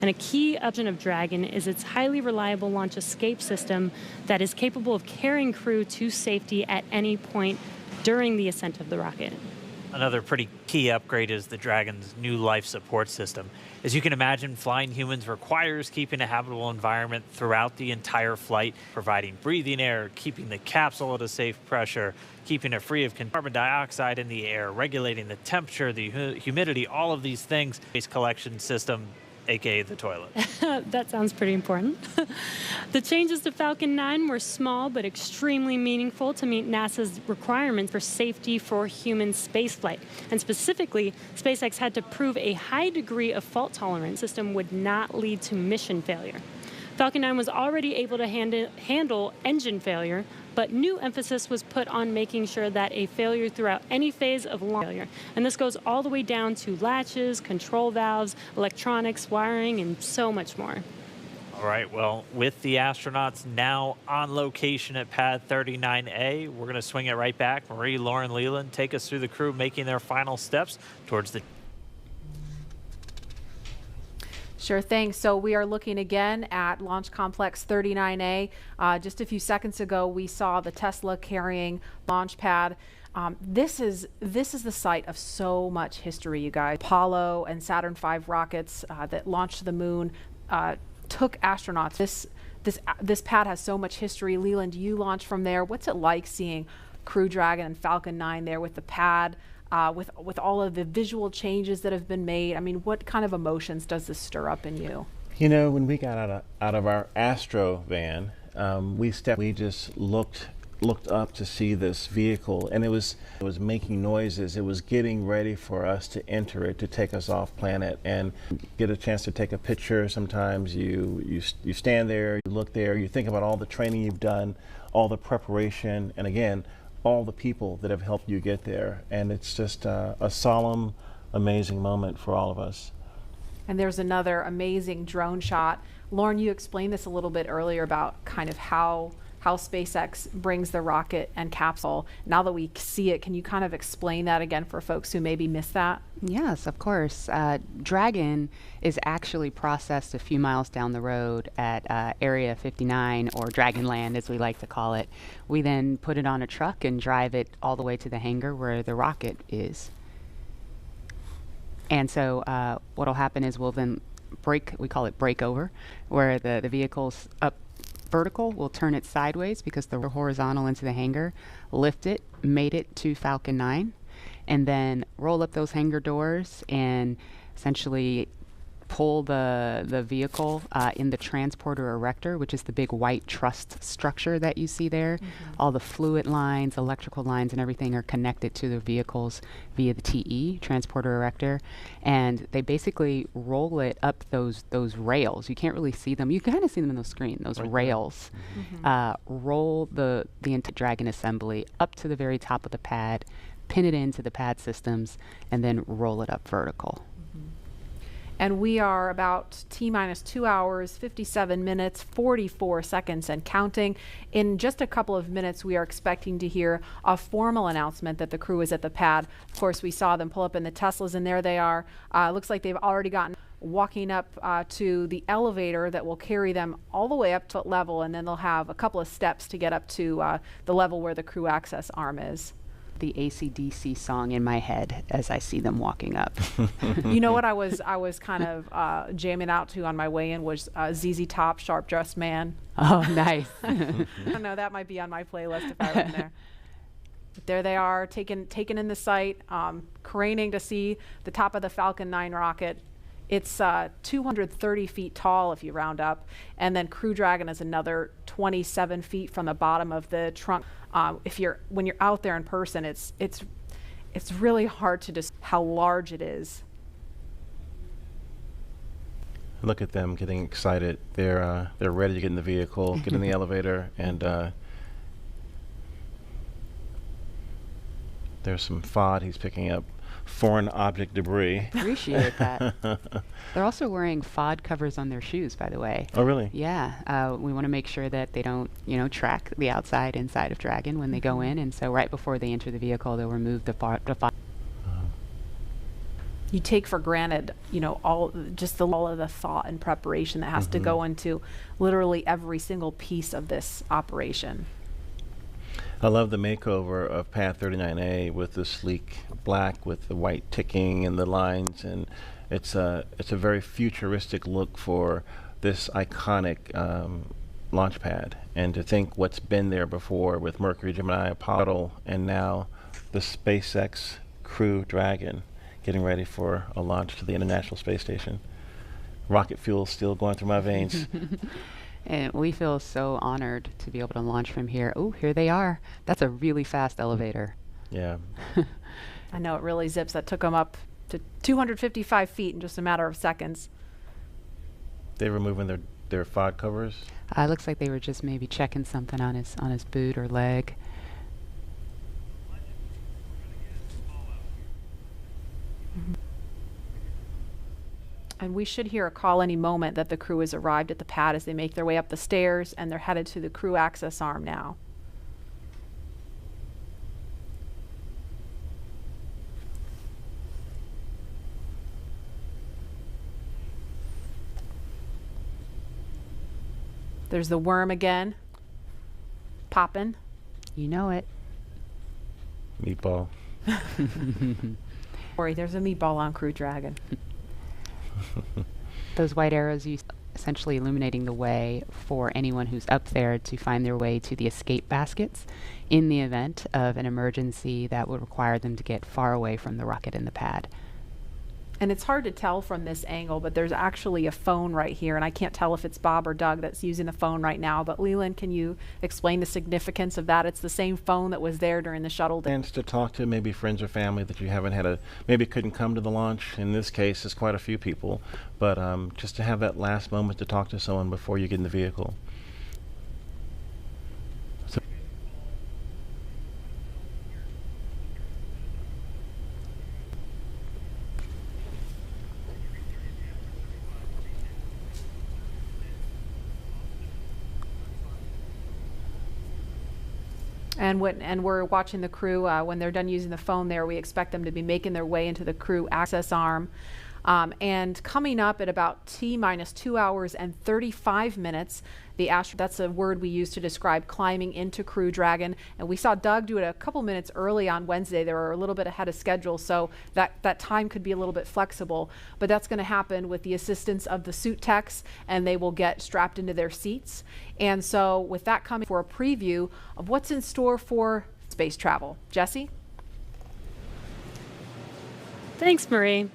And a key option of Dragon is its highly reliable launch escape system that is capable of carrying crew to safety at any point during the ascent of the rocket. Another pretty key upgrade is the Dragon's new life support system. As you can imagine, flying humans requires keeping a habitable environment throughout the entire flight, providing breathing air, keeping the capsule at a safe pressure, keeping it free of carbon dioxide in the air, regulating the temperature, the humidity, all of these things. Waste collection system, aka the toilet. That sounds pretty important. The changes to Falcon 9 were small but extremely meaningful to meet NASA's requirements for safety for human spaceflight. And specifically, SpaceX had to prove a high degree of fault tolerance system would not lead to mission failure. Falcon 9 was already able to handle engine failure, but new emphasis was put on making sure that a failure throughout any phase of launch failure. And this goes all the way down to latches, control valves, electronics, wiring, and so much more. All right, well, with the astronauts now on location at Pad 39A, we're going to swing it right back. Marie, Lauren, Leland, take us through the crew making their final steps towards the... Sure thing. So we are looking again at Launch Complex 39A. Just a few seconds ago, we saw the Tesla carrying launch pad. This is the site of so much history, you guys. Apollo and Saturn V rockets that launched to the moon took astronauts. This pad has so much history. Leland, you launched from there. What's it like seeing Crew Dragon and Falcon 9 there with the pad? With all of the visual changes that have been made? I mean, what kind of emotions does this stir up in you? You know, when we got out of our Astro van, we just looked up to see this vehicle, and it was making noises. It was getting ready for us to enter it, to take us off planet, and get a chance to take a picture. Sometimes you stand there, you look there, you think about all the training you've done, all the preparation, and again, all the people that have helped you get there. And it's just a solemn, amazing moment for all of us. And there's another amazing drone shot. Lauren, you explained this a little bit earlier about kind of how SpaceX brings the rocket and capsule. Now that we see it, can you kind of explain that again for folks who maybe missed that? Yes, of course. Dragon is actually processed a few miles down the road at Area 59, or Dragonland as we like to call it. We then put it on a truck and drive it all the way to the hangar where the rocket is. And so what will happen is we'll then we call it breakover, where the vehicle's up vertical, we'll turn it sideways because the horizontal into the hangar, lift it, mate it to Falcon 9, and then roll up those hangar doors and essentially pull the vehicle in the transporter erector, which is the big white truss structure that you see there. All the fluid lines, electrical lines, and everything are connected to the vehicles via the TE, transporter erector, and they basically roll it up those rails. You can't really see them. You kind of see them in the screen, those rails. Roll the entire Dragon assembly up to the very top of the pad, pin it into the pad systems, and then roll it up vertical. And we are about T-minus 2 hours, 57 minutes, 44 seconds and counting. In just a couple of minutes, we are expecting to hear a formal announcement that the crew is at the pad. Of course, we saw them pull up in the Teslas, and there they are. Looks like they've already gotten walking up to the elevator that will carry them all the way up to level, and then they'll have a couple of steps to get up to the level where the crew access arm is. The AC/DC song in my head as I see them walking up. You know what I was kind of jamming out to on my way in was ZZ Top, Sharp Dressed Man. Oh, nice. I don't know, that might be on my playlist if I were in there. But there they are, taken in the sight, craning to see the top of the Falcon 9 rocket. It's 230 feet tall if you round up, and then Crew Dragon is another 27 feet from the bottom of the trunk. When you're out there in person, it's really hard to just how large it is. Look at them getting excited. They're ready to get in the vehicle, get in the elevator, and there's some FOD he's picking up. Foreign object debris. Appreciate that. They're also wearing FOD covers on their shoes, by the way. Oh, really? Yeah. We want to make sure that they don't, track the inside of Dragon when they go in. And so right before they enter the vehicle, they'll remove the FOD. you take for granted, all of the thought and preparation that has to go into literally every single piece of this operation. I love the makeover of Pad 39A with the sleek black with the white ticking and the lines, and it's a very futuristic look for this iconic launch pad. And to think what's been there before with Mercury, Gemini, Apollo, and now the SpaceX Crew Dragon getting ready for a launch to the International Space Station. Rocket fuel still going through my veins. And we feel so honored to be able to launch from here. Oh, here they are. That's a really fast elevator. Yeah. I know, it really zips. That took them up to 255 feet in just a matter of seconds. They were removing their FOD covers. Looks like they were just maybe checking something on his boot or leg. And we should hear a call any moment that the crew has arrived at the pad as they make their way up the stairs, and they're headed to the crew access arm now. There's the worm again, popping. You know it. Meatball. Sorry, there's a meatball on Crew Dragon. Those white arrows essentially illuminating the way for anyone who's up there to find their way to the escape baskets in the event of an emergency that would require them to get far away from the rocket and the pad. And it's hard to tell from this angle, but there's actually a phone right here, and I can't tell if it's Bob or Doug that's using the phone right now. But Leland, can you explain the significance of that? It's the same phone that was there during the shuttle. Chance to talk to maybe friends or family that you haven't had maybe couldn't come to the launch. In this case, it's quite a few people, but just to have that last moment to talk to someone before you get in the vehicle. And we're watching the crew when they're done using the phone there. We expect them to be making their way into the crew access arm. And coming up at about T-minus 2 hours and 35 minutes, that's a word we use to describe climbing into Crew Dragon. And we saw Doug do it a couple minutes early on Wednesday. They were a little bit ahead of schedule, so that time could be a little bit flexible. But that's going to happen with the assistance of the suit techs, and they will get strapped into their seats. And so with that coming, for a preview of what's in store for space travel. Jesse? Thanks, Marie.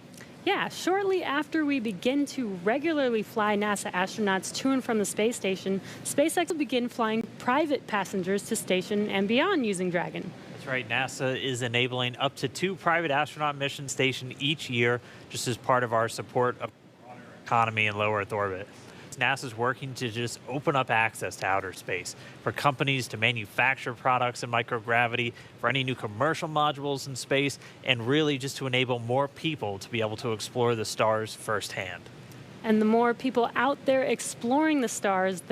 Yeah, shortly after we begin to regularly fly NASA astronauts to and from the space station, SpaceX will begin flying private passengers to station and beyond using Dragon. That's right. NASA is enabling up to 2 private astronaut missions stationed each year, just as part of our support of the economy in low Earth orbit. NASA's working to just open up access to outer space for companies to manufacture products in microgravity, for any new commercial modules in space, and really just to enable more people to be able to explore the stars firsthand. And the more people out there exploring the stars,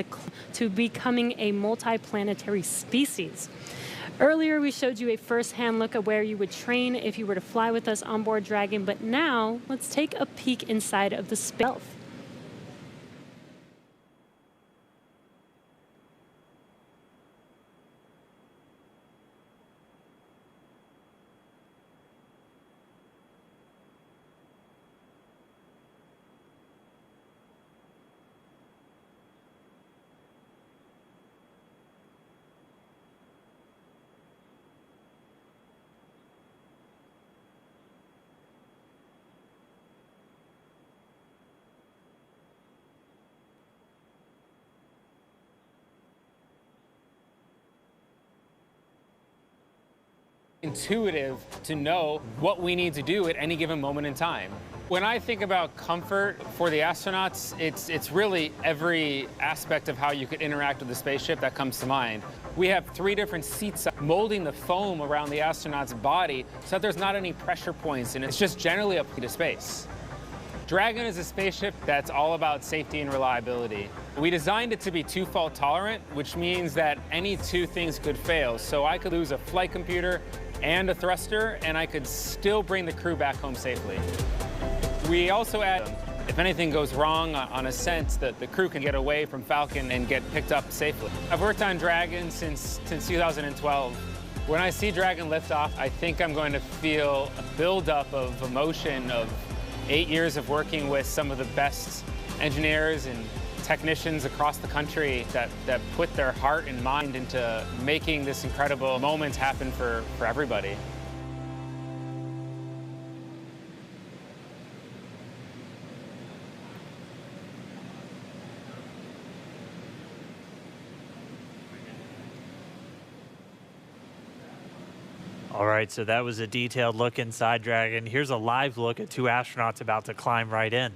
to becoming a multiplanetary species. Earlier, we showed you a first-hand look at where you would train if you were to fly with us on board Dragon, but now let's take a peek inside of the space itself. Intuitive to know what we need to do at any given moment in time. When I think about comfort for the astronauts, it's really every aspect of how you could interact with the spaceship that comes to mind. We have 3 different seats molding the foam around the astronaut's body so that there's not any pressure points, and it's just generally up to space. Dragon is a spaceship that's all about safety and reliability. We designed it to be 2-fault tolerant, which means that any 2 things could fail. So I could lose a flight computer and a thruster, and I could still bring the crew back home safely. We also add, if anything goes wrong on ascent, the crew can get away from Falcon and get picked up safely. I've worked on Dragon since 2012. When I see Dragon lift off, I think I'm going to feel a buildup of emotion of 8 years of working with some of the best engineers and technicians across the country that put their heart and mind into making this incredible moment happen for everybody. All right, so that was a detailed look inside Dragon. Here's a live look at 2 astronauts about to climb right in.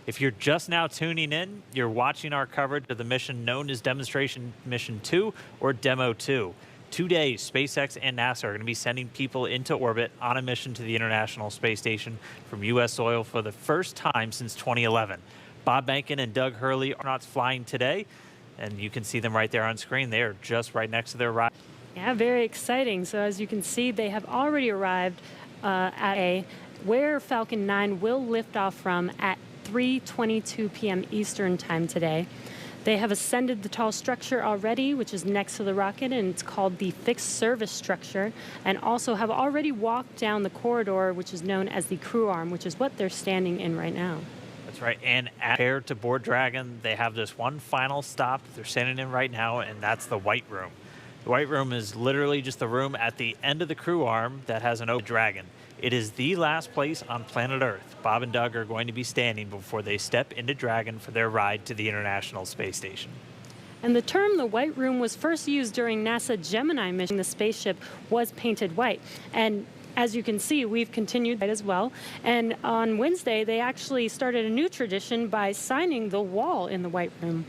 If you're just now tuning in, you're watching our coverage of the mission known as Demonstration Mission 2 or Demo 2. 2 days, SpaceX and NASA are going to be sending people into orbit on a mission to the International Space Station from U.S. soil for the first time since 2011. Bob Behnken and Doug Hurley are not flying today, and you can see them right there on screen. They are just right next to their ride. Yeah, very exciting. So as you can see, they have already arrived at where Falcon 9 will lift off from at 3:22 p.m. Eastern time today. They have ascended the tall structure already, which is next to the rocket, and it's called the fixed service structure, and also have already walked down the corridor, which is known as the crew arm, which is what they're standing in right now. That's right, and prepare to board Dragon, they have this one final stop that they're standing in right now, and that's the White Room. The White Room is literally just the room at the end of the crew arm that has an open Dragon. It is the last place on planet Earth Bob and Doug are going to be standing before they step into Dragon for their ride to the International Space Station. And the term the White Room was first used during NASA Gemini mission. The spaceship was painted white. And as you can see, we've continued that as well. And on Wednesday, they actually started a new tradition by signing the wall in the White Room.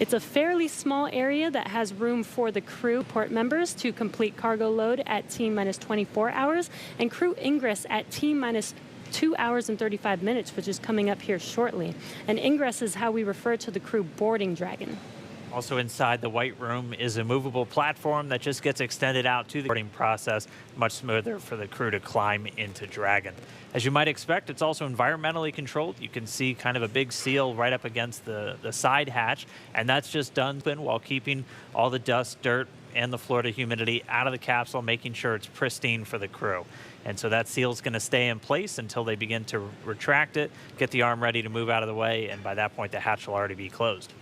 It's a fairly small area that has room for the crew port members to complete cargo load at T-minus 24 hours and crew ingress at T-minus 2 hours and 35 minutes, which is coming up here shortly. And ingress is how we refer to the crew boarding Dragon. Also inside the White Room is a movable platform that just gets extended out to the boarding process, much smoother for the crew to climb into Dragon. As you might expect, it's also environmentally controlled. You can see kind of a big seal right up against the side hatch, and that's just done while keeping all the dust, dirt, and the Florida humidity out of the capsule, making sure it's pristine for the crew. And so that seal is going to stay in place until they begin to retract it, get the arm ready to move out of the way, and by that point the hatch will already be closed.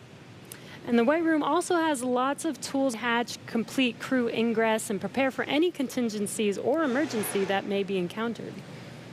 And the White Room also has lots of tools to hatch, complete crew ingress, and prepare for any contingencies or emergency that may be encountered.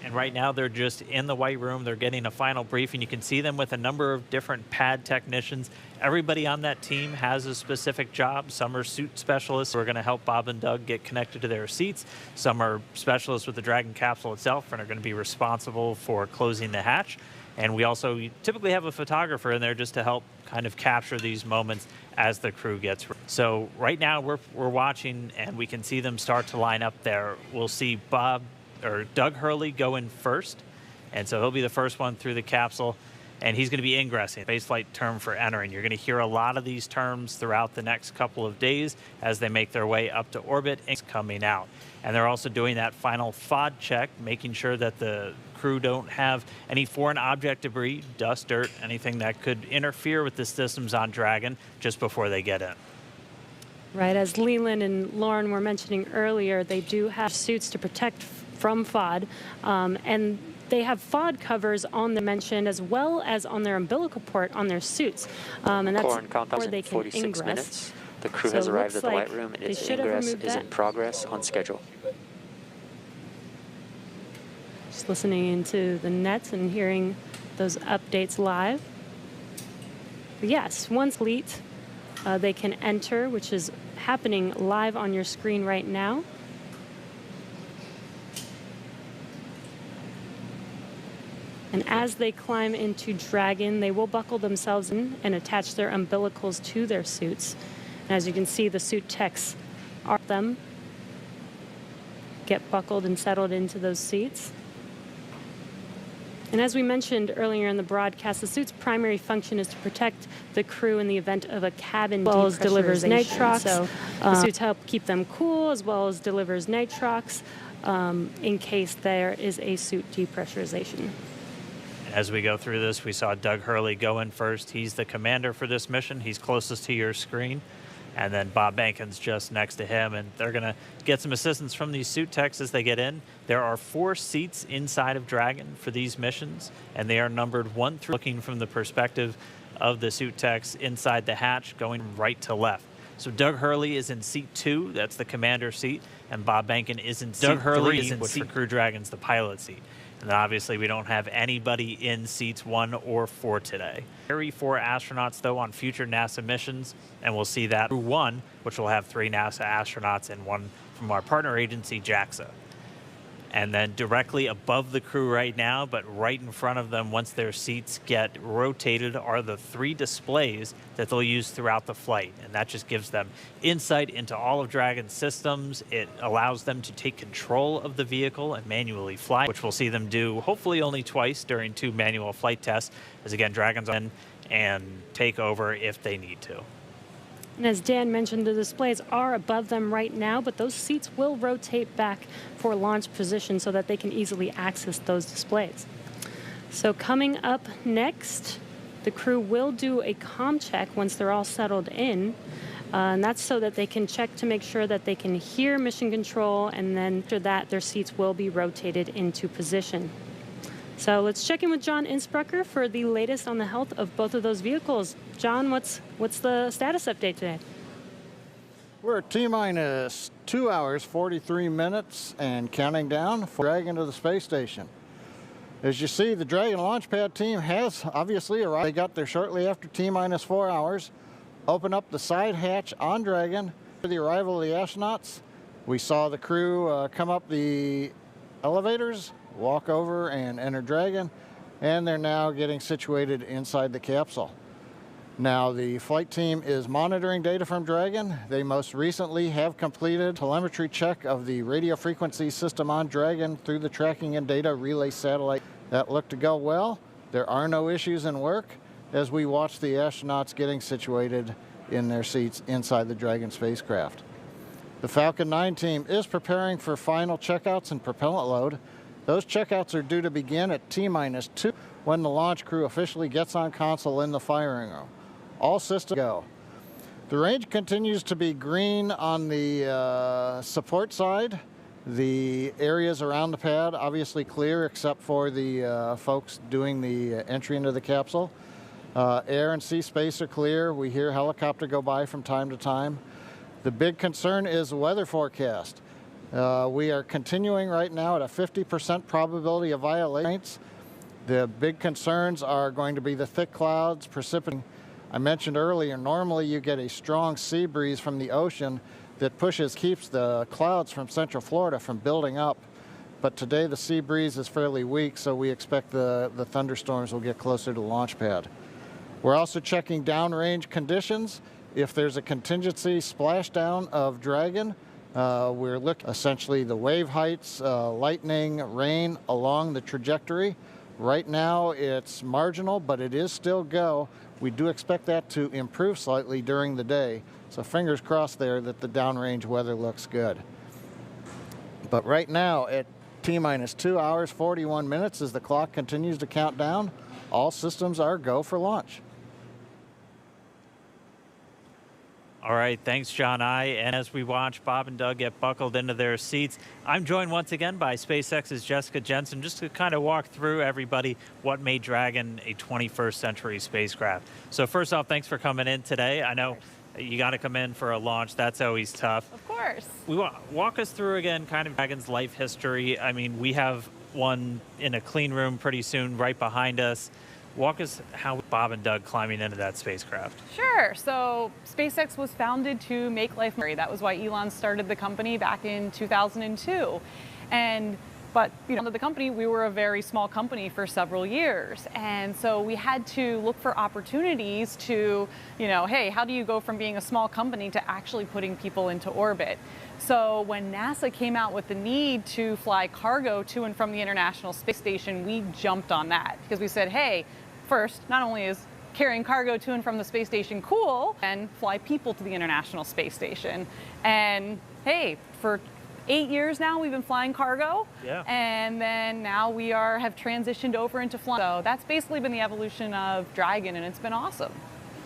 And right now they're just in the White Room. They're getting a final briefing. You can see them with a number of different pad technicians. Everybody on that team has a specific job. Some are suit specialists who are going to help Bob and Doug get connected to their seats. Some are specialists with the Dragon capsule itself and are going to be responsible for closing the hatch. And we also typically have a photographer in there just to help kind of capture these moments as the crew gets ready. So right now we're watching, and we can see them start to line up there. We'll see Doug Hurley go in first, and so he'll be the first one through the capsule, and he's going to be ingressing, spaceflight term for entering. You're going to hear a lot of these terms throughout the next couple of days as they make their way up to orbit and coming out. And they're also doing that final FOD check, making sure that the crew don't have any foreign object debris, dust, dirt, anything that could interfere with the systems on Dragon just before they get in. Right, as Leland and Lauren were mentioning earlier, they do have suits to protect from FOD, and they have FOD covers on the mentioned as well as on their umbilical port on their suits, and that's where they can 46 ingress. minutes. The crew has arrived at the White Room, and its ingress is in progress on schedule. Just listening into the nets and hearing those updates live. But yes, once complete, they can enter, which is happening live on your screen right now. And as they climb into Dragon, they will buckle themselves in and attach their umbilicals to their suits. And as you can see, the suit techs are them, get buckled and settled into those seats. And as we mentioned earlier in the broadcast, the suit's primary function is to protect the crew in the event of a cabin depressurization. As well as delivers nitrox. So the suits help keep them cool, as well as delivers nitrox. in case there is a suit depressurization. As we go through this, we saw Doug Hurley go in first. He's the commander for this mission. He's closest to your screen. And then Bob Bankin's just next to him, and they're going to get some assistance from these suit techs as they get in. There are 4 seats inside of Dragon for these missions, and they are numbered 1 through, looking from the perspective of the suit techs inside the hatch, going right to left. So Doug Hurley is in seat 2, that's the commander seat, and Bob Bankin is in seat 3, which for Crew Dragon's the pilot seat. And obviously we don't have anybody in seats 1 or 4 today. Carry 4 astronauts though on future NASA missions, and we'll see that through 1, which will have 3 NASA astronauts and 1 from our partner agency, JAXA. And then directly above the crew right now, but right in front of them once their seats get rotated, are the 3 displays that they'll use throughout the flight. And that just gives them insight into all of Dragon's systems. It allows them to take control of the vehicle and manually fly, which we'll see them do hopefully only twice during 2 manual flight tests, as again, Dragon's in and take over if they need to. And as Dan mentioned, the displays are above them right now, but those seats will rotate back for launch position so that they can easily access those displays. So coming up next, the crew will do a comm check once they're all settled in. And that's so that they can check to make sure that they can hear mission control, and then after that, their seats will be rotated into position. So let's check in with John Innsbrucker for the latest on the health of both of those vehicles. John, what's the status update today? We're at T-minus 2 hours, 43 minutes and counting down for Dragon to the space station. As you see, the Dragon launch pad team has obviously arrived. They got there shortly after T-minus 4 hours. Open up the side hatch on Dragon for the arrival of the astronauts. We saw the crew come up the elevators, walk over and enter Dragon, and they're now getting situated inside the capsule. Now the flight team is monitoring data from Dragon. They most recently have completed telemetry check of the radio frequency system on Dragon through the tracking and data relay satellite. That looked to go well. There are no issues in work as we watch the astronauts getting situated in their seats inside the Dragon spacecraft. The Falcon 9 team is preparing for final checkouts and propellant load. Those checkouts are due to begin at T-minus 2 when the launch crew officially gets on console in the firing room. All systems go. The range continues to be green on the support side. The areas around the pad obviously clear except for the folks doing the entry into the capsule. Air and sea space are clear. We hear helicopter go by from time to time. The big concern is the weather forecast. We are continuing right now at a 50% probability of violations. The big concerns are going to be the thick clouds, precipitation. I mentioned earlier, normally you get a strong sea breeze from the ocean that keeps the clouds from Central Florida from building up. But today the sea breeze is fairly weak, so we expect the thunderstorms will get closer to the launch pad. We're also checking downrange conditions. If there's a contingency splashdown of Dragon, we're looking essentially the wave heights, lightning, rain along the trajectory. Right now it's marginal, but it is still go. We do expect that to improve slightly during the day. So fingers crossed there that the downrange weather looks good. But right now at T-minus 2 hours, 41 minutes as the clock continues to count down, all systems are go for launch. All right, thanks, John I. And as we watch Bob and Doug get buckled into their seats, I'm joined once again by SpaceX's Jessica Jensen, just to kind of walk through everybody what made Dragon a 21st century spacecraft. So first off, thanks for coming in today. I know you got to come in for a launch. That's always tough. Of course. Walk us through again kind of Dragon's life history. I mean, we have one in a clean room pretty soon right behind us. Walk us how Bob and Doug climbing into that spacecraft. Sure. So SpaceX was founded to make life free. That was why Elon started the company back in 2002. But the company, we were a very small company for several years. And so we had to look for opportunities to, hey, how do you go from being a small company to actually putting people into orbit? So when NASA came out with the need to fly cargo to and from the International Space Station, we jumped on that because we said, hey, first, not only is carrying cargo to and from the space station cool, and fly people to the International Space Station. And hey, for 8 years now we've been flying cargo. Yeah. And then now we have transitioned over into flying. So that's basically been the evolution of Dragon, and it's been awesome.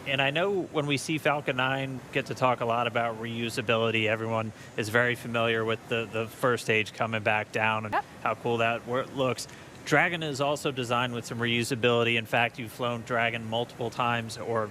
And I know when we see Falcon 9 get to talk a lot about reusability, everyone is very familiar with the first stage coming back down and how cool that looks. Dragon is also designed with some reusability. In fact, you've flown Dragon multiple times, or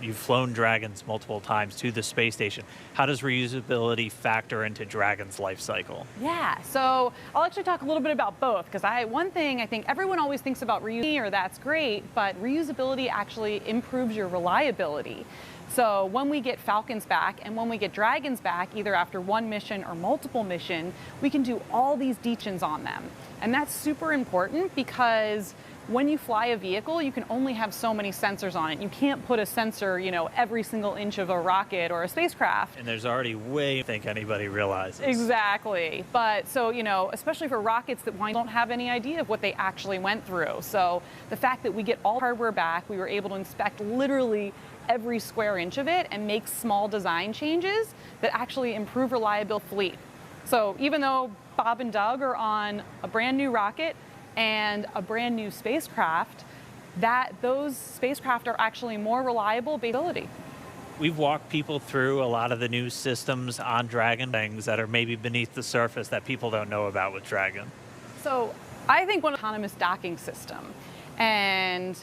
you've flown Dragons multiple times to the space station. How does reusability factor into Dragon's life cycle? Yeah, so I'll actually talk a little bit about both, because one thing I think everyone always thinks about reusability, or that's great, but reusability actually improves your reliability. So when we get Falcons back and when we get Dragons back, either after one mission or multiple mission, we can do all these detetions on them. And that's super important because when you fly a vehicle, you can only have so many sensors on it. You can't put a sensor, every single inch of a rocket or a spacecraft. And there's already way I think anybody realizes. Exactly. But so, especially for rockets that don't have any idea of what they actually went through. So the fact that we get all hardware back, we were able to inspect literally every square inch of it and make small design changes that actually improve reliability fleet. So even though Bob and Doug are on a brand new rocket and a brand new spacecraft, those spacecraft are actually more reliable ability. We've walked people through a lot of the new systems on Dragon, things that are maybe beneath the surface that people don't know about with Dragon. So I think one autonomous docking system. And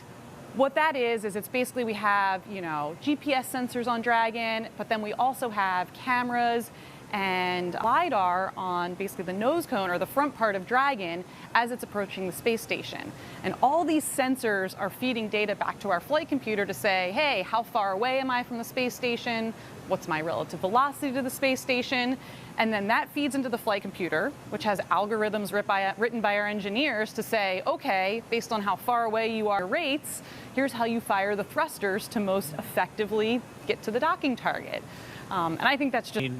what that is it's basically we have, GPS sensors on Dragon, but then we also have cameras and LiDAR on basically the nose cone or the front part of Dragon as it's approaching the space station. And all these sensors are feeding data back to our flight computer to say, hey, how far away am I from the space station? What's my relative velocity to the space station? And then that feeds into the flight computer, which has algorithms written by our engineers to say, okay, based on how far away you are rates, here's how you fire the thrusters to most effectively get to the docking target. And I think that's just...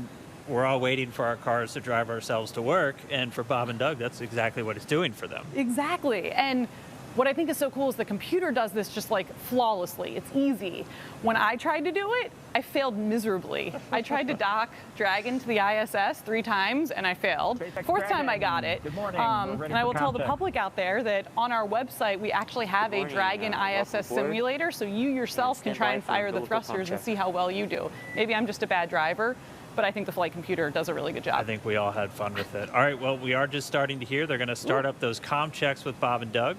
We're all waiting for our cars to drive ourselves to work, and for Bob and Doug, that's exactly what it's doing for them. Exactly. And what I think is so cool is the computer does this just like flawlessly. It's easy. When I tried to do it, I failed miserably. I tried to dock Dragon to the ISS 3 times and I failed. Fourth time I got it. Good morning. And I will tell the public out there that on our website we actually have a Dragon ISS simulator, so you yourself can try and fire the thrusters and see how well you do. Maybe I'm just a bad driver, but I think the flight computer does a really good job. I think we all had fun with it. All right, well, we are just starting to hear. They're going to start up those comm checks with Bob and Doug.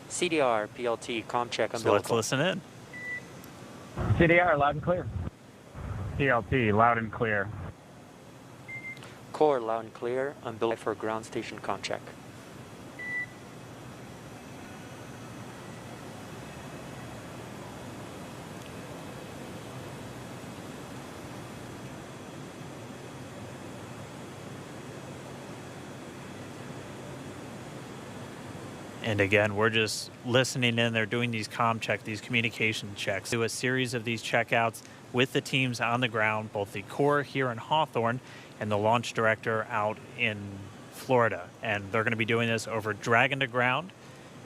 CDR, PLT, comm check, umbilical. So let's listen in. CDR, loud and clear. PLT, loud and clear. Core, loud and clear, umbilical for ground station comm check. And again, we're just listening in. They're doing these comm checks, these communication checks. Do a series of these checkouts with the teams on the ground, both the core here in Hawthorne and the launch director out in Florida. And they're going to be doing this over Dragon to ground.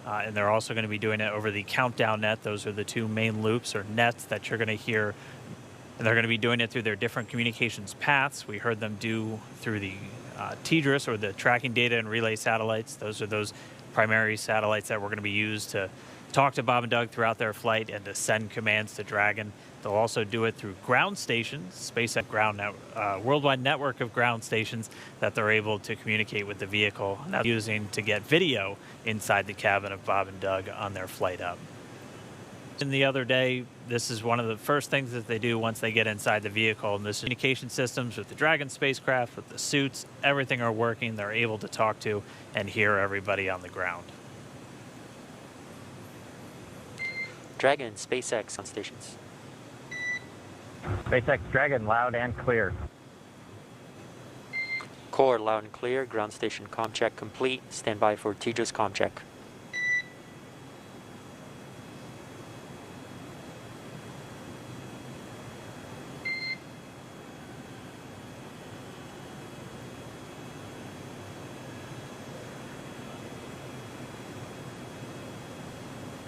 And they're also going to be doing it over the countdown net. Those are the 2 main loops or nets that you're going to hear. And they're going to be doing it through their different communications paths. We heard them do through the TDRS, or the tracking data and relay satellites. Those are those primary satellites that were going to be used to talk to Bob and Doug throughout their flight and to send commands to Dragon. They'll also do it through ground stations, SpaceX worldwide network of ground stations that they're able to communicate with the vehicle, and that's using to get video inside the cabin of Bob and Doug on their flight up. And the other day, this is one of the first things that they do once they get inside the vehicle, and this is communication systems with the Dragon spacecraft, with the suits, everything are working. They're able to talk to and hear everybody on the ground. Dragon, SpaceX on stations. SpaceX Dragon, loud and clear. Core, loud and clear, ground station comm check complete. Stand by for TDRS comm check.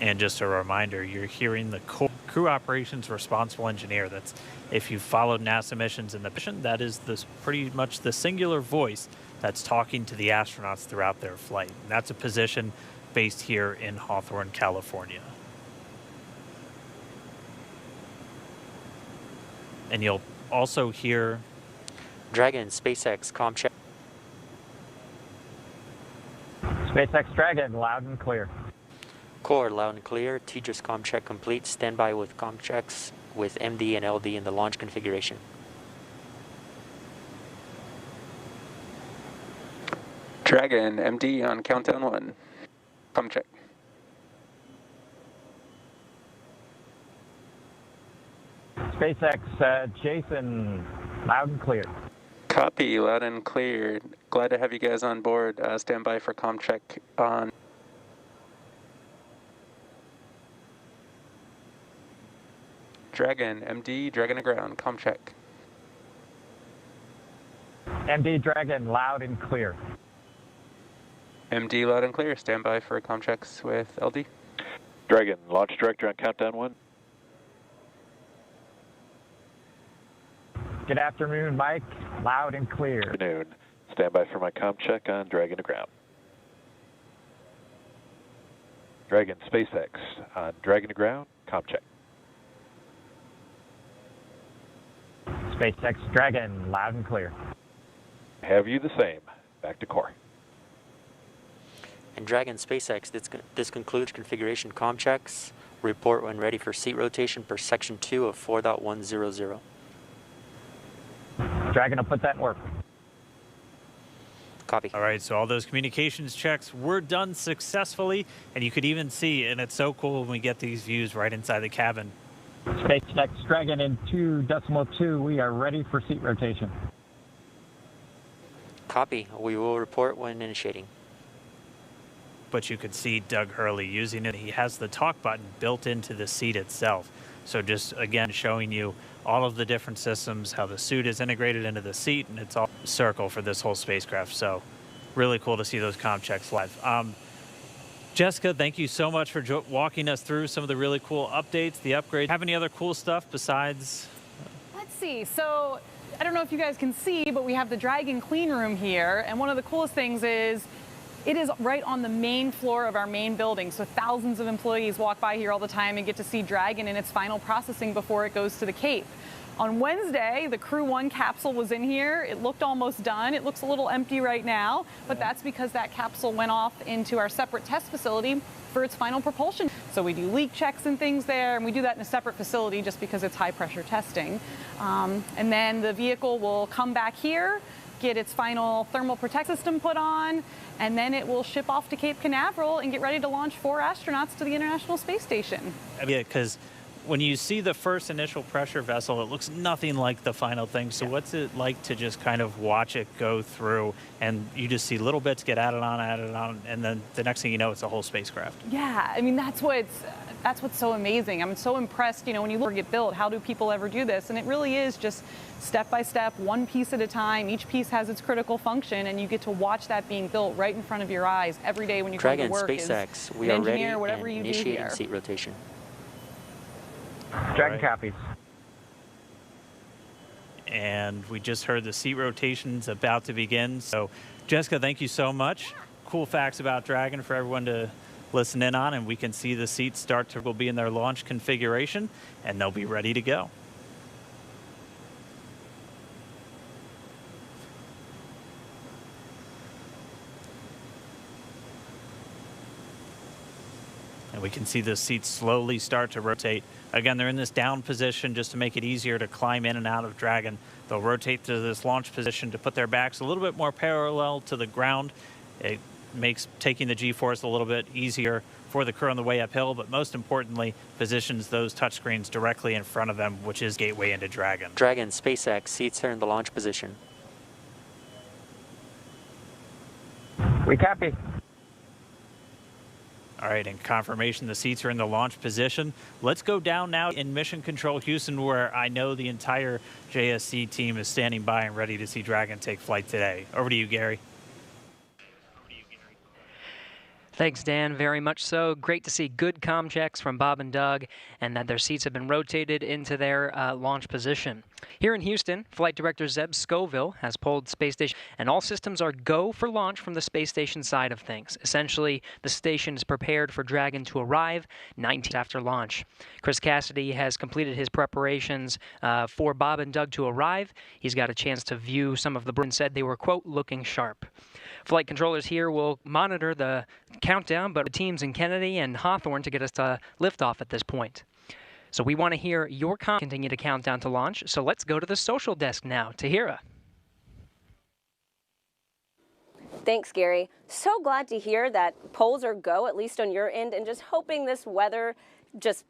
And just a reminder, you're hearing the crew operations responsible engineer. That's, if you followed NASA missions in the mission, that is pretty much the singular voice that's talking to the astronauts throughout their flight. And that's a position based here in Hawthorne, California. And you'll also hear Dragon, SpaceX, comm check. SpaceX Dragon, loud and clear. Core, loud and clear. Tejas comm check complete. Standby with comm checks with MD and LD in the launch configuration. Dragon, MD on countdown 1. Comm check. SpaceX Jason, loud and clear. Copy, loud and clear. Glad to have you guys on board. Stand by for comm check on. Dragon, MD, Dragon to ground, comm check. MD Dragon, loud and clear. MD, loud and clear. Stand by for comm checks with LD. Dragon, launch director on countdown 1. Good afternoon, Mike. Loud and clear. Good afternoon. Stand by for my comm check on Dragon to ground. Dragon, SpaceX on Dragon to ground, comm check. SpaceX Dragon, loud and clear. Have you the same. Back to core. And Dragon, SpaceX, this concludes configuration comm checks. Report when ready for seat rotation per section 2 of 4.100. Dragon will put that in work. Copy. All right, so all those communications checks were done successfully, and you could even see, and it's so cool when we get these views right inside the cabin. SpaceX Dragon in 2.2, we are ready for seat rotation. Copy. We will report when initiating. But you could see Doug Hurley using it. He has the talk button built into the seat itself. So just, again, showing you all of the different systems, how the suit is integrated into the seat, and it's all circle for this whole spacecraft. So really cool to see those comm checks live. Jessica, thank you so much for walking us through some of the really cool updates, the upgrades. Have any other cool stuff besides? Let's see. So I don't know if you guys can see, but we have the Dragon clean room here. And one of the coolest things is it is right on the main floor of our main building. So thousands of employees walk by here all the time and get to see Dragon in its final processing before it goes to the Cape. On Wednesday, the Crew 1 capsule was in here. It looked almost done. It looks a little empty right now, but that's because that capsule went off into our separate test facility for its final propulsion. So we do leak checks and things there, and we do that in a separate facility just because it's high pressure testing. And then the vehicle will come back here, get its final thermal protect system put on, and then it will ship off to Cape Canaveral and get ready to launch 4 astronauts to the International Space Station. Yeah, because when you see the first initial pressure vessel, it looks nothing like the final thing. So what's it like to just kind of watch it go through, and you just see little bits get added on, and then the next thing you know, it's a whole spacecraft? Yeah, I mean, that's what's so amazing. I'm so impressed, you know, when you look at it built, how do people ever do this? And it really is just step by step, one piece at a time. Each piece has its critical function, and you get to watch that being built right in front of your eyes every day when you come to work. Dragon, SpaceX, we are ready whatever and you initiating do here. seat rotation. Dragon copies. And we just heard the seat rotation's about to begin. So, Jessica, thank you so much. Cool facts about Dragon for everyone to listen in on, and we can see the seats will be in their launch configuration, and they'll be ready to go. And we can see the seats slowly start to rotate. Again, they're in this down position just to make it easier to climb in and out of Dragon. They'll rotate to this launch position to put their backs a little bit more parallel to the ground. It makes taking the G-force a little bit easier for the crew on the way uphill, but most importantly, positions those touchscreens directly in front of them, which is gateway into Dragon. Dragon, SpaceX, seats are in the launch position. We copy. All right, and confirmation the seats are in the launch position. Let's go down now in Mission Control Houston, where I know the entire JSC team is standing by and ready to see Dragon take flight today. Over to you, Gary. Thanks, Dan. Very much so. Great to see good comm checks from Bob and Doug and that their seats have been rotated into their launch position. Here in Houston, Flight Director Zeb Scoville has pulled space station, and all systems are go for launch from the space station side of things. Essentially, the station is prepared for Dragon to arrive 19 after launch. Chris Cassidy has completed his preparations for Bob and Doug to arrive. He's got a chance to view some of the birds and said they were, quote, looking sharp. Flight controllers here will monitor the countdown, but the teams in Kennedy and Hawthorne to get us to liftoff at this point. So we want to hear your comments. Continue to count down to launch. So let's go to the social desk now. Tahira. Thanks, Gary. So glad to hear that polls are go, at least on your end, and just hoping this weather just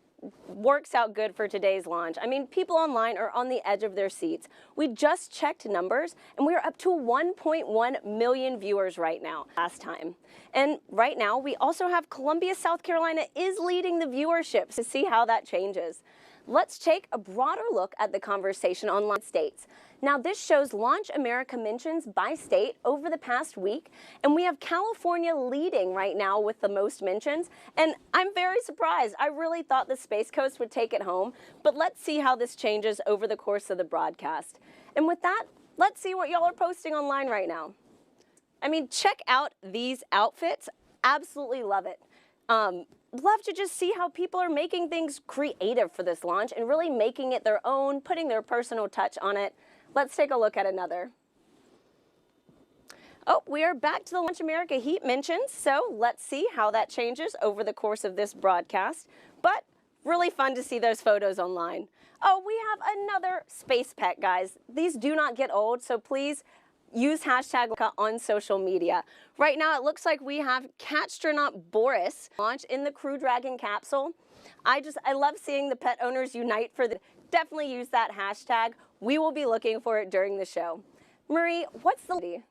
works out good for today's launch. I mean, people online are on the edge of their seats. We just checked numbers, and we are up to 1.1 million viewers right now last time. And right now, we also have Columbia, South Carolina is leading the viewership to see how that changes. Let's take a broader look at the conversation on launch states. Now, this shows Launch America mentions by state over the past week, and we have California leading right now with the most mentions, and I'm very surprised. I really thought the Space Coast would take it home, but let's see how this changes over the course of the broadcast. And with that, let's see what y'all are posting online right now. I mean, check out these outfits. Absolutely love it. Love to just see how people are making things creative for this launch and really making it their own, putting their personal touch on it. Let's take a look at another. Oh, we are back to the Launch America Heat mentions, so let's see how that changes over the course of this broadcast. But really fun to see those photos online. Oh, we have another space pet, guys. These do not get old, so please use hashtag on social media. Right now, it looks like we have Catstronaut Boris launch in the Crew Dragon capsule. I love seeing the pet owners unite for the. Definitely use that hashtag. We will be looking for it during the show. Marie, what's the...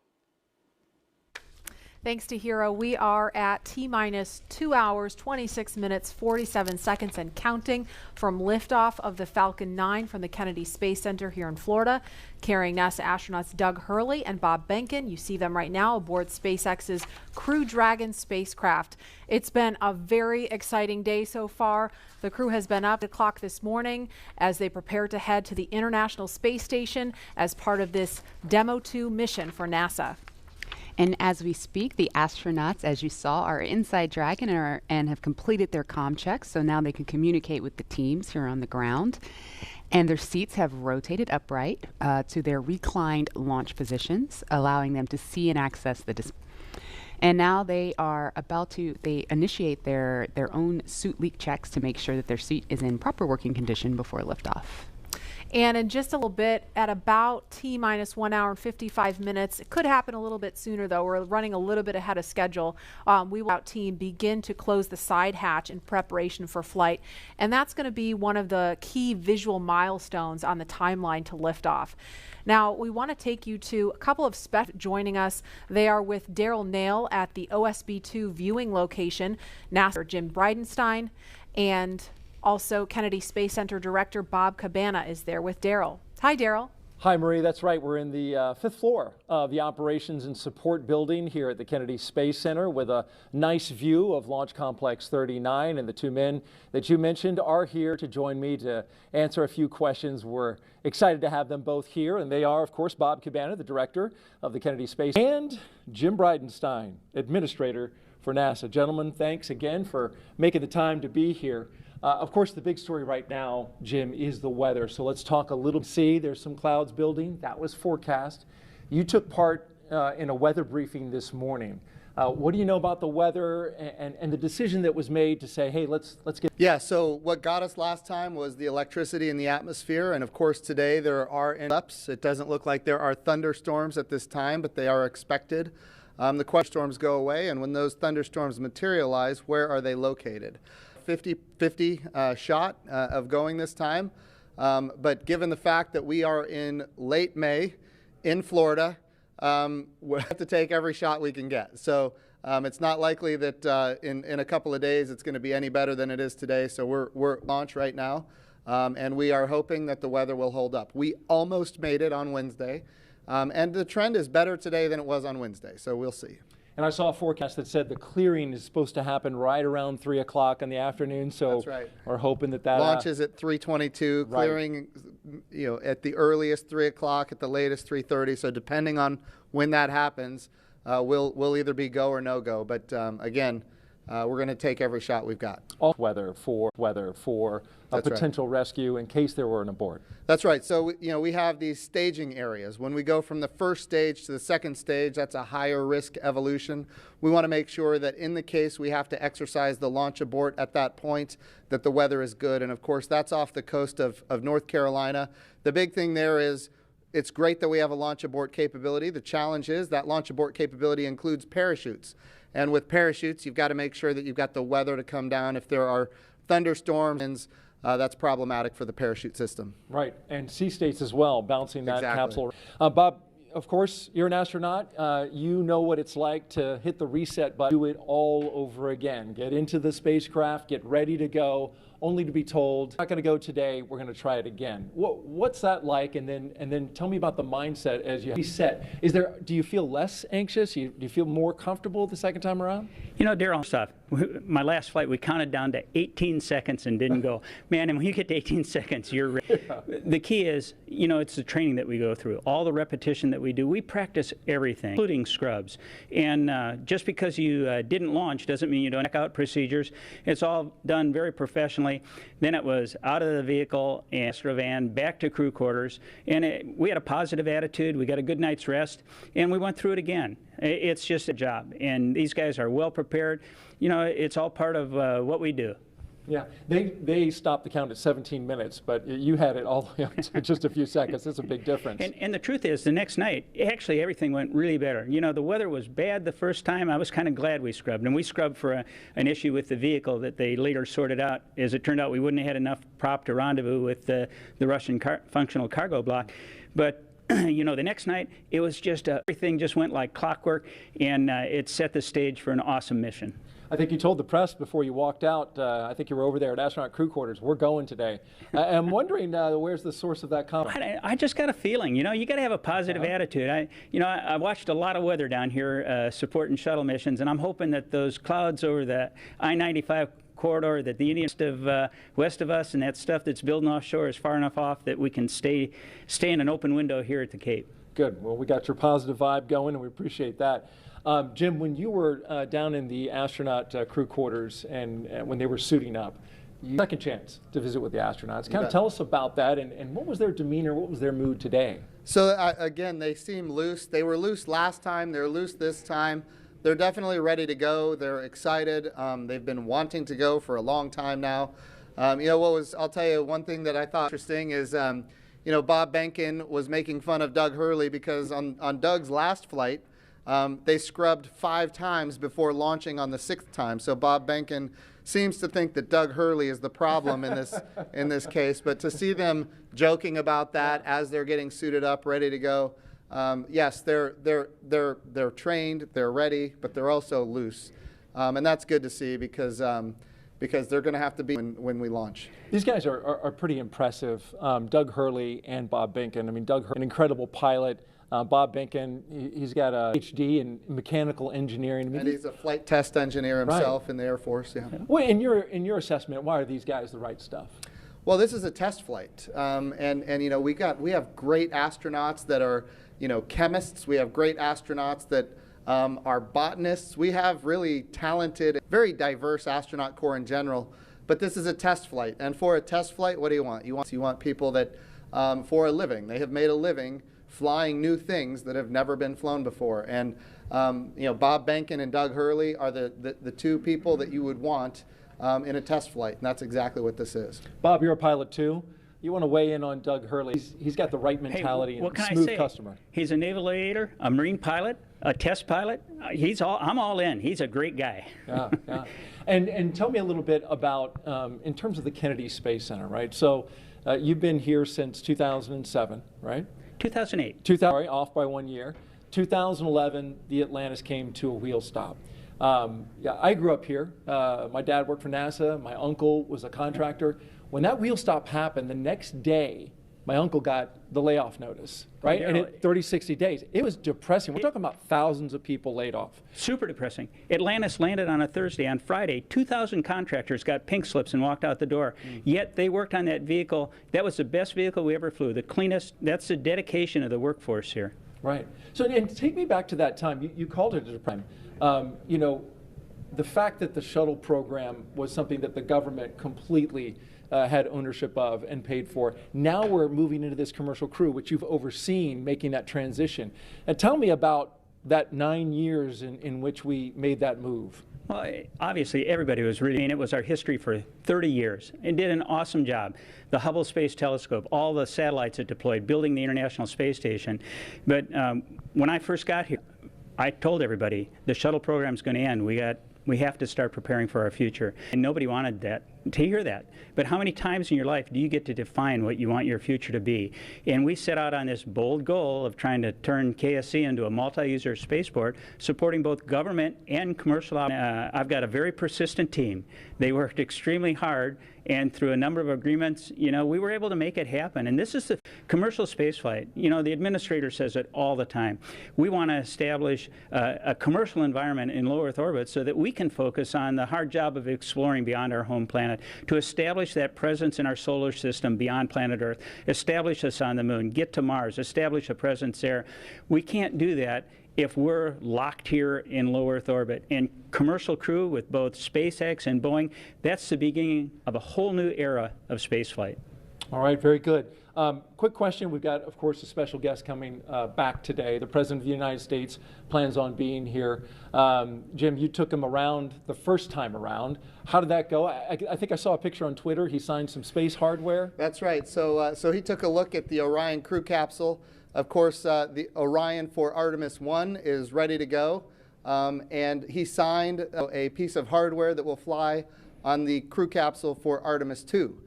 Thanks to Hero, we are at T-minus 2 hours, 26 minutes, 47 seconds and counting from liftoff of the Falcon 9 from the Kennedy Space Center here in Florida, carrying NASA astronauts Doug Hurley and Bob Behnken. You see them right now aboard SpaceX's Crew Dragon spacecraft. It's been a very exciting day so far. The crew has been up at the clock this morning as they prepare to head to the International Space Station as part of this Demo 2 mission for NASA. And as we speak, the astronauts, as you saw, are inside Dragon and have completed their comm checks, so now they can communicate with the teams here on the ground. And their seats have rotated upright to their reclined launch positions, allowing them to see and access the display. And now they are about to, they initiate their own suit leak checks to make sure that their seat is in proper working condition before liftoff. And in just a little bit, at about T-minus 1 hour and 55 minutes, it could happen a little bit sooner though, we're running a little bit ahead of schedule, we will team begin to close the side hatch in preparation for flight. And that's going to be one of the key visual milestones on the timeline to liftoff. Now, we want to take you to a couple of specialists joining us. They are with Daryl Nail at the OSB-2 viewing location, NASA Jim Bridenstine, and also Kennedy Space Center Director Bob Cabana is there with Daryl. Hi, Daryl. Hi, Marie. That's right. We're in the 5th floor of the Operations and Support Building here at the Kennedy Space Center with a nice view of Launch Complex 39. And the two men that you mentioned are here to join me to answer a few questions. We're excited to have them both here. And they are, of course, Bob Cabana, the director of the Kennedy Space Center, and Jim Bridenstine, administrator for NASA. Gentlemen, thanks again for making the time to be here. Of course, the big story right now, Jim, is the weather. So let's talk a little. See, there's some clouds building. That was forecast. You took part in a weather briefing this morning. What do you know about the weather and the decision that was made to say, hey, let's get... Yeah, so what got us last time was the electricity in the atmosphere. And of course, today there are ups. It doesn't look like there are thunderstorms at this time, but they are expected. The storms go away. And when those thunderstorms materialize, where are they located? 50-50 shot of going this time. But given the fact that we are in late May in Florida, we have to take every shot we can get. So it's not likely that in a couple of days it's going to be any better than it is today. So we're launch right now, and we are hoping that the weather will hold up. We almost made it on Wednesday, and the trend is better today than it was on Wednesday. So we'll see. And I saw a forecast that said the clearing is supposed to happen right around 3 o'clock in the afternoon. So that's right. We're hoping that launches at 3:22, right. clearing, at the earliest 3 o'clock, at the latest 3:30. So depending on when that happens, we'll either be go or no go. But again, we're going to take every shot we've got. All weather for a That's potential rescue in case there were an abort. That's right. So, we have these staging areas. When we go from the first stage to the second stage, that's a higher risk evolution. We want to make sure that in the case we have to exercise the launch abort at that point, that the weather is good. And of course, that's off the coast of North Carolina. The big thing there is it's great that we have a launch abort capability. The challenge is that launch abort capability includes parachutes. And with parachutes, you've got to make sure that you've got the weather to come down. If there are thunderstorms, that's problematic for the parachute system. Right, and sea states as well, bouncing that Exactly. capsule. Bob, of course, you're an astronaut. You know what it's like to hit the reset button, do it all over again. Get into the spacecraft, get ready to go, only to be told, not going to go today, we're going to try it again. What's that like? And then tell me about the mindset as you reset. Do you feel less anxious? Do you feel more comfortable the second time around? Daryl, stuff. My last flight, we counted down to 18 seconds and didn't go. Man, and when you get to 18 seconds, you're ready. Yeah. The key is, it's the training that we go through. All the repetition that we do, we practice everything, including scrubs. And just because you didn't launch doesn't mean you don't check out procedures. It's all done very professionally. Then it was out of the vehicle, Astro van, back to crew quarters. And we had a positive attitude. We got a good night's rest. And we went through it again. It's just a job. And these guys are well prepared. It's all part of what we do. Yeah, they stopped the count at 17 minutes, but you had it all the way up to just a few seconds. That's a big difference. And the truth is, the next night, actually everything went really better. The weather was bad the first time. I was kind of glad we scrubbed. And we scrubbed for an issue with the vehicle that they later sorted out. As it turned out, we wouldn't have had enough prop to rendezvous with the Russian functional cargo block. But the next night, it was just everything just went like clockwork, and it set the stage for an awesome mission. I think you told the press before you walked out, I think you were over there at astronaut crew quarters, we're going today. I'm wondering, where's the source of that comment? I just got a feeling, you got to have a positive attitude. I watched a lot of weather down here supporting shuttle missions, and I'm hoping that those clouds over the I-95 corridor, that the Indian west of us and that stuff that's building offshore is far enough off that we can stay in an open window here at the Cape. Good. Well, we got your positive vibe going, and we appreciate that. Jim, when you were down in the astronaut crew quarters and when they were suiting up, second chance to visit with the astronauts. Kind of tell us about that and what was their demeanor, what was their mood today? So again, they seem loose. They were loose last time, they're loose this time. They're definitely ready to go. They're excited. They've been wanting to go for a long time now. I'll tell you one thing that I thought interesting is, Bob Behnken was making fun of Doug Hurley because on Doug's last flight, they scrubbed 5 times before launching on the 6th time. So Bob Behnken seems to think that Doug Hurley is the problem in this case. But to see them joking about that as they're getting suited up, ready to go, yes, they're trained, they're ready, but they're also loose, and that's good to see because they're going to have to be when we launch. These guys are pretty impressive. Doug Hurley and Bob Behnken. I mean, Doug Hurley, an incredible pilot. Bob Behnken, he's got a PhD in mechanical engineering. And he's a flight test engineer himself in the Air Force. Yeah. Well, in your assessment, why are these guys the right stuff? Well, this is a test flight, and we have great astronauts that are chemists. We have great astronauts that are botanists. We have really talented, very diverse astronaut corps in general. But this is a test flight, and for a test flight, what do you want? You want people that, for a living, they have made a living flying new things that have never been flown before. And Bob Behnken and Doug Hurley are the 2 people that you would want in a test flight, and that's exactly what this is. Bob, you're a pilot too. You want to weigh in on Doug Hurley? He's got the right mentality and smooth customer. He's a naval aviator, a marine pilot, a test pilot. I'm all in. He's a great guy. Yeah. And tell me a little bit about in terms of the Kennedy Space Center, right? So you've been here since 2007, right? 2008. Off by 1 year. 2011, the Atlantis came to a wheel stop. I grew up here. My dad worked for NASA. My uncle was a contractor. When that wheel stop happened, the next day, my uncle got the layoff notice, right? And it 30, 60 days. It was depressing. We're talking about thousands of people laid off. Super depressing. Atlantis landed on a Thursday. On Friday, 2,000 contractors got pink slips and walked out the door. Yet they worked on that vehicle. That was the best vehicle we ever flew, the cleanest. That's the dedication of the workforce here. Right. So, and take me back to that time. You called it a prime. You know, the fact that the shuttle program was something that the government completely had ownership of and paid for. Now we're moving into this commercial crew, which you've overseen making that transition. And tell me about that 9 years in which we made that move. Well, obviously everybody was really, and it was our history for 30 years, and did an awesome job. The Hubble Space Telescope, all the satellites it deployed, building the International Space Station. But when I first got here, I told everybody the shuttle program's going to end. We have to start preparing for our future. And nobody wanted that, to hear that. But how many times in your life do you get to define what you want your future to be? And we set out on this bold goal of trying to turn KSC into a multi-user spaceport, supporting both government and commercial. I've got a very persistent team. They worked extremely hard, and through a number of agreements, you know, we were able to make it happen. And this is the commercial spaceflight. You know, the administrator says it all the time. We want to establish a commercial environment in low Earth orbit so that we can focus on the hard job of exploring beyond our home planet, to establish that presence in our solar system beyond planet Earth, establish us on the moon, get to Mars, establish a presence there. We can't do that if we're locked here in low Earth orbit. And commercial crew with both SpaceX and Boeing, that's the beginning of a whole new era of spaceflight. All right, very good. Quick question. We've got, of course, a special guest coming back today. The President of the United States plans on being here. Jim, you took him around the first time around. How did that go? I think I saw a picture on Twitter. He signed some space hardware. That's right. So he took a look at the Orion crew capsule. Of course, the Orion for Artemis 1 is ready to go. And he signed a piece of hardware that will fly on the crew capsule for Artemis 2.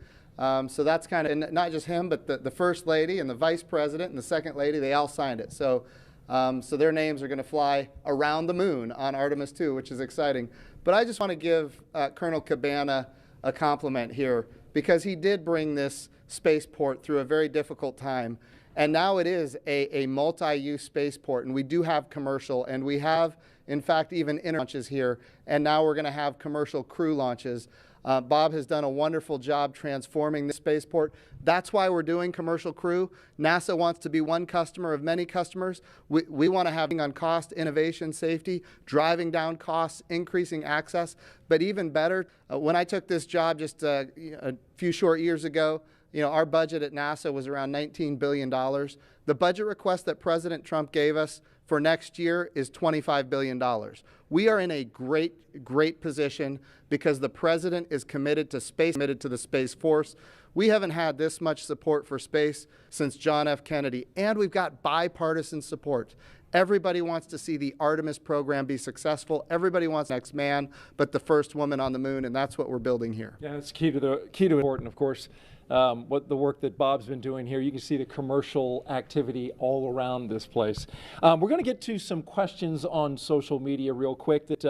So that's kind of, and not just him, but the First Lady and the Vice President and the Second Lady, they all signed it. So their names are going to fly around the moon on Artemis 2, which is exciting. But I just want to give Colonel Cabana a compliment here, because he did bring this spaceport through a very difficult time. And now it is a multi-use spaceport, and we do have commercial, and we have, in fact, even launches here, and now we're going to have commercial crew launches. Bob has done a wonderful job transforming the spaceport. That's why we're doing commercial crew. NASA wants to be one customer of many customers. We want to have on cost, innovation, safety, driving down costs, increasing access. But even better, when I took this job just a few short years ago, you know, our budget at NASA was around $19 billion. The budget request that President Trump gave us for next year is $25 billion. We are in a great position because the President is committed to space, committed to the Space Force. We haven't had this much support for space since John F. Kennedy, and we've got bipartisan support. Everybody wants to see the Artemis program be successful. Everybody wants the next man, but the first woman on the moon, and that's what we're building here. Yeah, it's key to important, of course. What the work that Bob's been doing here. You can see the commercial activity all around this place. We're going to get to some questions on social media real quick that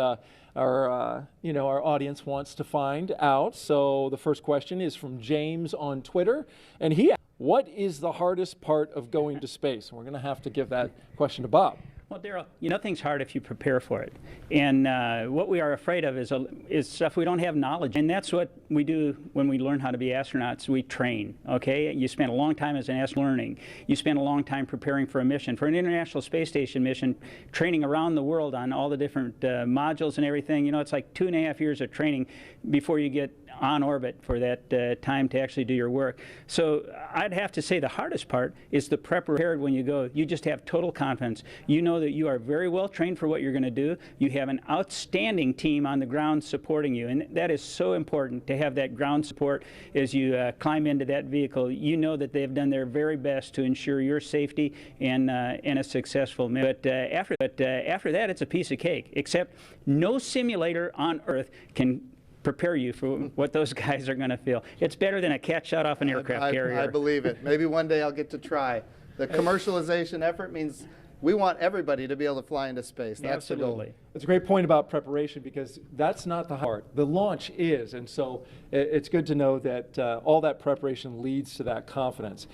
our audience wants to find out. So the first question is from James on Twitter, and he asked, what is the hardest part of going to space? And we're going to have to give that question to Bob. Well, Daryl, nothing's hard if you prepare for it. And what we are afraid of is stuff we don't have knowledge. And that's what we do when we learn how to be astronauts. We train, okay? You spend a long time as an astronaut learning. You spend a long time preparing for a mission. For an International Space Station mission, training around the world on all the different modules and everything, it's like 2.5 years of training before you get on orbit for that time to actually do your work. So I'd have to say the hardest part is the prepared when you go. You just have total confidence. You know that you are very well trained for what you're going to do. You have an outstanding team on the ground supporting you, and that is so important to have that ground support as you climb into that vehicle. You know that they've done their very best to ensure your safety and a successful mission. But after that, it's a piece of cake, except no simulator on Earth can prepare you for what those guys are going to feel. It's better than a cat shot off an aircraft carrier. I believe it. Maybe one day I'll get to try. The commercialization effort means we want everybody to be able to fly into space. That's the goal. Absolutely. It's a great point about preparation, because that's not the hard part. The launch is, and so it's good to know that all that preparation leads to that confidence.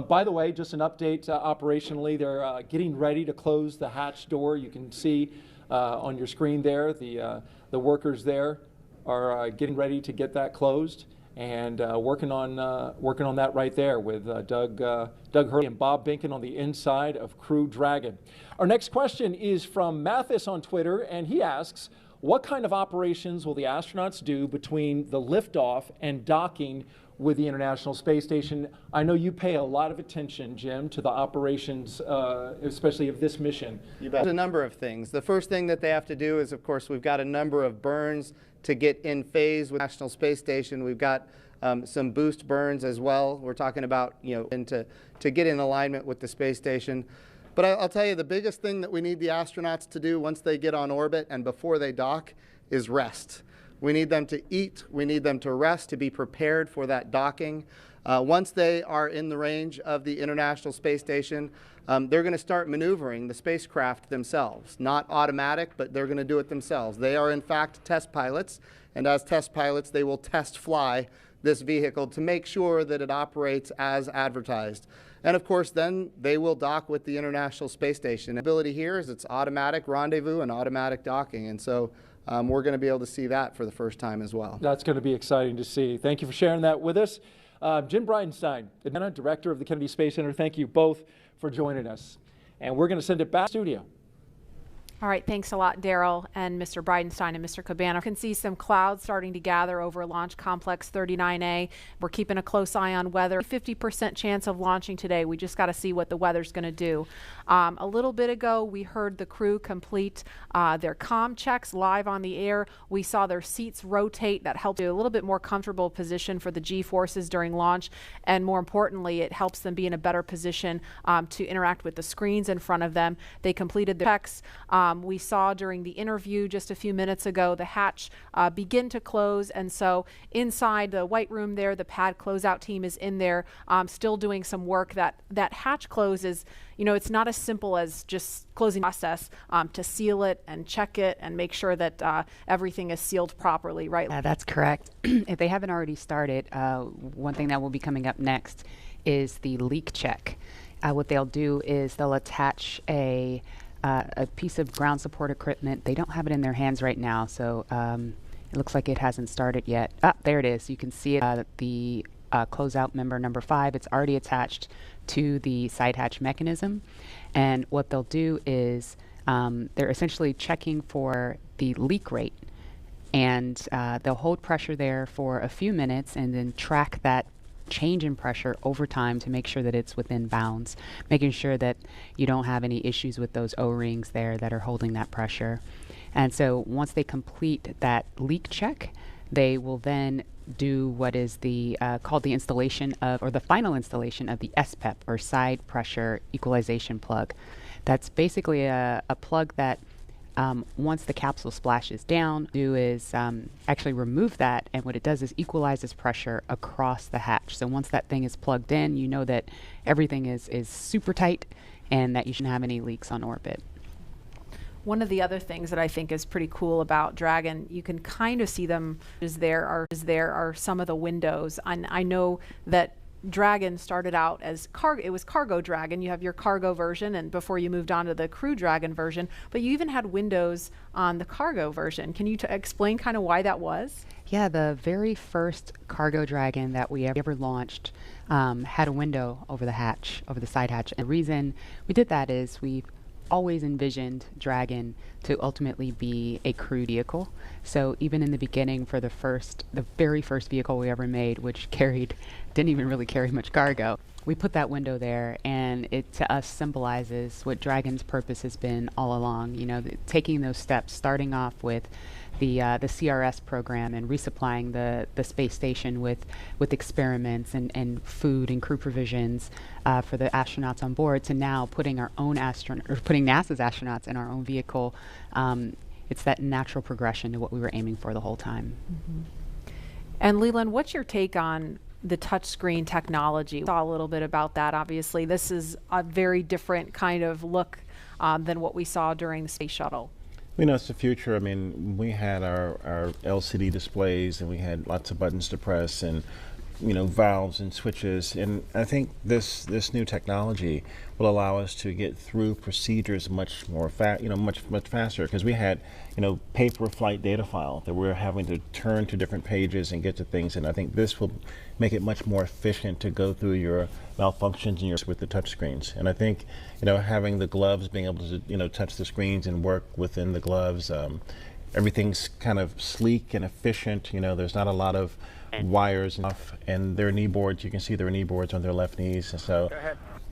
By the way, just an update operationally, they're getting ready to close the hatch door. You can see on your screen there, the workers there are getting ready to get that closed, and working on that right there with Doug Hurley and Bob Binken on the inside of Crew Dragon. Our next question is from Mathis on Twitter, and he asks, what kind of operations will the astronauts do between the liftoff and docking with the International Space Station? I know you pay a lot of attention, Jim, to the operations, especially of this mission. You bet. There's a number of things. The first thing that they have to do is, of course, we've got a number of burns to get in phase with the National Space Station. We've got some boost burns as well. We're talking about, and to get in alignment with the space station. But I'll tell you, the biggest thing that we need the astronauts to do once they get on orbit and before they dock is rest. We need them to eat, we need them to rest, to be prepared for that docking. Once they are in the range of the International Space Station, they're going to start maneuvering the spacecraft themselves. Not automatic, but they're going to do it themselves. They are in fact test pilots, and as test pilots they will test fly this vehicle to make sure that it operates as advertised. And of course then they will dock with the International Space Station. The ability here is it's automatic rendezvous and automatic docking, and so we're going to be able to see that for the first time as well. That's going to be exciting to see. Thank you for sharing that with us. Jim Bridenstine, Director of the Kennedy Space Center, thank you both for joining us. And we're going to send it back to the studio. All right, thanks a lot, Daryl and Mr. Bridenstine and Mr. Cabana. You can see some clouds starting to gather over Launch Complex 39A. We're keeping a close eye on weather. 50% chance of launching today. We just got to see what the weather's going to do. A little bit ago, we heard the crew complete their comm checks live on the air. We saw their seats rotate. That helped do a little bit more comfortable position for the G-forces during launch. And more importantly, it helps them be in a better position to interact with the screens in front of them. They completed their checks. We saw during the interview just a few minutes ago the hatch begin to close, and so inside the white room there, the pad closeout team is in there still doing some work. That hatch closes, it's not as simple as just closing the process to seal it and check it and make sure that everything is sealed properly, right? That's correct. If they haven't already started, one thing that will be coming up next is the leak check. What they'll do is they'll attach a piece of ground support equipment. They don't have it in their hands right now, so it looks like it hasn't started yet. There it is. You can see it, the closeout member number 5. It's already attached to the side hatch mechanism. And what they'll do is they're essentially checking for the leak rate. And they'll hold pressure there for a few minutes and then track that change in pressure over time to make sure that it's within bounds, making sure that you don't have any issues with those O-rings there that are holding that pressure. And so once they complete that leak check, they will then do what is the called the installation of, or the final installation of the SPEP, or side pressure equalization plug. That's basically a plug that once the capsule splashes down, do is actually remove that, and what it does is equalizes pressure across the hatch. So once that thing is plugged in, you know that everything is super tight and that you shouldn't have any leaks on orbit. One of the other things that I think is pretty cool about Dragon, you can kind of see them, there are some of the windows. And I know that Dragon started out as it was Cargo Dragon. You have your cargo version, and before you moved on to the Crew Dragon version, but you even had windows on the cargo version. Can you explain kind of why that was? Yeah, the very first Cargo Dragon that we ever launched had a window over the hatch, over the side hatch. And the reason we did that is we always envisioned Dragon to ultimately be a crew vehicle. So even in the beginning, for the very first vehicle we ever made, which didn't even really carry much cargo, we put that window there, and it to us symbolizes what Dragon's purpose has been all along. Taking those steps, starting off with the CRS program and resupplying the space station with experiments and food and crew provisions for the astronauts on board, to now putting putting NASA's astronauts in our own vehicle. It's that natural progression to what we were aiming for the whole time. Mm-hmm. And Leland, what's your take on the touchscreen technology? We saw a little bit about that. Obviously, this is a very different kind of look than what we saw during the space shuttle. You know, it's the future. I mean, we had our LCD displays and we had lots of buttons to press and, you know, valves and switches. And I think this new technology will allow us to get through procedures much more much faster, because we had, you know, paper flight data file that we're having to turn to different pages and get to things. And I think this will make it much more efficient to go through your malfunctions and with the touch screens. And I think, you know, having the gloves, being able to, you know, touch the screens and work within the gloves, everything's kind of sleek and efficient. You know, there's not a lot of wires and stuff, and their knee boards, you can see their knee boards on their left knees. And so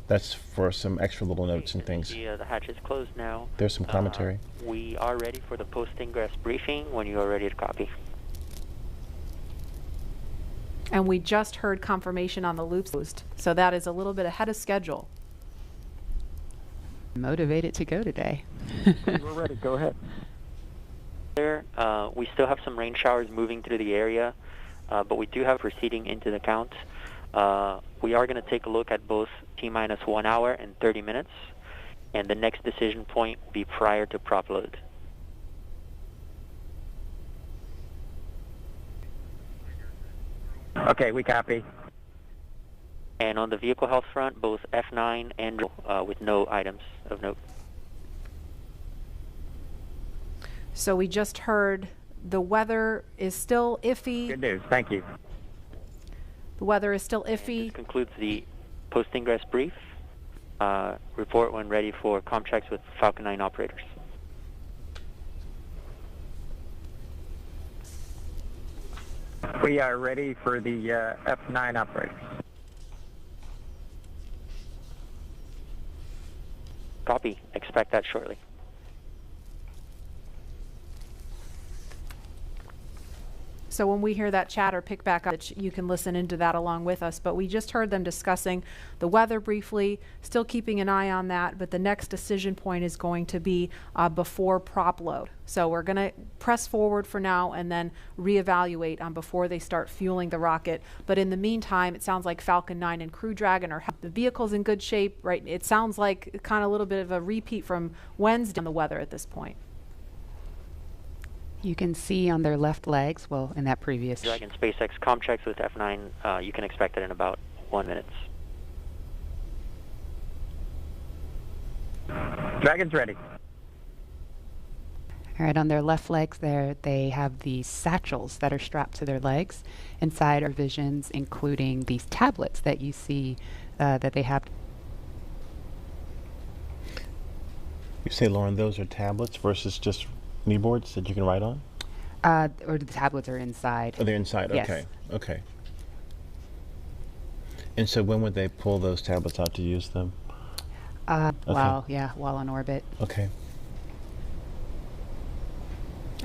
that's for some extra little notes and things. The hatch is closed now. There's some commentary. We are ready for the post-ingress briefing when you are ready to copy. And we just heard confirmation on the loops closed, so that is a little bit ahead of schedule. Motivated to go today. We're ready. Go ahead. There, we still have some rain showers moving through the area, but we do have proceeding into the count. We are going to take a look at both T-minus 1 hour and 30 minutes, and the next decision point will be prior to prop load. Okay, we copy. And on the vehicle health front, both F9 and with no items of note. So we just heard the weather is still iffy. Good news. Thank you. The weather is still iffy. This concludes the post-ingress brief. Report when ready for comm checks with Falcon 9 operators. We are ready for the F9 operators. Copy. Expect that shortly. So when we hear that chatter pick back up, you can listen into that along with us. But we just heard them discussing the weather briefly, still keeping an eye on that. But the next decision point is going to be before prop load. So we're going to press forward for now and then reevaluate before they start fueling the rocket. But in the meantime, it sounds like Falcon 9 and Crew Dragon are the vehicle's in good shape, right? It sounds like kind of a little bit of a repeat from Wednesday on the weather at this point. You can see on their left legs, well, in that previous. Dragon SpaceX comm checks with F9. You can expect it in about 1 minute. Dragon's ready. All right, on their left legs there, they have these satchels that are strapped to their legs. Inside are visions, including these tablets that you see that they have. You say, Lauren, those are tablets versus just knee boards that you can write on? Or the tablets are inside. Oh, they're inside. Yes. Okay. Okay. And so when would they pull those tablets out to use them? While on orbit. Okay.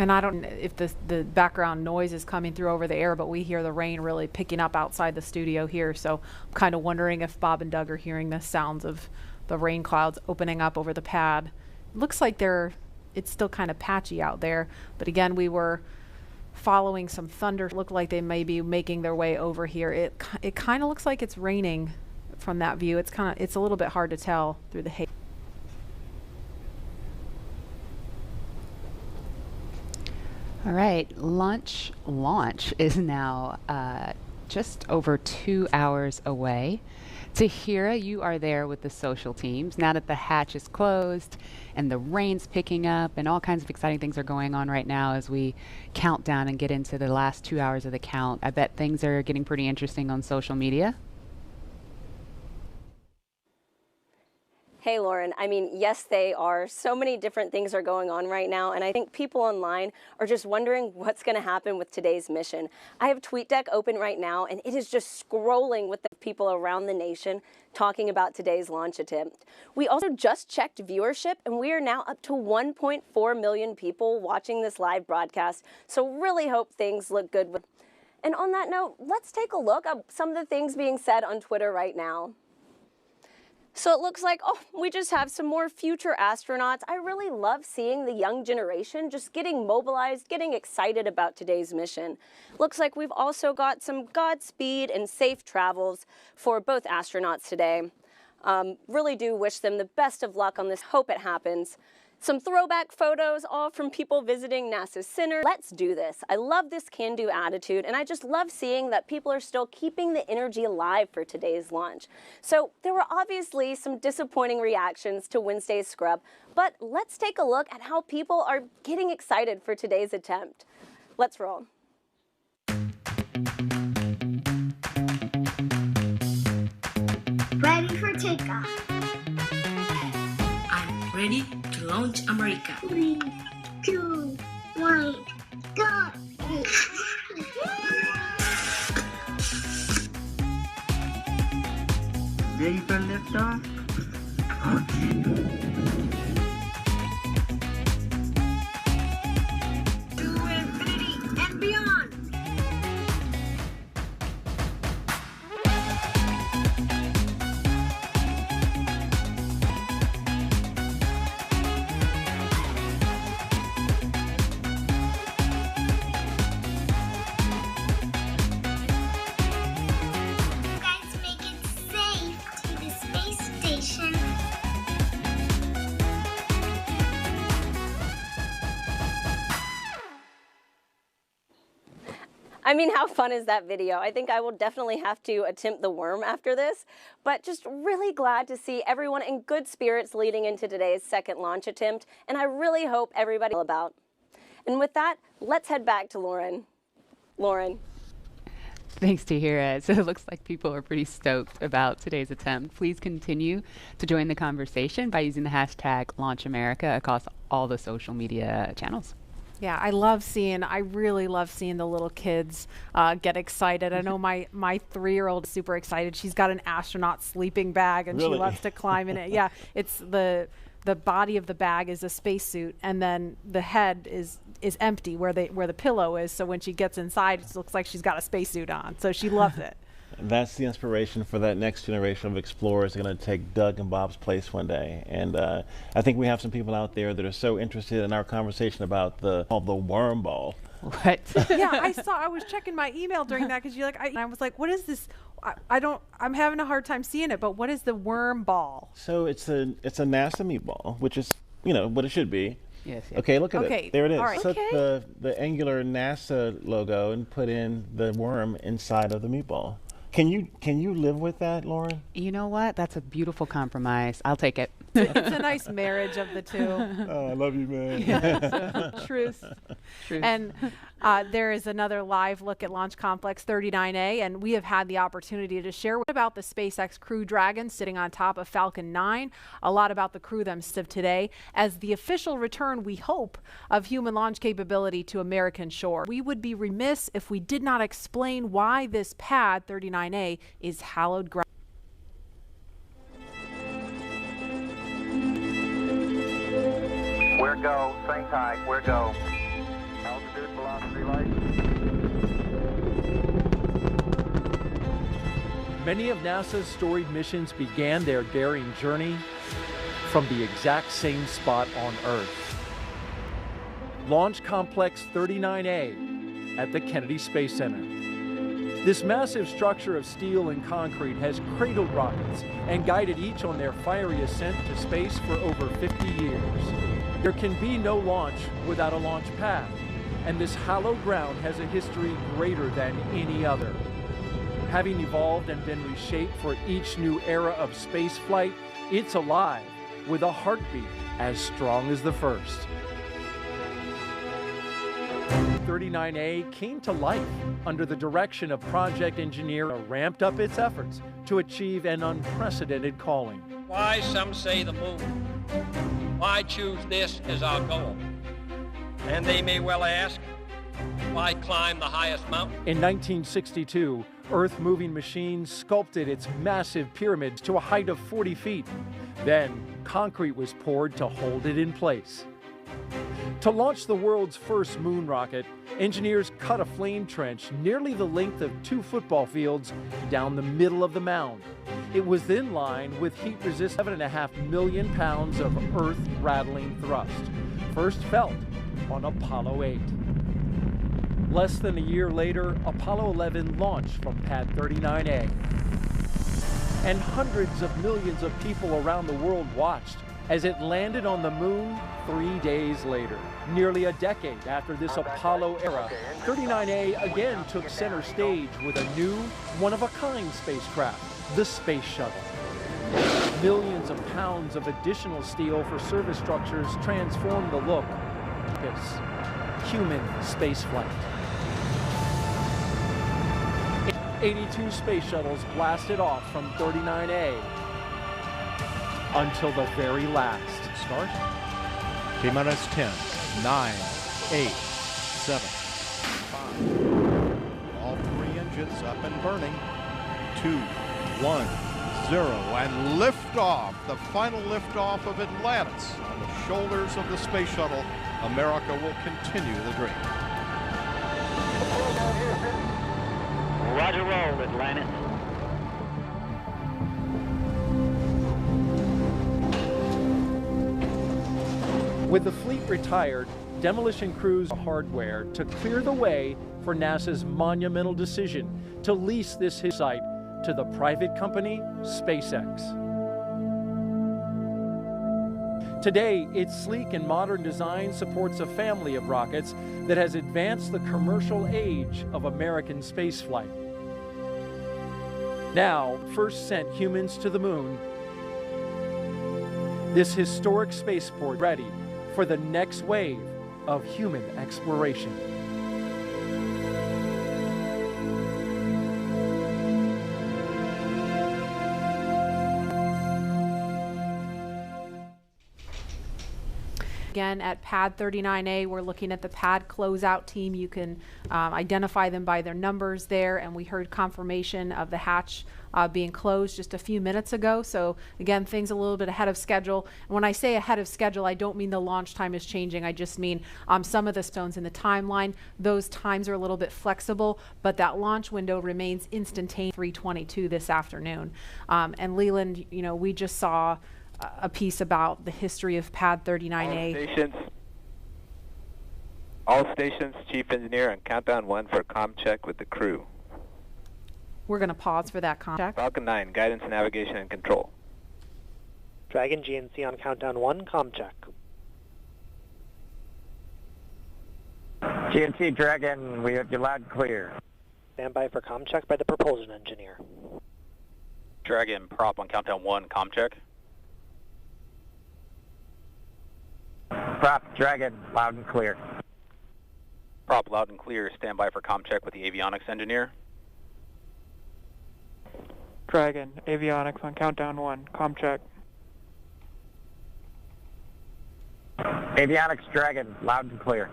And I don't know if the background noise is coming through over the air, but we hear the rain really picking up outside the studio here. So I'm kind of wondering if Bob and Doug are hearing the sounds of the rain clouds opening up over the pad. Looks like it's still kind of patchy out there, but again, we were following some thunder. Looked like they may be making their way over here. It kind of looks like it's raining from that view. It's a little bit hard to tell through the haze. All right, launch is now just over 2 hours away. Tahira, you are there with the social teams. Now that the hatch is closed and the rain's picking up and all kinds of exciting things are going on right now as we count down and get into the last 2 hours of the count, I bet things are getting pretty interesting on social media. Hey, Lauren. I mean, yes, they are. So many different things are going on right now, and I think people online are just wondering what's going to happen with today's mission. I have TweetDeck open right now, and it is just scrolling with the people around the nation talking about today's launch attempt. We also just checked viewership, and we are now up to 1.4 million people watching this live broadcast, so really hope things look good. And on that note, let's take a look at some of the things being said on Twitter right now. So it looks like, we just have some more future astronauts. I really love seeing the young generation just getting mobilized, getting excited about today's mission. Looks like we've also got some Godspeed and safe travels for both astronauts today. Really do wish them the best of luck on this. Hope it happens. Some throwback photos, all from people visiting NASA's center. Let's do this. I love this can-do attitude, and I just love seeing that people are still keeping the energy alive for today's launch. So there were obviously some disappointing reactions to Wednesday's scrub, but let's take a look at how people are getting excited for today's attempt. Let's roll. Ready for takeoff. I'm ready to launch America. 3, 2, 1, go! Ready for liftoff? To infinity and beyond! I mean, how fun is that video? I think I will definitely have to attempt the worm after this, but just really glad to see everyone in good spirits leading into today's second launch attempt, and I really hope everybody will about. And with that, let's head back to Lauren. Lauren. Thanks, Tahira. So it looks like people are pretty stoked about today's attempt. Please continue to join the conversation by using the hashtag #LaunchAmerica across all the social media channels. Yeah, I really love seeing the little kids get excited. I know my 3-year-old is super excited. She's got an astronaut sleeping bag and Really? she loves to climb in it. Yeah, it's the body of the bag is a spacesuit, and then the head is empty where the pillow is. So when she gets inside, it looks like she's got a spacesuit on. So she loves it. That's the inspiration for that next generation of explorers going to take Doug and Bob's place one day. And I think we have some people out there that are so interested in our conversation about the worm ball. What? Yeah, I was checking my email during that because I was like, what is this? I'm having a hard time seeing it, but what is the worm ball? So it's a NASA meatball, which is, what it should be. Yes. Okay, look at it. There it is. All right. Took the angular NASA logo and put in the worm inside of the meatball. Can you live with that, Lauren? You know what? That's a beautiful compromise. I'll take it. It's a nice marriage of the two. Oh, I love you, man. Yeah. Truth. And there is another live look at Launch Complex 39A, and we have had the opportunity to share about the SpaceX Crew Dragon sitting on top of Falcon 9, a lot about the crew themselves today, as the official return, we hope, of human launch capability to American shore. We would be remiss if we did not explain why this pad 39A is hallowed ground. We're go, same height, we're go. Altitude, velocity, light. Many of NASA's storied missions began their daring journey from the exact same spot on Earth. Launch Complex 39A at the Kennedy Space Center. This massive structure of steel and concrete has cradled rockets and guided each on their fiery ascent to space for over 50 years. There can be no launch without a launch pad, and this hallowed ground has a history greater than any other. Having evolved and been reshaped for each new era of spaceflight, it's alive with a heartbeat as strong as the first. 39A came to life under the direction of project engineer who ramped up its efforts to achieve an unprecedented calling. Why some say the moon? Why choose this as our goal? And they may well ask, why climb the highest mountain? In 1962, Earth-moving machines sculpted its massive pyramids to a height of 40 feet. Then, concrete was poured to hold it in place. To launch the world's first moon rocket, engineers cut a flame trench nearly the length of 2 football fields down the middle of the mound. It was then lined with heat-resistant 7.5 million pounds of earth-rattling thrust, first felt on Apollo 8. Less than a year later, Apollo 11 launched from Pad 39A. and hundreds of millions of people around the world watched as it landed on the moon 3 days later. Nearly a decade after this Apollo era, 39A again took center stage with a new, one-of-a-kind spacecraft, the Space Shuttle. Millions of pounds of additional steel for service structures transformed the look. Human spaceflight. 82 space shuttles blasted off from 39A until the very last. Start. T-minus 10, 9, 8, 7, 5. All 3 engines up and burning. 2, 1, 0, and liftoff. The final liftoff of Atlantis on the shoulders of the space shuttle. America will continue the dream. Roger, roll, Atlantis. With the fleet retired, demolition crews hardware to clear the way for NASA's monumental decision to lease this site to the private company SpaceX. Today, its sleek and modern design supports a family of rockets that has advanced the commercial age of American spaceflight. Now, first sent humans to the moon, this historic spaceport ready for the next wave of human exploration. Again, at Pad 39A, we're looking at the pad closeout team. You can identify them by their numbers there, and we heard confirmation of the hatch being closed just a few minutes ago. So again, things a little bit ahead of schedule. And when I say ahead of schedule, I don't mean the launch time is changing. I just mean some of the stones in the timeline. Those times are a little bit flexible, but that launch window remains instantaneous. 3:22 this afternoon. And Leland, you know, we just saw a piece about the history of Pad 39A. All stations, Chief Engineer on countdown 1 for comm check with the crew. We're going to pause for that comm check. Falcon 9, guidance, navigation, and control. Dragon GNC on countdown 1, comm check. GNC Dragon, we have you loud and clear. Stand by for comm check by the propulsion engineer. Dragon prop on countdown 1, comm check. Prop Dragon, loud and clear. Prop loud and clear, stand by for comm check with the avionics engineer. Dragon, avionics on countdown 1, comm check. Avionics Dragon, loud and clear.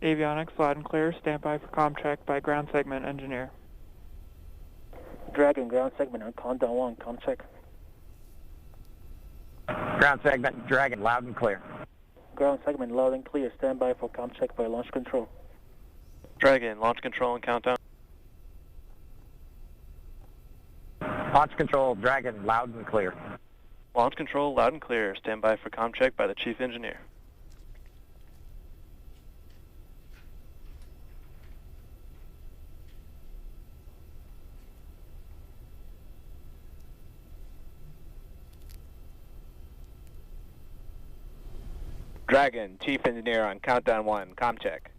Avionics loud and clear, stand by for comm check by ground segment engineer. Dragon, ground segment on countdown 1, comm check. Ground segment Dragon, loud and clear. Ground segment loud and clear, stand by for comm check by launch control. Dragon, launch control and countdown. Launch control Dragon, loud and clear. Launch control loud and clear, stand by for comm check by the chief engineer. Dragon, Chief Engineer on countdown 1, comm check.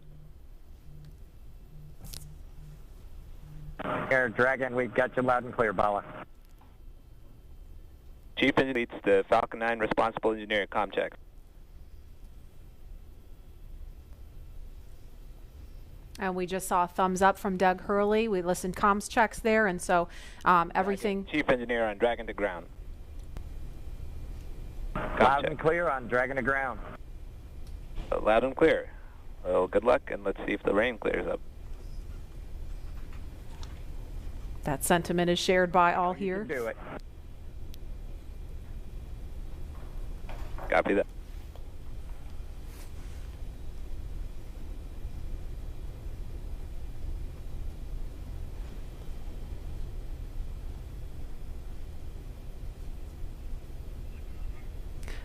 Air Dragon, we've got you loud and clear, Bala. Chief Engineer leads the Falcon 9 responsible engineer, comm check. And we just saw a thumbs up from Doug Hurley. We listened comms checks there, and so everything. Chief Engineer on Dragon to ground. Loud and clear on Dragon to ground. Loud and clear. Well, good luck, and let's see if the rain clears up. That sentiment is shared by all here. Do it. Copy that.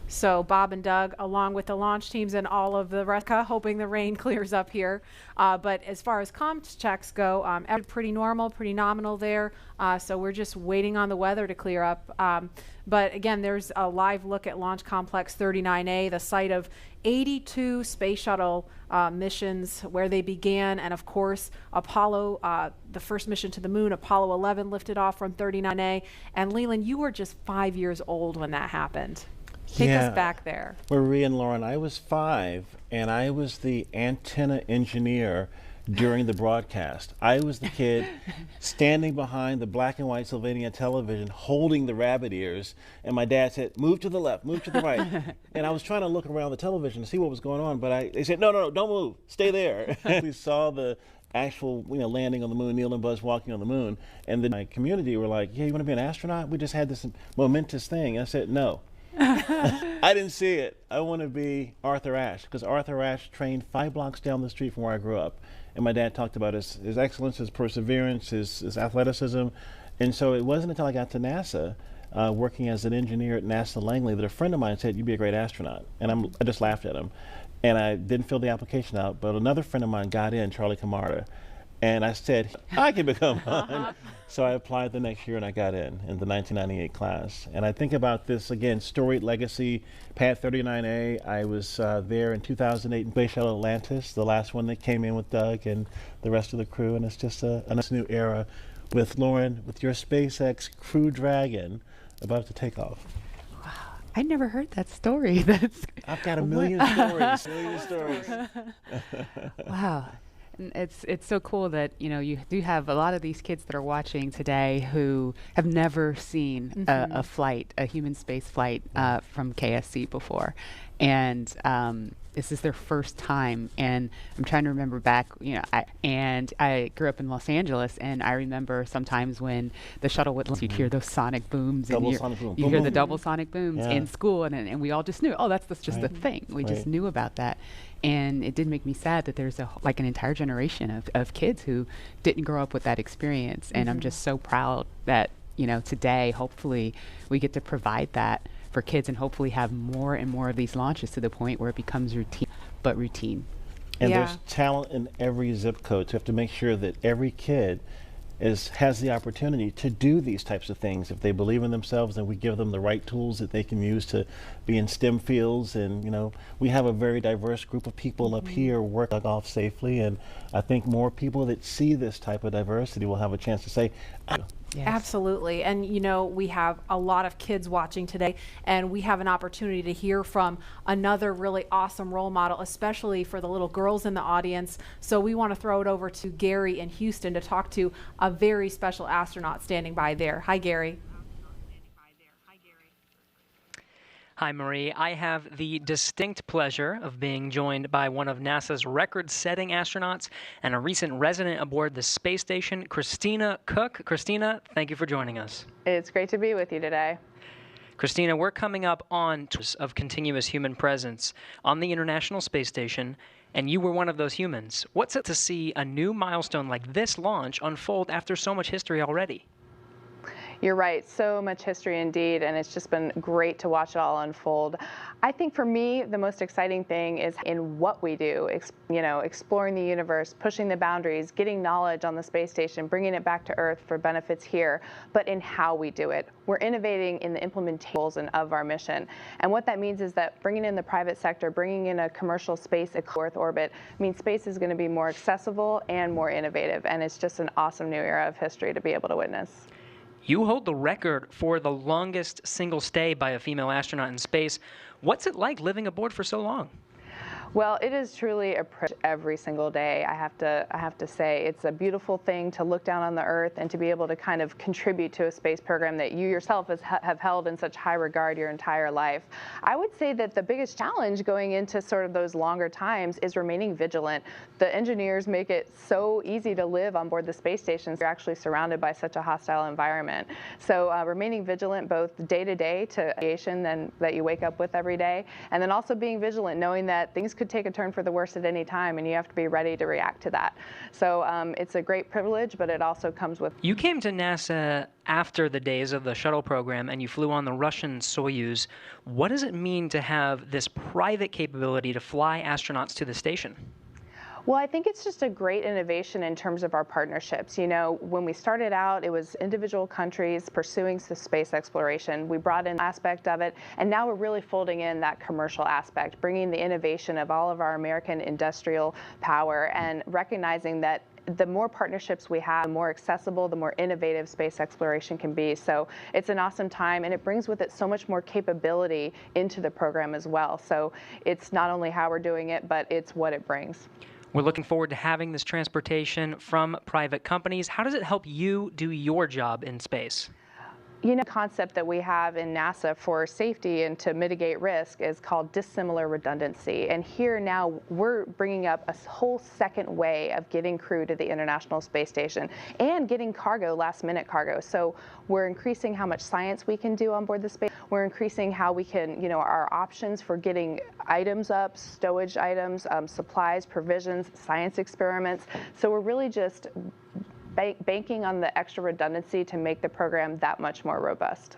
So Bob and Doug, along with the launch teams and all of the rest, hoping the rain clears up here. But as far as comm checks go, pretty normal, pretty nominal there. So we're just waiting on the weather to clear up. But again, there's a live look at Launch Complex 39A, the site of 82 space shuttle missions where they began. And of course, Apollo, the first mission to the moon, Apollo 11 lifted off from 39A. And Leland, you were just 5 years old when that happened. Take us back there. Marie and Lauren, I was 5, and I was the antenna engineer during the broadcast. I was the kid standing behind the black and white Sylvania television holding the rabbit ears, and my dad said, move to the left, move to the right. And I was trying to look around the television to see what was going on, but they said, no, don't move, stay there. We saw the actual landing on the moon, Neil and Buzz walking on the moon, and then my community were like, yeah, you want to be an astronaut? We just had this momentous thing. And I said, no. I didn't see it. I want to be Arthur Ashe, because Arthur Ashe trained 5 blocks down the street from where I grew up. And my dad talked about his excellence, his perseverance, his athleticism. And so it wasn't until I got to NASA, working as an engineer at NASA Langley, that a friend of mine said, you'd be a great astronaut. And I just laughed at him. And I didn't fill the application out, but another friend of mine got in, Charlie Camarda. And I said, I can become one. So I applied the next year and I got in the 1998 class. And I think about this, again, storied legacy, Pad 39A. I was there in 2008 in Space Shuttle Atlantis, the last one that came in with Doug and the rest of the crew. And it's just a nice new era with Lauren, with your SpaceX Crew Dragon about to take off. Wow, I never heard that story. I've got a million stories. Wow. It's so cool that you do have a lot of these kids that are watching today who have never seen a flight, a human space flight from KSC before, and this is their first time. And I'm trying to remember back, I grew up in Los Angeles, and I remember sometimes when the shuttle would, you'd hear those sonic booms, and you hear the double sonic booms in school, and we all just knew, oh, that's just a thing. We just knew about that. And it did make me sad that there's an entire generation of kids who didn't grow up with that experience. And I'm just so proud that, today, hopefully, we get to provide that for kids and hopefully have more and more of these launches to the point where it becomes routine. And there's talent in every zip code. So you have to make sure that every kid has the opportunity to do these types of things. If they believe in themselves, then we give them the right tools that they can use to be in STEM fields. And we have a very diverse group of people up here working off safely, and I think more people that see this type of diversity will have a chance to say, Yes. Absolutely. And we have a lot of kids watching today, and we have an opportunity to hear from another really awesome role model, especially for the little girls in the audience. So we want to throw it over to Gary in Houston to talk to a very special astronaut standing by there. Hi, Gary. Hi, Marie. I have the distinct pleasure of being joined by one of NASA's record-setting astronauts and a recent resident aboard the space station, Christina Cook. Christina, thank you for joining us. It's great to be with you today. Christina, we're coming up on of continuous human presence on the International Space Station, and you were one of those humans. What's it to see a new milestone like this launch unfold after so much history already? You're right, so much history indeed, and it's just been great to watch it all unfold. I think for me, the most exciting thing is in what we do, exploring the universe, pushing the boundaries, getting knowledge on the space station, bringing it back to Earth for benefits here, but in how we do it. We're innovating in the implementation of our mission. And what that means is that bringing in the private sector, bringing in a commercial space Earth orbit, means space is going to be more accessible and more innovative, and it's just an awesome new era of history to be able to witness. You hold the record for the longest single stay by a female astronaut in space. What's it like living aboard for so long? Well, it is truly a privilege every single day. I have to say it's a beautiful thing to look down on the Earth and to be able to kind of contribute to a space program that you yourself have held in such high regard your entire life. I would say that the biggest challenge going into sort of those longer times is remaining vigilant. The engineers make it so easy to live on board the space stations. You're actually surrounded by such a hostile environment. So remaining vigilant both day to day to aviation that you wake up with every day, and then also being vigilant knowing that things could take a turn for the worse at any time, and you have to be ready to react to that. So it's a great privilege, but it also comes with... You came to NASA after the days of the shuttle program, and you flew on the Russian Soyuz. What does it mean to have this private capability to fly astronauts to the station? Well, I think it's just a great innovation in terms of our partnerships. You know, when we started out, it was individual countries pursuing the space exploration. We brought in aspect of it, and now we're really folding in that commercial aspect, bringing the innovation of all of our American industrial power and recognizing that the more partnerships we have, the more accessible, the more innovative space exploration can be. So it's an awesome time, and it brings with it so much more capability into the program as well. So it's not only how we're doing it, but it's what it brings. We're looking forward to having this transportation from private companies. How does it help you do your job in space? You know, the concept that we have in NASA for safety and to mitigate risk is called dissimilar redundancy. And here now we're bringing up a whole second way of getting crew to the International Space Station and getting cargo, last-minute cargo. So we're increasing how much science we can do on board the space. We're increasing how we can, you know, our options for getting items up, stowage items, supplies, provisions, science experiments. So we're really just banking on the extra redundancy to make the program that much more robust.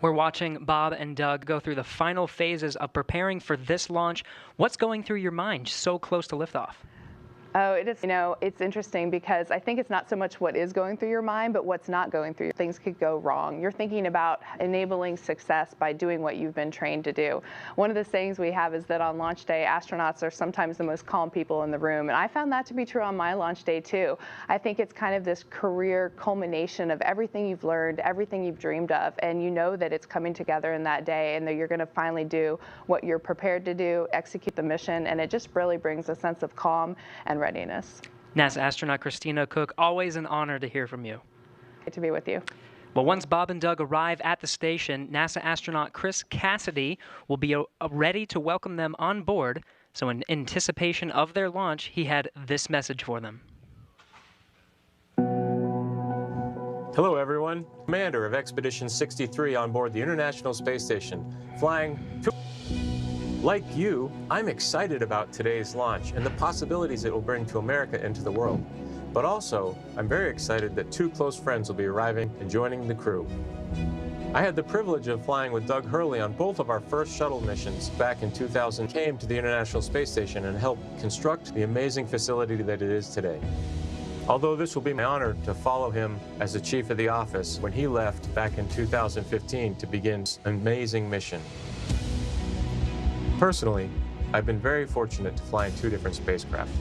We're watching Bob and Doug go through the final phases of preparing for this launch. What's going through your mind so close to liftoff? Oh, it is, you know, it's interesting because I think it's not so much what is going through your mind, but what's not going through. Things could go wrong. You're thinking about enabling success by doing what you've been trained to do. One of the sayings we have is that on launch day, astronauts are sometimes the most calm people in the room. And I found that to be true on my launch day, too. I think it's kind of this career culmination of everything you've learned, everything you've dreamed of, and you know that it's coming together in that day and that you're going to finally do what you're prepared to do, execute the mission, and it just really brings a sense of calm and readiness. NASA astronaut Christina Cook, always an honor to hear from you. Great to be with you. Well, once Bob and Doug arrive at the station, NASA astronaut Chris Cassidy will be ready to welcome them on board. So in anticipation of their launch, he had this message for them. Hello, everyone. Commander of Expedition 63 on board the International Space Station, flying to... Like you, I'm excited about today's launch and the possibilities it will bring to America and to the world. But also, I'm very excited that two close friends will be arriving and joining the crew. I had the privilege of flying with Doug Hurley on both of our first shuttle missions back in 2000, came to the International Space Station and helped construct the amazing facility that it is today. Although this will be my honor to follow him as the chief of the office when he left back in 2015 to begin an amazing mission. Personally, I've been very fortunate to fly in two different spacecraft.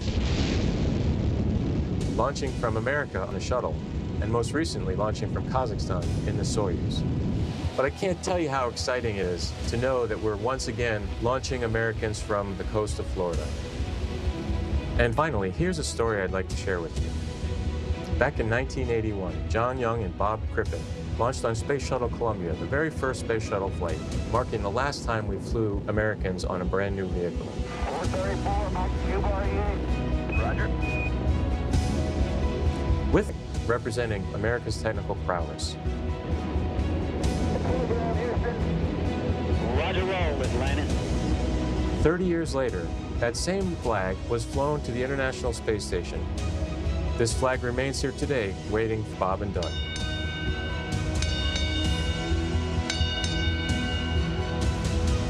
Launching from America on the shuttle, and most recently launching from Kazakhstan in the Soyuz. But I can't tell you how exciting it is to know that we're once again launching Americans from the coast of Florida. And finally, here's a story I'd like to share with you. Back in 1981, John Young and Bob Crippen launched on Space Shuttle Columbia, the very first space shuttle flight, marking the last time we flew Americans on a brand new vehicle. 434, Mach QRE. Roger. With representing America's technical prowess. Roger roll, Atlanta. 30 years later, that same flag was flown to the International Space Station. This flag remains here today, waiting for Bob and Doug.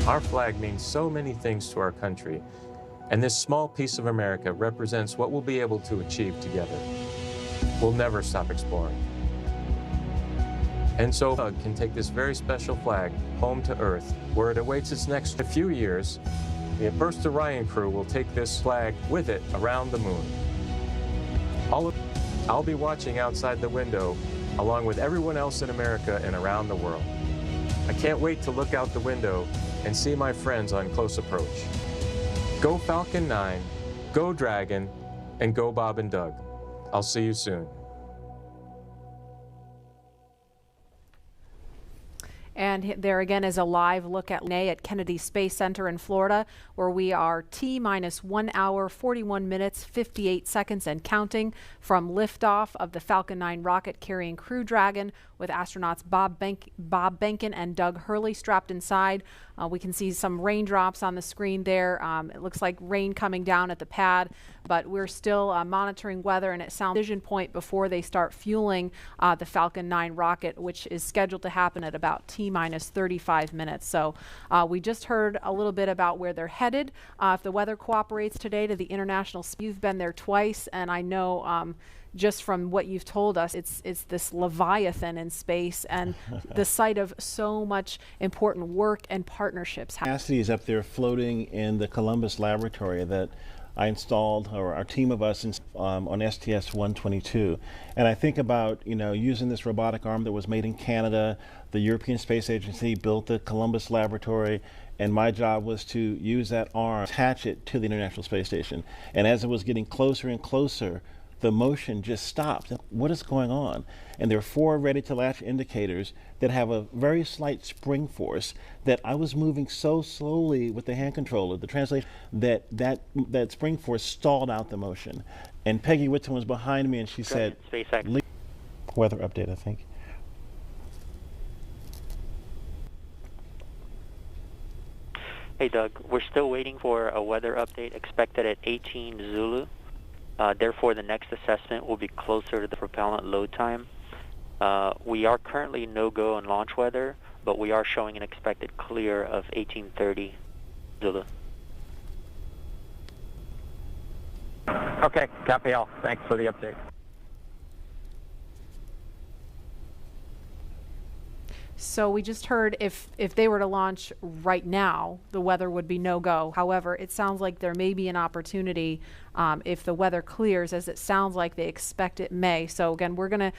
Our flag means so many things to our country, and this small piece of America represents what we'll be able to achieve together. We'll never stop exploring. And so Doug can take this very special flag home to Earth, where it awaits its next few years. The first Orion crew will take this flag with it around the moon. I'll be watching outside the window, along with everyone else in America and around the world. I can't wait to look out the window and see my friends on close approach. Go Falcon 9, go Dragon, and go Bob and Doug. I'll see you soon. And there again is a live look at Kennedy Space Center in Florida, where we are T-minus 1 hour, 41 minutes, 58 seconds and counting from liftoff of the Falcon 9 rocket carrying Crew Dragon with astronauts Bob Behnken and Doug Hurley strapped inside. We can see some raindrops on the screen there. It looks like rain coming down at the pad, but we're still monitoring weather, and it sounds decision point before they start fueling the Falcon 9 rocket, which is scheduled to happen at about T-minus 35 minutes. So we just heard a little bit about where they're headed. If the weather cooperates today to the international, you've been there twice, and I know just from what you've told us, it's this Leviathan in space and the site of so much important work and partnerships. Cassidy is up there floating in the Columbus laboratory that I installed, or our team of us, on STS-122. And I think about, using this robotic arm that was made in Canada. The European Space Agency built the Columbus laboratory, and my job was to use that arm, attach it to the International Space Station. And as it was getting closer and closer, the motion just stopped. What is going on? And there are 4 ready-to-latch indicators that have a very slight spring force that I was moving so slowly with the hand controller, the translation, that spring force stalled out the motion. And Peggy Whitson was behind me, and she said, weather update, I think. Hey Doug, we're still waiting for a weather update expected at 18 Zulu. Therefore, the next assessment will be closer to the propellant load time. We are currently no-go on launch weather, but we are showing an expected clear of 1830 Zulu. Okay, copy all. Thanks for the update. So we just heard if they were to launch right now, the weather would be no-go. However, it sounds like there may be an opportunity if the weather clears, as it sounds like they expect it may. So again, we're gonna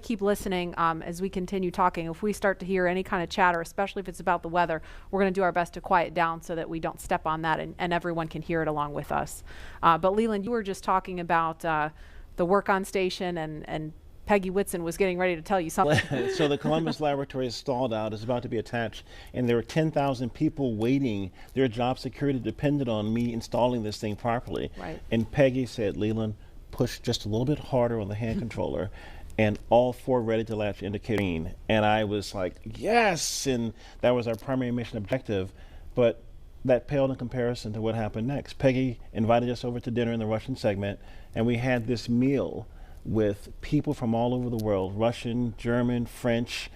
keep listening as we continue talking. If we start to hear any kind of chatter, especially if it's about the weather, we're gonna do our best to quiet down so that we don't step on that and everyone can hear it along with us. But Leland, you were just talking about the work on station, and Peggy Whitson was getting ready to tell you something. So the Columbus laboratory is stalled out, it's about to be attached, and there are 10,000 people waiting. Their job security depended on me installing this thing properly. Right. And Peggy said, Leland, push just a little bit harder on the hand controller, and all 4 ready-to-latch indicators. And I was like, yes! And that was our primary mission objective, but that paled in comparison to what happened next. Peggy invited us over to dinner in the Russian segment, and we had this meal with people from all over the world, Russian, German, French,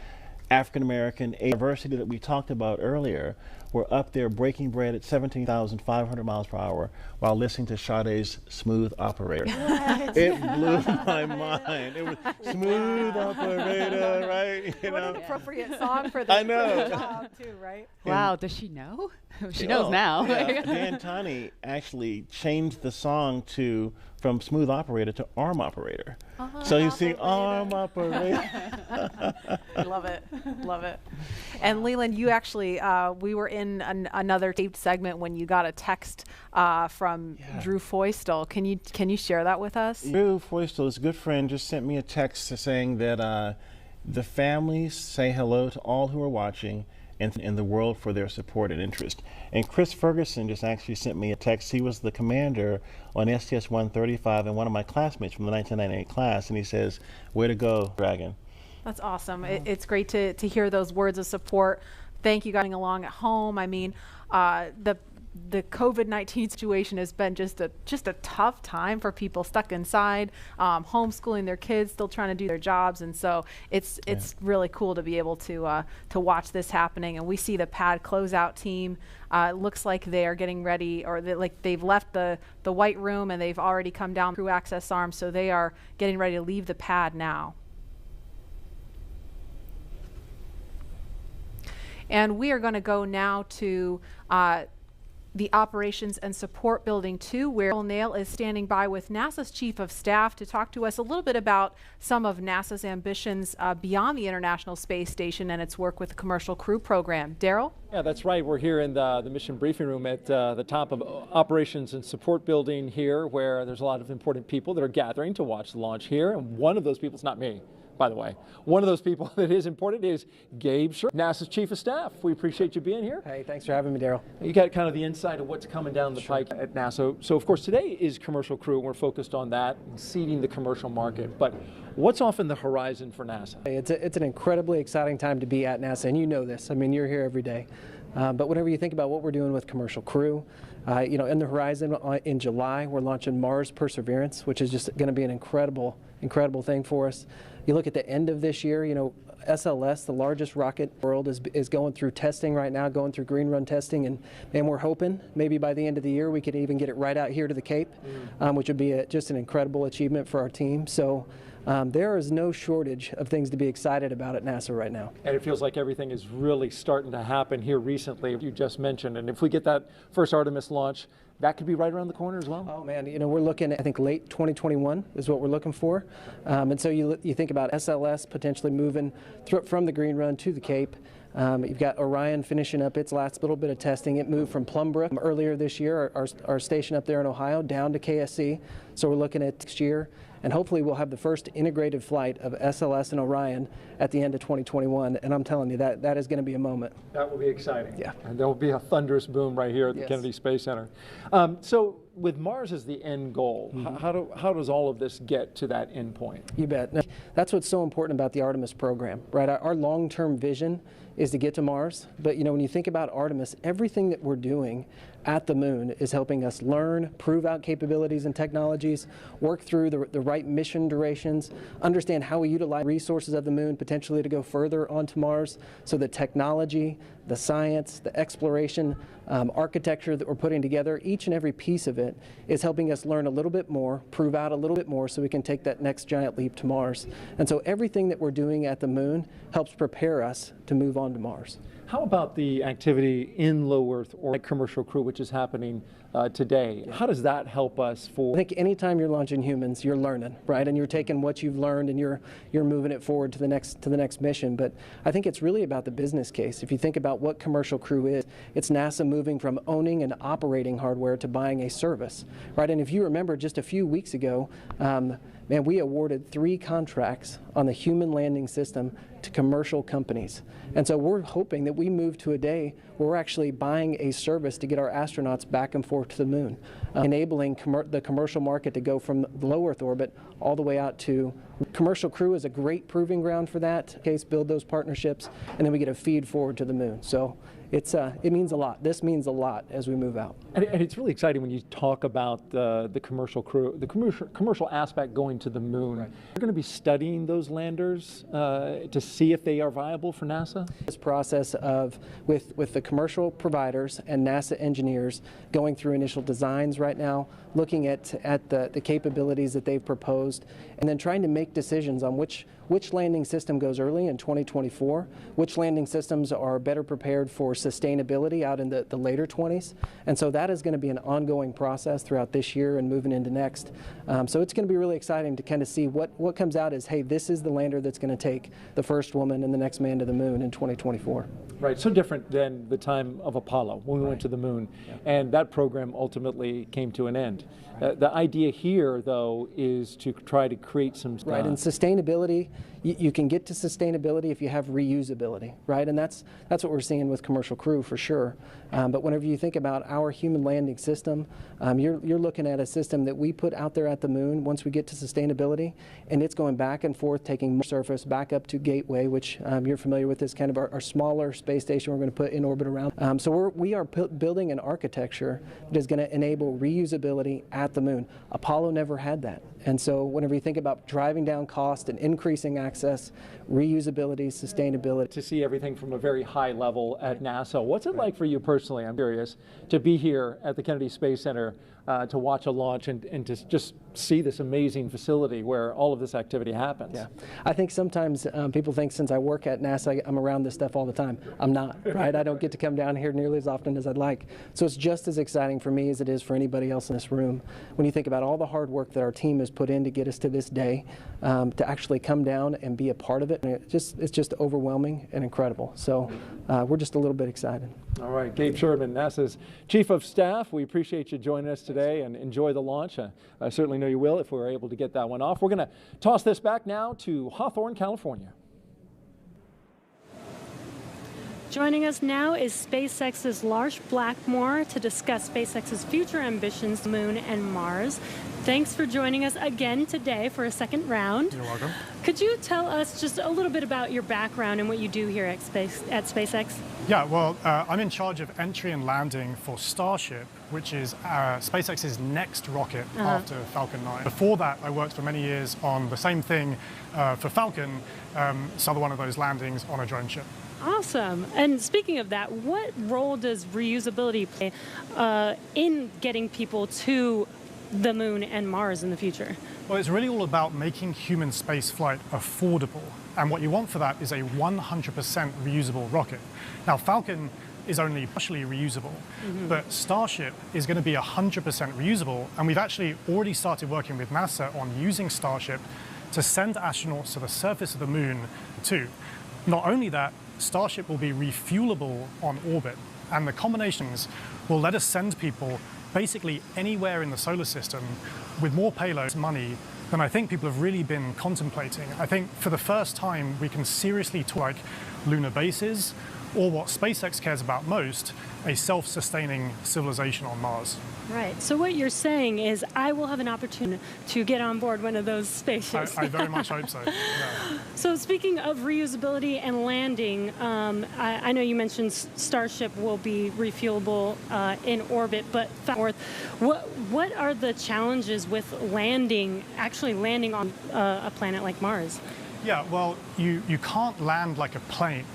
African-American. A diversity that we talked about earlier were up there breaking bread at 17,500 miles per hour while listening to Sade's Smooth Operator. What? It blew my mind. It was Smooth Operator, right? What an appropriate song for the job too, right? Wow, does she know? She knows now. Yeah. Dan Tani actually changed the song from Smooth Operator to Arm Operator. So you see Arm Operator. Love it. Love it. And Leland, you actually, we were in another taped segment when you got a text from Drew Feustel. Can you share that with us? Drew Feustel, his good friend, just sent me a text saying that the families say hello to all who are watching and in the world for their support and interest. And Chris Ferguson just actually sent me a text. He was the commander on STS-135 and one of my classmates from the 1998 class, and he says, way to go, Dragon. That's awesome. It's great to hear those words of support. Thank you guys for getting along at home. I mean, the COVID-19 situation has been just a tough time for people stuck inside, homeschooling their kids, still trying to do their jobs, and so it's really cool to be able to watch this happening. And we see the pad closeout team. It looks like they are getting ready, or they've left the white room and they've already come down through access arms, so they are getting ready to leave the pad now. And we are going to go now to the Operations and Support Building 2, where Bill Nail is standing by with NASA's Chief of Staff to talk to us a little bit about some of NASA's ambitions beyond the International Space Station and its work with the Commercial Crew Program. Daryl? Yeah, that's right. We're here in the mission briefing room at the top of Operations and Support Building here, where there's a lot of important people that are gathering to watch the launch here. And one of those people is not me, by the way. One of those people that is important is Gabe Sher, NASA's Chief of Staff. We appreciate you being here. Hey, thanks for having me, Daryl. You got kind of the insight of what's coming down the pike at NASA. So of course today is Commercial Crew, and we're focused on that, seeding the commercial market. But what's off in the horizon for NASA? It's an incredibly exciting time to be at NASA, and you know this. I mean, you're here every day. But whenever you think about what we're doing with Commercial Crew, you know, in the horizon in July, we're launching Mars Perseverance, which is just going to be an incredible thing for us. You look at the end of this year, you know, SLS, the largest rocket in the world, is going through testing right now, going through green run testing, and we're hoping maybe by the end of the year we could even get it right out here to the Cape, which would be just an incredible achievement for our team. So there is no shortage of things to be excited about at NASA right now. And it feels like everything is really starting to happen here recently, you just mentioned. And if we get that first Artemis launch, that could be right around the corner as well? Oh man, you know, we're looking at, I think, late 2021 is what we're looking for. And so you think about SLS potentially moving from the green run to the Cape. You've got Orion finishing up its last little bit of testing. It moved from Plumbrook earlier this year, our station up there in Ohio, down to KSC. So we're looking at next year. And hopefully we'll have the first integrated flight of SLS and Orion at the end of 2021. And I'm telling you, that is going to be a moment. That will be exciting. Yeah. And there will be a thunderous boom right here at the Kennedy Space Center. So with Mars as the end goal, how does all of this get to that end point? You bet. That's what's so important about the Artemis program, right? Our long-term vision is to get to Mars. But you know, when you think about Artemis, everything that we're doing at the moon is helping us learn, prove out capabilities and technologies, work through the right mission durations, understand how we utilize resources of the moon potentially to go further onto Mars. So the technology, the science, the exploration, architecture that we're putting together, each and every piece of it is helping us learn a little bit more, prove out a little bit more so we can take that next giant leap to Mars. And so everything that we're doing at the moon helps prepare us to move on to Mars. How about the activity in low Earth orbit, Commercial Crew, which is happening today? How does that help us for? I think anytime you're launching humans, you're learning, right? And you're taking what you've learned and you're moving it forward to the next mission. But I think it's really about the business case. If you think about what Commercial Crew is, it's NASA moving from owning and operating hardware to buying a service, right? And if you remember just a few weeks ago, man, we awarded 3 contracts on the human landing system to commercial companies. And so we're hoping that we move to a day where we're actually buying a service to get our astronauts back and forth to the moon, enabling the commercial market to go from low Earth orbit all the way out to Commercial Crew is a great proving ground for that. In case, build those partnerships, and then we get a feed forward to the moon. So it means a lot. This means a lot as we move out. And it's really exciting when you talk about the Commercial Crew, the commercial aspect going to the moon. Right. You're going to be studying those landers to see if they are viable for NASA? This process of, with the commercial providers and NASA engineers going through initial designs right now, looking at the capabilities that they've proposed, and then trying to make decisions on which landing system goes early in 2024, which landing systems are better prepared for sustainability out in the later 20s. And so that is going to be an ongoing process throughout this year and moving into next. So it's going to be really exciting to kind of see what comes out as, hey, this is the lander that's going to take the first woman and the next man to the moon in 2024. Right, so different than the time of Apollo when we went to the moon. Yeah. And that program ultimately came to an end. The idea here, though, is to try to create some... Right, and sustainability, you can get to sustainability if you have reusability, right? And that's what we're seeing with Commercial Crew for sure. But whenever you think about our human landing system, you're looking at a system that we put out there at the moon once we get to sustainability, and it's going back and forth, taking more surface back up to Gateway, which you're familiar with, is kind of our smaller space station we're going to put in orbit around. So we are building an architecture that is going to enable reusability at the moon. Apollo never had that. And so whenever you think about driving down cost and increasing access, reusability, sustainability. To see everything from a very high level at NASA. What's it like for you personally, I'm curious, to be here at the Kennedy Space Center to watch a launch and to just see this amazing facility where all of this activity happens? Yeah, I think sometimes people think since I work at NASA, I'm around this stuff all the time. I'm not, right? I don't get to come down here nearly as often as I'd like. So it's just as exciting for me as it is for anybody else in this room. When you think about all the hard work that our team has put in to get us to this day, to actually come down and be a part of it, it's just overwhelming and incredible. So we're just a little bit excited. All right, Gabe Sherman, NASA's Chief of Staff, we appreciate you joining us today and enjoy the launch. I certainly know you will if we're able to get that one off. We're going to toss this back now to Hawthorne, California. Joining us now is SpaceX's Lars Blackmore to discuss SpaceX's future ambitions, the Moon and Mars. Thanks for joining us again today for a second round. You're welcome. Could you tell us just a little bit about your background and what you do here at SpaceX? Yeah, well, I'm in charge of entry and landing for Starship, which is SpaceX's next rocket after Falcon 9. Before that, I worked for many years on the same thing for Falcon, so one of those landings on a drone ship. Awesome. And speaking of that, what role does reusability play in getting people to the Moon and Mars in the future? Well, it's really all about making human space flight affordable. And what you want for that is a 100% reusable rocket. Now, Falcon is only partially reusable, but Starship is going to be 100% reusable. And we've actually already started working with NASA on using Starship to send astronauts to the surface of the Moon too. Not only that, Starship will be refuelable on orbit, and the combinations will let us send people basically anywhere in the solar system with more payload money than I think people have really been contemplating. I think for the first time we can seriously talk like lunar bases, or what SpaceX cares about most, a self-sustaining civilization on Mars. Right. So what you're saying is I will have an opportunity to get on board one of those spaceships. I very much hope so. Yeah. So speaking of reusability and landing, I know you mentioned Starship will be refuelable in orbit, but what are the challenges with actually landing on a planet like Mars? Yeah, well, you can't land like a plane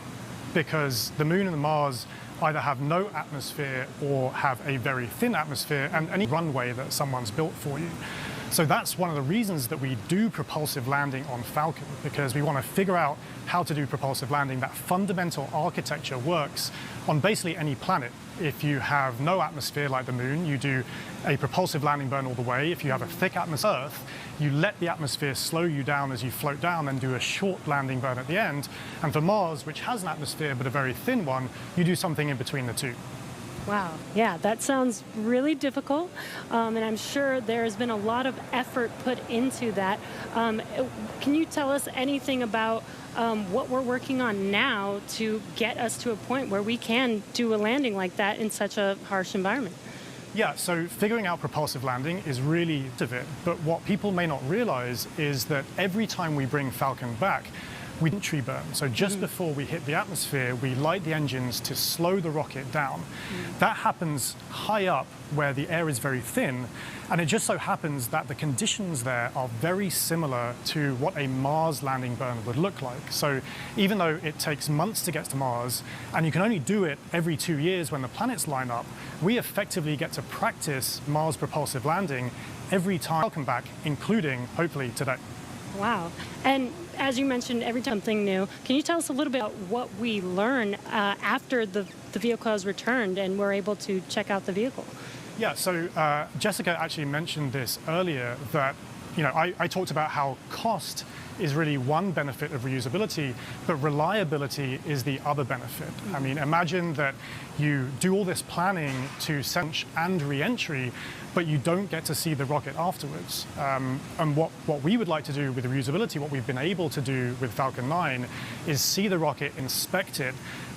because the Moon and the Mars either have no atmosphere or have a very thin atmosphere and any runway that someone's built for you. So that's one of the reasons that we do propulsive landing on Falcon, because we want to figure out how to do propulsive landing. That fundamental architecture works on basically any planet. If you have no atmosphere like the Moon, you do a propulsive landing burn all the way. If you have a thick atmosphere, Earth, you let the atmosphere slow you down as you float down, then do a short landing burn at the end. And for Mars, which has an atmosphere but a very thin one, you do something in between the two. Wow. Yeah, that sounds really difficult, and I'm sure there's been a lot of effort put into that. Can you tell us anything about what we're working on now to get us to a point where we can do a landing like that in such a harsh environment? Yeah, so figuring out propulsive landing is really of it, but what people may not realize is that every time we bring Falcon back, we entry burn. So just before we hit the atmosphere, we light the engines to slow the rocket down. That happens high up where the air is very thin, and it just so happens that the conditions there are very similar to what a Mars landing burn would look like. So even though it takes months to get to Mars, and you can only do it every 2 years when the planets line up, we effectively get to practice Mars propulsive landing every time we come back, including, hopefully, today. Wow. And as you mentioned, every time something new, can you tell us a little bit about what we learn after the vehicle has returned and we're able to check out the vehicle? Yeah, so Jessica actually mentioned this earlier, that I talked about how cost is really one benefit of reusability, but reliability is the other benefit. I mean, imagine that you do all this planning to launch and re-entry, but you don't get to see the rocket afterwards. And what we would like to do with reusability, what we've been able to do with Falcon 9, is see the rocket, inspect it,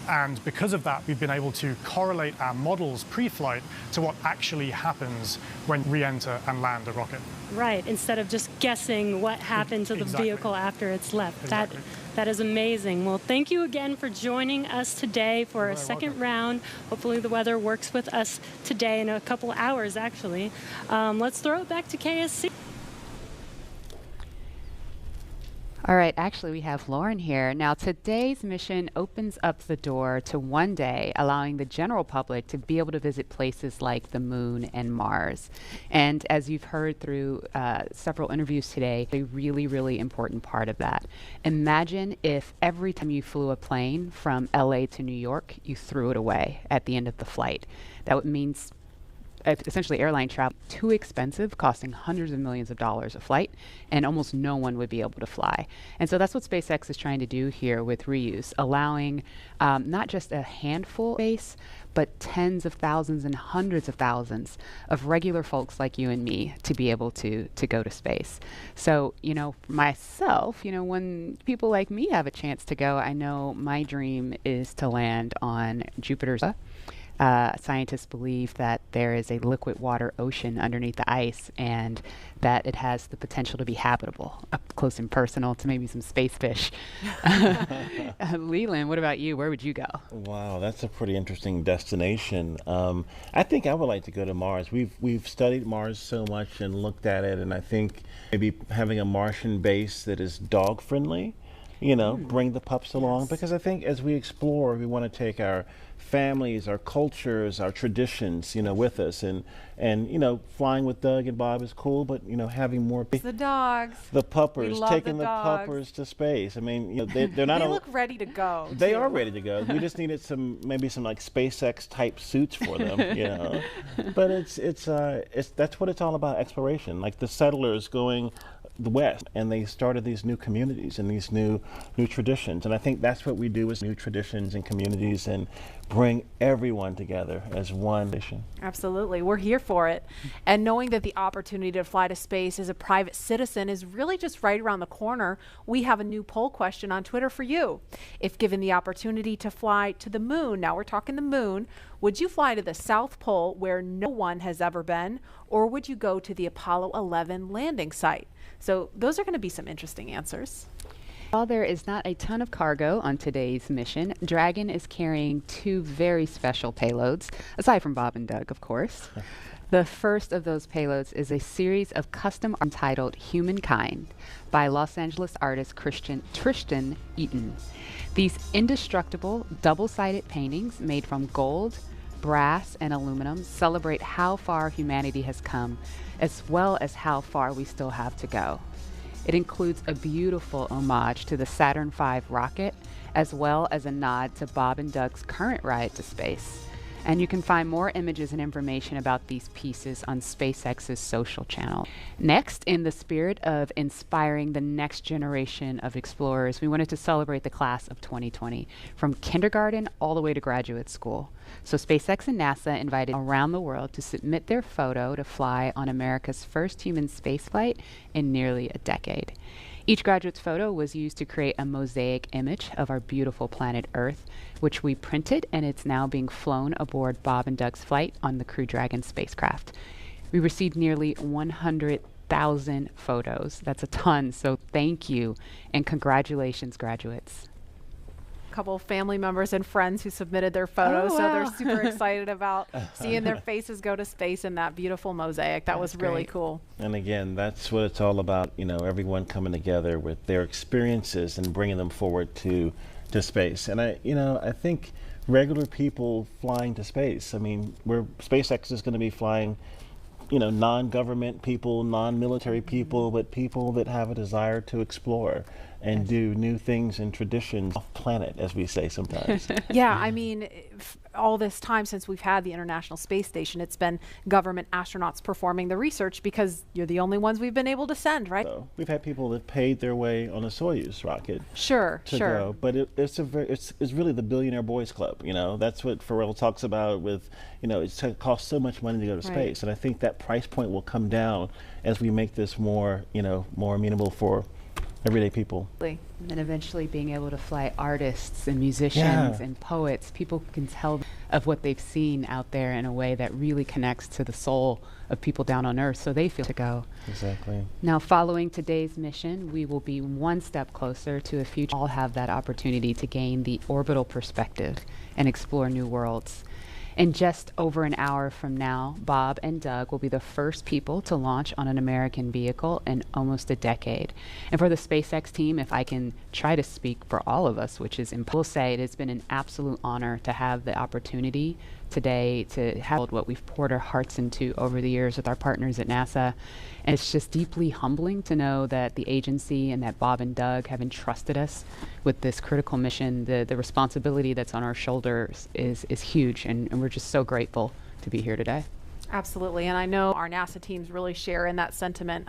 and because of that, we've been able to correlate our models pre-flight to what actually happens when re-enter and land a rocket. Right, instead of just guessing what happened to the vehicle after it's left. Exactly. That is amazing. Well, thank you again for joining us today for a second round. Hopefully the weather works with us today in a couple hours, actually. Let's throw it back to KSC. All right, actually we have Lauren here. Now today's mission opens up the door to one day allowing the general public to be able to visit places like the Moon and Mars. And as you've heard through several interviews today, a really, really important part of that. Imagine if every time you flew a plane from LA to New York, you threw it away at the end of the flight. That would mean essentially airline travel too expensive, costing hundreds of millions of dollars a flight, and almost no one would be able to fly. And so that's what SpaceX is trying to do here with reuse, allowing not just a handful of space, but tens of thousands and hundreds of thousands of regular folks like you and me to be able to go to space. So, you know, myself, you know, when people like me have a chance to go, I know my dream is to land on Jupiter's. Scientists believe that there is a liquid water ocean underneath the ice and that it has the potential to be habitable, up close and personal to maybe some space fish. Leland, what about you? Where would you go? Wow, that's a pretty interesting destination. I think I would like to go to Mars. We've studied Mars so much and looked at it, and I think maybe having a Martian base that is dog friendly, you know, bring the pups along, because I think as we explore, we want to take our families, our cultures, our traditions, you know, with us, and you know, flying with Doug and Bob is cool, but you know, having more the dogs, the puppers, taking the puppers to space. I mean, you know, they're not. They look ready to go. They are ready to go. We just needed maybe some like SpaceX type suits for them, you know. But it's that's what it's all about, exploration. Like the settlers going the West, and they started these new communities and these new traditions, and I think that's what we do, is new traditions and communities and bring everyone together as one nation. Absolutely, we're here for it. And knowing that the opportunity to fly to space as a private citizen is really just right around the corner, we have a new poll question on Twitter for you. If given the opportunity to fly to the moon, now we're talking the moon, would you fly to the South Pole where no one has ever been, or would you go to the Apollo 11 landing site? So those are going to be some interesting answers. While there is not a ton of cargo on today's mission, Dragon is carrying two very special payloads, aside from Bob and Doug, of course. The first of those payloads is a series of custom art entitled Humankind by Los Angeles artist Tristan Eaton. These indestructible, double-sided paintings made from gold, brass, and aluminum celebrate how far humanity has come, as well as how far we still have to go. It includes a beautiful homage to the Saturn V rocket, as well as a nod to Bob and Doug's current ride to space. And you can find more images and information about these pieces on SpaceX's social channel. Next, in the spirit of inspiring the next generation of explorers, we wanted to celebrate the class of 2020, from kindergarten all the way to graduate school. So SpaceX and NASA invited around the world to submit their photo to fly on America's first human spaceflight in nearly a decade. Each graduate's photo was used to create a mosaic image of our beautiful planet Earth, which we printed, and it's now being flown aboard Bob and Doug's flight on the Crew Dragon spacecraft. We received nearly 100,000 photos. That's a ton, so thank you, and congratulations, graduates. Couple family members and friends who submitted their photos, so they're super excited about seeing their faces go to space in that beautiful mosaic. That was really cool. And again, that's what it's all about, you know, everyone coming together with their experiences and bringing them forward to space. And I think regular people flying to space, I mean, SpaceX is going to be flying, you know, non-government people, non-military people, but people that have a desire to explore and do new things and traditions off planet, as we say sometimes. Yeah, I mean, all this time since we've had the International Space Station, it's been government astronauts performing the research because you're the only ones we've been able to send, right? So we've had people that paid their way on a Soyuz rocket. Sure. Go, but it's really the billionaire boys club, you know. That's what Pharrell talks about with, you know, it costs so much money to go to space, and I think that price point will come down as we make this more, you know, more amenable for everyday people. And then eventually being able to fly artists and musicians and poets. People can tell of what they've seen out there in a way that really connects to the soul of people down on Earth, so they feel to go. Exactly. Now, following today's mission, we will be one step closer to a future. All have that opportunity to gain the orbital perspective and explore new worlds. In just over an hour from now, Bob and Doug will be the first people to launch on an American vehicle in almost a decade. And for the SpaceX team, if I can try to speak for all of us, which is impossible, say it has been an absolute honor to have the opportunity today to have what we've poured our hearts into over the years with our partners at NASA. And it's just deeply humbling to know that the agency and that Bob and Doug have entrusted us with this critical mission. The responsibility that's on our shoulders is huge, and we're just so grateful to be here today. Absolutely, and I know our NASA teams really share in that sentiment.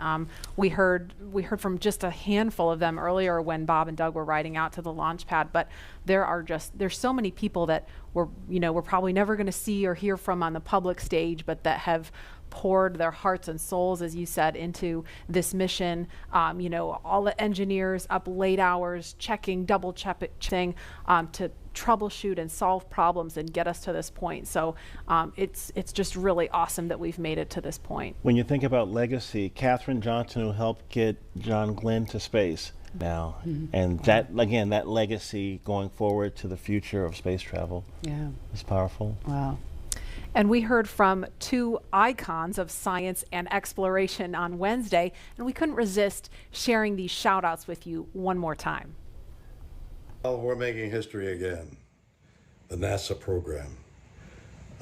We heard from just a handful of them earlier when Bob and Doug were riding out to the launch pad, but there's so many people that we're probably never going to see or hear from on the public stage, but that have poured their hearts and souls, as you said, into this mission. All the engineers up late hours checking, double checking to troubleshoot and solve problems and get us to this point. So it's just really awesome that we've made it to this point. When you think about legacy, Katherine Johnson, who helped get John Glenn to space now, and that, again, that legacy going forward to the future of space travel is powerful. Wow. And we heard from two icons of science and exploration on Wednesday, and we couldn't resist sharing these shout outs with you one more time. Well, we're making history again, the NASA program.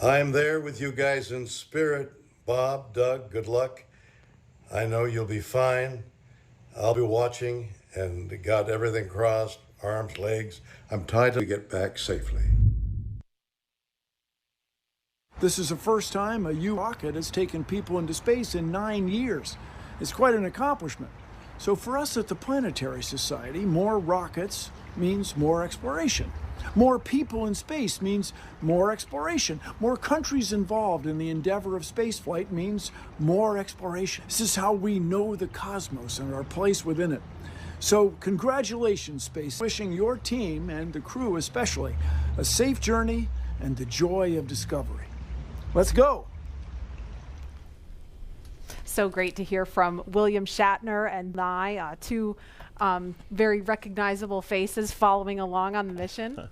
I'm there with you guys in spirit. Bob, Doug, good luck. I know you'll be fine. I'll be watching and got everything crossed, arms, legs. I'm tied to get back safely. This is the first time a U rocket has taken people into space in 9 years. It's quite an accomplishment. So for us at the Planetary Society, more rockets means more exploration. More people in space means more exploration. More countries involved in the endeavor of spaceflight means more exploration. This is how we know the cosmos and our place within it. So congratulations, Space. Wishing your team, and the crew especially, a safe journey and the joy of discovery. Let's go. So great to hear from William Shatner and two very recognizable faces following along on the mission.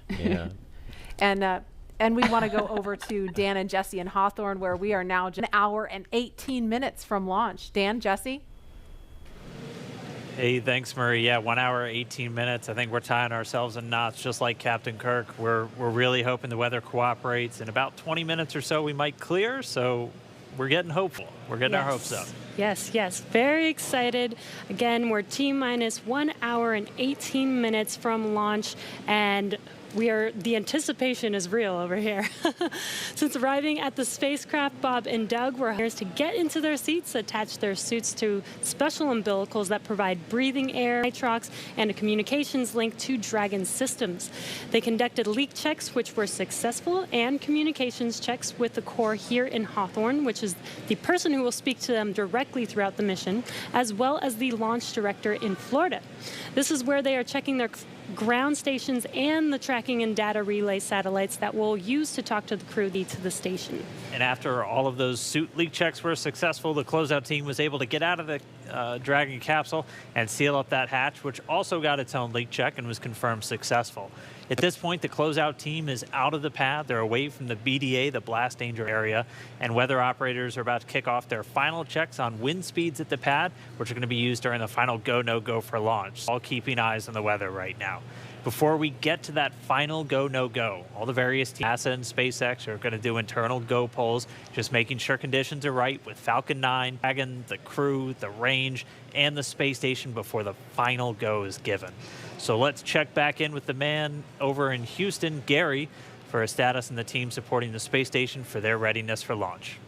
Yeah. And we want to go over to Dan and Jesse in Hawthorne, where we are now just 1 hour and 18 minutes from launch. Dan, Jesse? Hey, thanks, Marie. Yeah, 1 hour, 18 minutes. I think we're tying ourselves in knots, just like Captain Kirk. We're really hoping the weather cooperates. In about 20 minutes or so, we might clear. So we're getting hopeful. We're getting our hopes up. Yes, yes. Very excited. Again, we're T-minus 1 hour and 18 minutes from launch, and the anticipation is real over here. Since arriving at the spacecraft, Bob and Doug were hired to get into their seats, attach their suits to special umbilicals that provide breathing air, nitrox, and a communications link to Dragon systems. They conducted leak checks, which were successful, and communications checks with the Corps here in Hawthorne, which is the person who will speak to them directly throughout the mission, as well as the launch director in Florida. This is where they are checking their ground stations and the tracking and data relay satellites that we'll use to talk to the crew to the station. And after all of those suit leak checks were successful, the closeout team was able to get out of the Dragon capsule and seal up that hatch, which also got its own leak check and was confirmed successful. At this point, the closeout team is out of the pad. They're away from the BDA, the blast danger area, and weather operators are about to kick off their final checks on wind speeds at the pad, which are going to be used during the final go, no go for launch. All keeping eyes on the weather right now. Before we get to that final go, no go, all the various teams, NASA and SpaceX, are going to do internal go polls, just making sure conditions are right with Falcon 9, Dragon, the crew, the range, and the space station before the final go is given. So let's check back in with the man over in Houston, Gary, for a status and the team supporting the space station for their readiness for launch.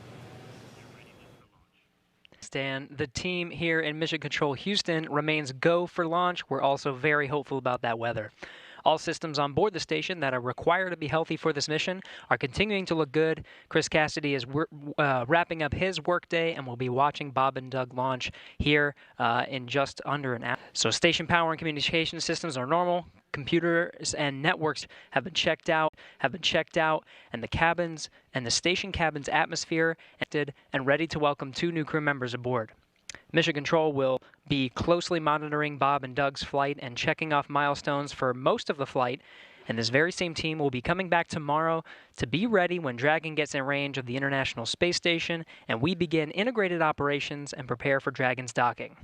Dan, the team here in Mission Control Houston remains go for launch. We're also very hopeful about that weather. All systems on board the station that are required to be healthy for this mission are continuing to look good. Chris Cassidy is wrapping up his workday, and we'll be watching Bob and Doug launch here in just under an hour. So station power and communication systems are normal. Computers and networks have been checked out, and the cabins and the station cabin's atmosphere and ready to welcome 2 new crew members aboard. Mission Control will be closely monitoring Bob and Doug's flight and checking off milestones for most of the flight, and this very same team will be coming back tomorrow to be ready when Dragon gets in range of the International Space Station and we begin integrated operations and prepare for Dragon's docking.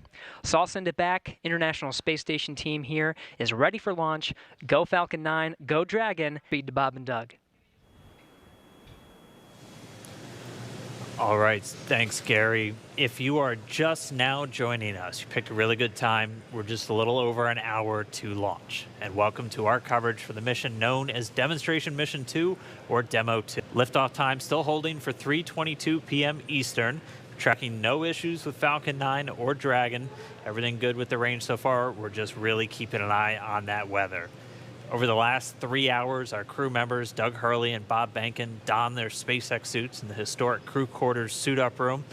So I'll send it back. International Space Station team here is ready for launch. Go Falcon 9, go Dragon, speed to Bob and Doug. All right, thanks, Gary. If you are just now joining us, you picked a really good time. We're just a little over an hour to launch. And welcome to our coverage for the mission known as Demonstration Mission 2 or Demo 2. Liftoff time still holding for 3:22 p.m. Eastern. Tracking no issues with Falcon 9 or Dragon. Everything good with the range so far. We're just really keeping an eye on that weather. Over the last 3 hours, our crew members, Doug Hurley and Bob Behnken, donned their SpaceX suits in the historic crew quarters suit-up room.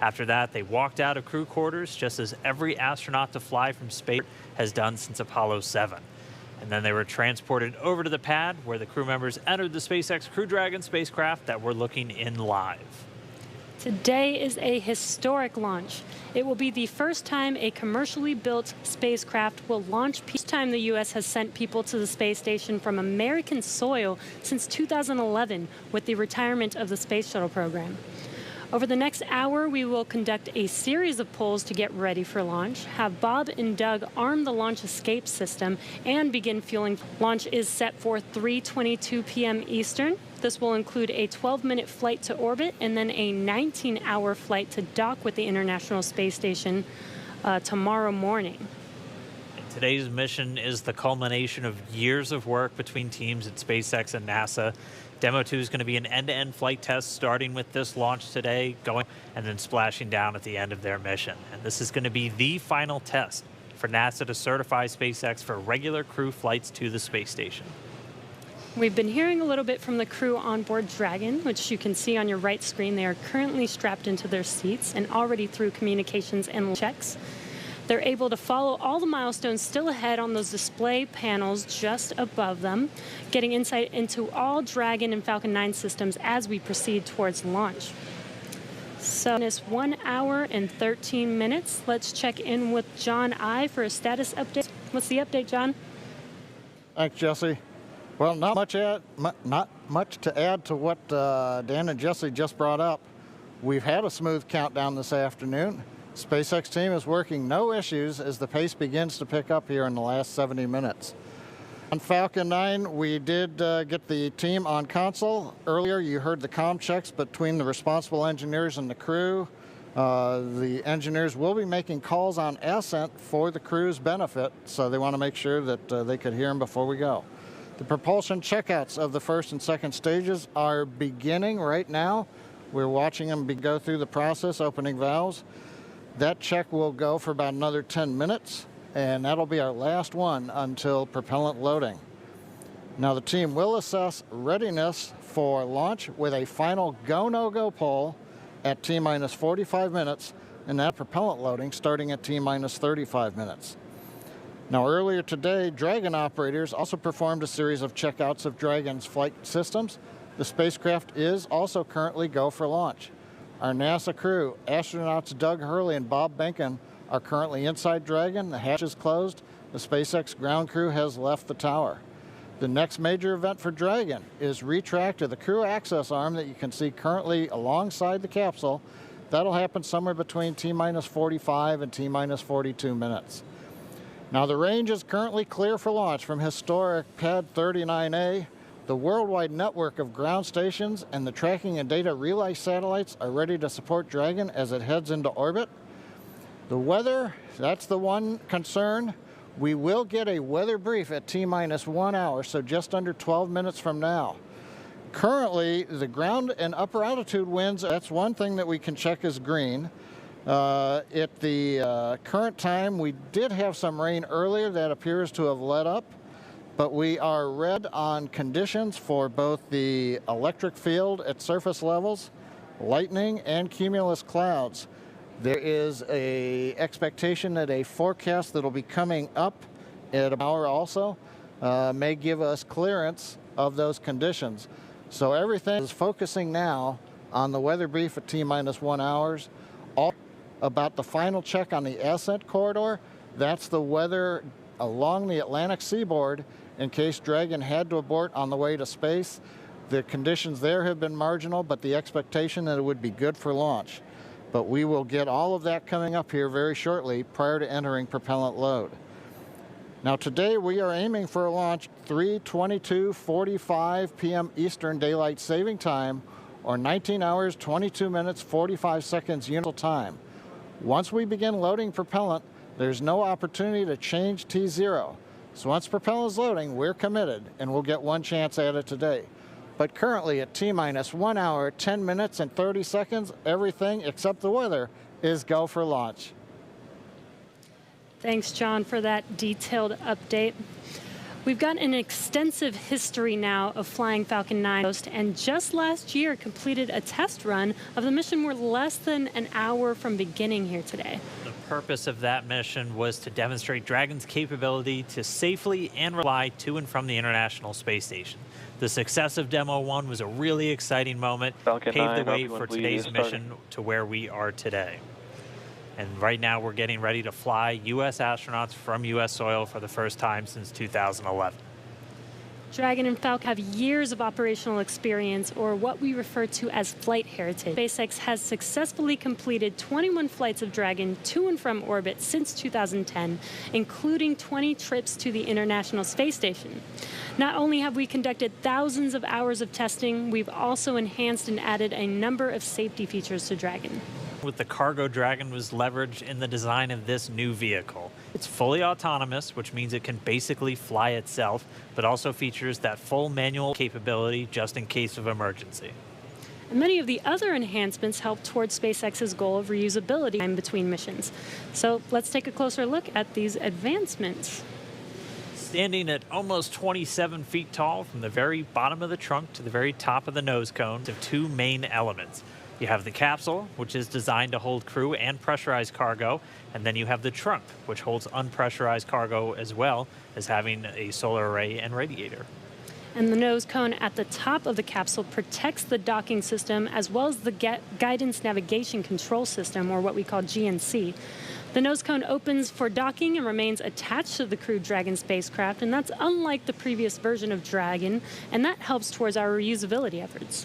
After that, they walked out of crew quarters, just as every astronaut to fly from space has done since Apollo 7. And then they were transported over to the pad, where the crew members entered the SpaceX Crew Dragon spacecraft that we're looking in live. Today is a historic launch. It will be the first time a commercially built spacecraft will launch. First time the U.S. has sent people to the space station from American soil since 2011 with the retirement of the Space Shuttle program. Over the next hour, we will conduct a series of polls to get ready for launch, have Bob and Doug arm the launch escape system, and begin fueling. Launch is set for 3:22 p.m. Eastern. This will include a 12-minute flight to orbit and then a 19-hour flight to dock with the International Space Station tomorrow morning. Today's mission is the culmination of years of work between teams at SpaceX and NASA. Demo 2 is going to be an end-to-end flight test starting with this launch today, going and then splashing down at the end of their mission. And this is going to be the final test for NASA to certify SpaceX for regular crew flights to the space station. We've been hearing a little bit from the crew on board Dragon, which you can see on your right screen. They are currently strapped into their seats and already through communications and checks. They're able to follow all the milestones still ahead on those display panels just above them, getting insight into all Dragon and Falcon 9 systems as we proceed towards launch. So it's 1 hour and 13 minutes. Let's check in with John I for a status update. What's the update, John? Thanks, Jesse. Well, not much to add to what Dan and Jesse just brought up. We've had a smooth countdown this afternoon. SpaceX team is working no issues as the pace begins to pick up here in the last 70 minutes. On Falcon 9, we did get the team on console. Earlier, you heard the comm checks between the responsible engineers and the crew. The engineers will be making calls on ascent for the crew's benefit, so they want to make sure that they could hear them before we go. The propulsion checkouts of the first and second stages are beginning right now. We're watching them go through the process, opening valves. That check will go for about another 10 minutes, and that'll be our last one until propellant loading. Now the team will assess readiness for launch with a final go, no-go poll at T-minus 45 minutes, and that propellant loading starting at T-minus 35 minutes. Now earlier today, Dragon operators also performed a series of checkouts of Dragon's flight systems. The spacecraft is also currently go for launch. Our NASA crew, astronauts Doug Hurley and Bob Behnken, are currently inside Dragon. The hatch is closed. The SpaceX ground crew has left the tower. The next major event for Dragon is retract to the crew access arm that you can see currently alongside the capsule. That'll happen somewhere between T-minus 45 and T-minus 42 minutes. Now the range is currently clear for launch from historic Pad 39A. The worldwide network of ground stations and the tracking and data relay satellites are ready to support Dragon as it heads into orbit. The weather, that's the one concern. We will get a weather brief at T-minus 1 hour, so just under 12 minutes from now. Currently, the ground and upper altitude winds, that's one thing that we can check as green. At the current time, we did have some rain earlier that appears to have let up, but we are red on conditions for both the electric field at surface levels, lightning, and cumulus clouds. There is an expectation that a forecast that will be coming up at an hour also may give us clearance of those conditions. So everything is focusing now on the weather brief at T-minus 1 hour. All about the final check on the ascent corridor, that's the weather along the Atlantic seaboard in case Dragon had to abort on the way to space. The conditions there have been marginal, but the expectation that it would be good for launch. But we will get all of that coming up here very shortly prior to entering propellant load. Now today we are aiming for a launch 3:22:45 p.m. Eastern Daylight Saving Time, or 19 hours, 22 minutes, 45 seconds unit time. Once we begin loading propellant, there's no opportunity to change T0. So once propellant is loading, we're committed, and we'll get one chance at it today. But currently at T-minus 1 hour, 10 minutes, and 30 seconds, everything except the weather is go for launch. Thanks, John, for that detailed update. We've got an extensive history now of flying Falcon 9, and just last year completed a test run of the mission. We're less than an hour from beginning here today. The purpose of that mission was to demonstrate Dragon's capability to safely and fly to and from the International Space Station. The success of Demo 1 was a really exciting moment, Falcon paved 9, the way for today's started. mission to where we are today. And right now we're getting ready to fly U.S. astronauts from U.S. soil for the first time since 2011. Dragon and Falcon have years of operational experience, or what we refer to as flight heritage. SpaceX has successfully completed 21 flights of Dragon to and from orbit since 2010, including 20 trips to the International Space Station. Not only have we conducted thousands of hours of testing, we've also enhanced and added a number of safety features to Dragon. With the cargo Dragon was leveraged in the design of this new vehicle. It's fully autonomous, which means it can basically fly itself, but also features that full manual capability just in case of emergency. And many of the other enhancements help towards SpaceX's goal of reusability in between missions. So let's take a closer look at these advancements. Standing at almost 27 feet tall, from the very bottom of the trunk to the very top of the nose cone, have two main elements. You have the capsule, which is designed to hold crew and pressurized cargo, and then you have the trunk, which holds unpressurized cargo as well as having a solar array and radiator. And the nose cone at the top of the capsule protects the docking system as well as the guidance navigation control system, or what we call GNC. The nose cone opens for docking and remains attached to the crewed Dragon spacecraft, and that's unlike the previous version of Dragon, and that helps towards our reusability efforts.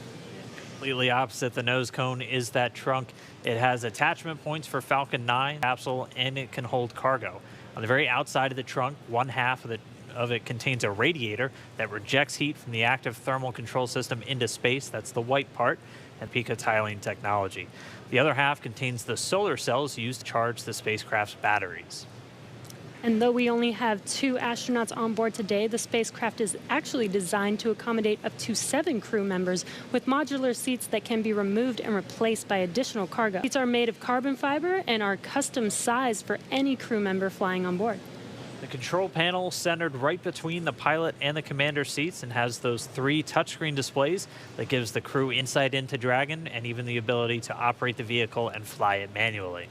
Completely opposite the nose cone is that trunk. It has attachment points for Falcon 9 capsule, and it can hold cargo. On the very outside of the trunk, one half of it contains a radiator that rejects heat from the active thermal control system into space. That's the white part, and picotiling technology. The other half contains the solar cells used to charge the spacecraft's batteries. And though we only have 2 astronauts on board today, the spacecraft is actually designed to accommodate up to 7 crew members with modular seats that can be removed and replaced by additional cargo. Seats are made of carbon fiber and are custom sized for any crew member flying on board. The control panel centered right between the pilot and the commander seats and has those 3 touchscreen displays that gives the crew insight into Dragon and even the ability to operate the vehicle and fly it manually.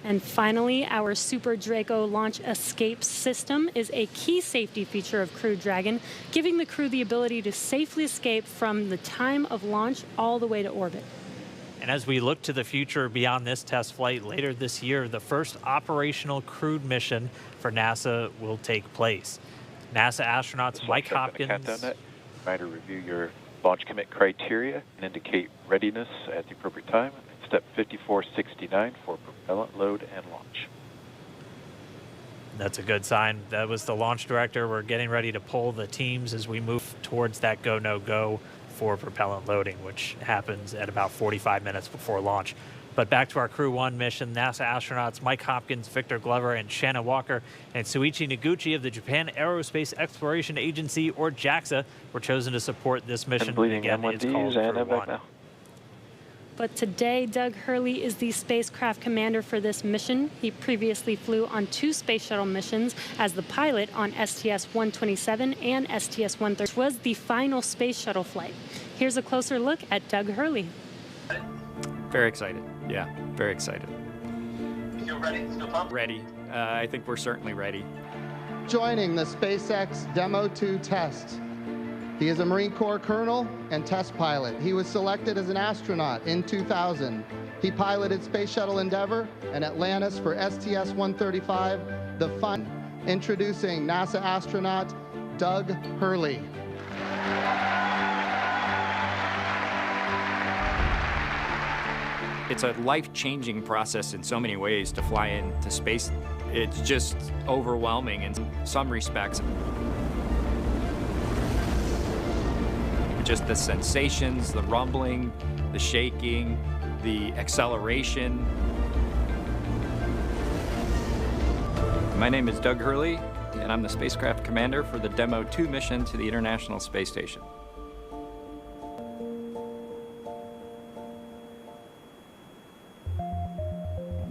And finally, our Super Draco launch escape system is a key safety feature of Crew Dragon, giving the crew the ability to safely escape from the time of launch all the way to orbit. And as we look to the future beyond this test flight later this year, the first operational crewed mission for NASA will take place. NASA astronauts Mike Hopkins. Try to review your launch commit criteria and indicate readiness at the appropriate time. Step 5469 for propellant load and launch. That's a good sign. That was the launch director. We're getting ready to pull the teams as we move towards that go, no go for propellant loading, which happens at about 45 minutes before launch. But back to our Crew 1 mission, NASA astronauts Mike Hopkins, Victor Glover, and Shanna Walker, and Suichi Noguchi of the Japan Aerospace Exploration Agency, or JAXA, were chosen to support this mission. Again, it's called Crew 1. But today, Doug Hurley is the spacecraft commander for this mission. He previously flew on 2 space shuttle missions as the pilot on STS-127 and STS-130, which was the final space shuttle flight. Here's a closer look at Doug Hurley. Very excited. Yeah, very excited. Still ready? Still pumped? Ready. I think we're certainly ready. Joining the SpaceX Demo 2 test. He is a Marine Corps colonel and test pilot. He was selected as an astronaut in 2000. He piloted Space Shuttle Endeavour and Atlantis for STS-135, the fun. Introducing NASA astronaut Doug Hurley. It's a life-changing process in so many ways to fly into space. It's just overwhelming in some respects. Just the sensations, the rumbling, the shaking, the acceleration. My name is Doug Hurley, and I'm the spacecraft commander for the Demo 2 mission to the International Space Station.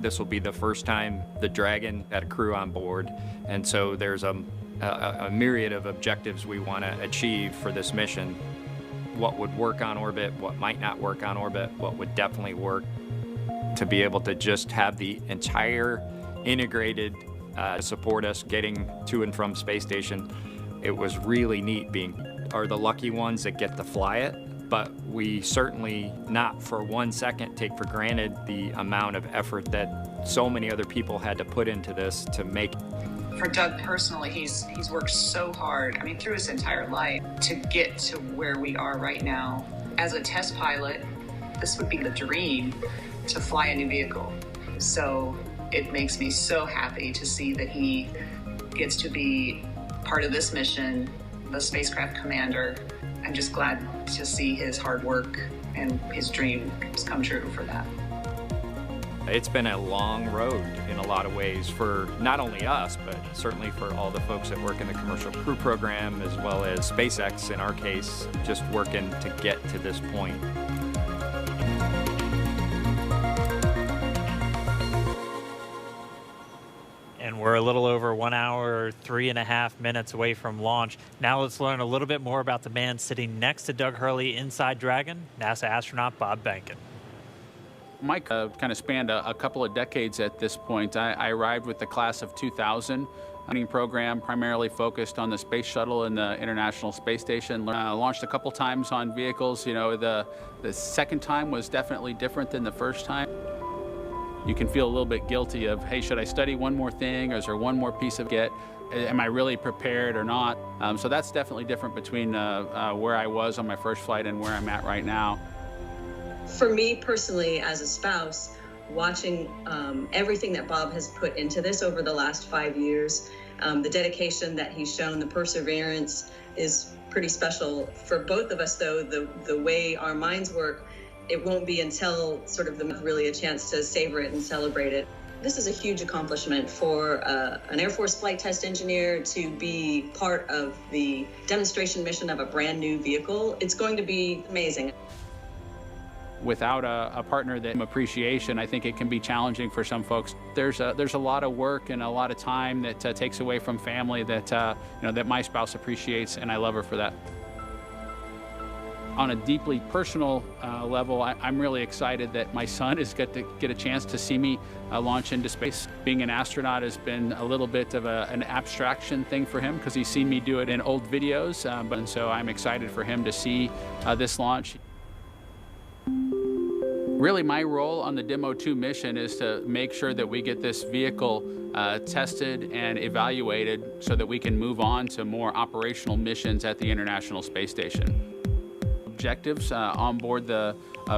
This will be the first time the Dragon had a crew on board, and so there's a myriad of objectives we want to achieve for this mission. What would work on orbit, what might not work on orbit, what would definitely work. To be able to just have the entire integrated support us getting to and from space station, it was really neat. Are the lucky ones that get to fly it, but we certainly not for 1 second take for granted the amount of effort that so many other people had to put into this to make. For Doug personally, he's worked so hard, I mean, through his entire life to get to where we are right now. As a test pilot, this would be the dream to fly a new vehicle. So it makes me so happy to see that he gets to be part of this mission, the spacecraft commander. I'm just glad to see his hard work and his dream come true for that. It's been a long road in a lot of ways for not only us, but certainly for all the folks that work in the commercial crew program, as well as SpaceX in our case, just working to get to this point. And we're a little over 1 hour, 3.5 minutes away from launch. Now let's learn a little bit more about the man sitting next to Doug Hurley inside Dragon, NASA astronaut Bob Behnken. Mike kind of spanned a couple of decades at this point. I arrived with the class of 2000 program, primarily focused on the space shuttle and the International Space Station. Launched a couple times on vehicles. You know, the second time was definitely different than the first time. You can feel a little bit guilty of, hey, should I study one more thing, or is there one more piece of get? Am I really prepared or not? So that's definitely different between where I was on my first flight and where I'm at right now. For me personally, as a spouse, watching everything that Bob has put into this over the last 5 years, the dedication that he's shown, the perseverance is pretty special. For both of us, though, the way our minds work, it won't be until sort of really a chance to savor it and celebrate it. This is a huge accomplishment for an Air Force flight test engineer to be part of the demonstration mission of a brand new vehicle. It's going to be amazing. Without a partner that appreciation, I think it can be challenging for some folks. There's a lot of work and a lot of time that takes away from family that that my spouse appreciates, and I love her for that. On a deeply personal level, I'm really excited that my son is get a chance to see me launch into space. Being an astronaut has been a little bit of an abstraction thing for him because he's seen me do it in old videos, and so I'm excited for him to see this launch. Really, my role on the Demo 2 mission is to make sure that we get this vehicle tested and evaluated so that we can move on to more operational missions at the International Space Station. Objectives on board the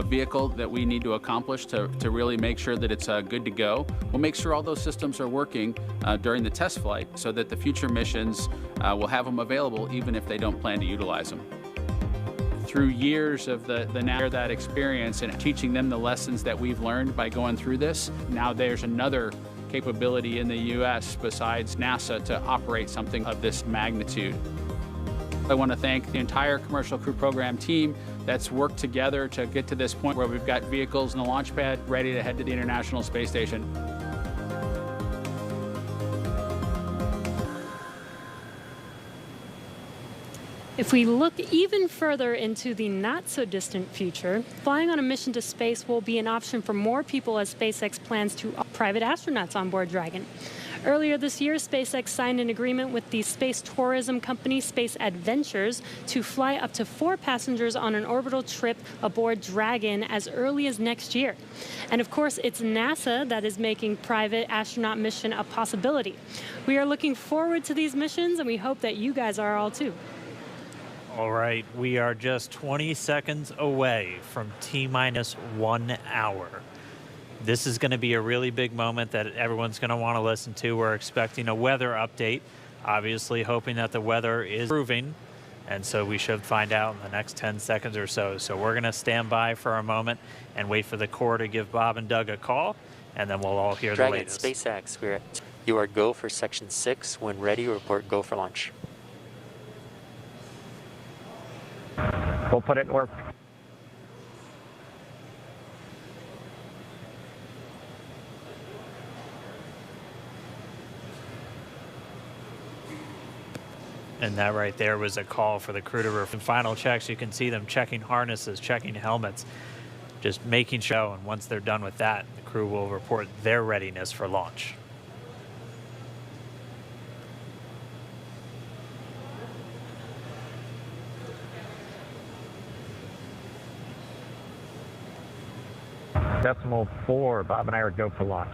vehicle that we need to accomplish to really make sure that it's good to go. We'll make sure all those systems are working during the test flight so that the future missions will have them available even if they don't plan to utilize them. Through years of that experience and teaching them the lessons that we've learned by going through this, now there's another capability in the U.S. besides NASA to operate something of this magnitude. I want to thank the entire commercial crew program team that's worked together to get to this point where we've got vehicles in the launch pad ready to head to the International Space Station. If we look even further into the not-so-distant future, flying on a mission to space will be an option for more people as SpaceX plans to private astronauts on board Dragon. Earlier this year, SpaceX signed an agreement with the space tourism company Space Adventures to fly up to 4 passengers on an orbital trip aboard Dragon as early as next year. And of course, it's NASA that is making private astronaut mission a possibility. We are looking forward to these missions, and we hope that you guys are all too. All right, we are just 20 seconds away from T-minus 1 hour. This is going to be a really big moment that everyone's going to want to listen to. We're expecting a weather update, obviously hoping that the weather is improving And so we should find out in the next 10 seconds or so. So we're going to stand by for a moment and wait for the Corps to give Bob and Doug a call, and then we'll all hear Dragon, the latest. SpaceX, you are go for section 6. When ready, report go for launch. We'll put it in orbit. And that right there was a call for the crew to final checks. You can see them checking harnesses, checking helmets, just making sure. And once they're done with that, the crew will report their readiness for launch. Decimal 4, Bob and I are go for launch.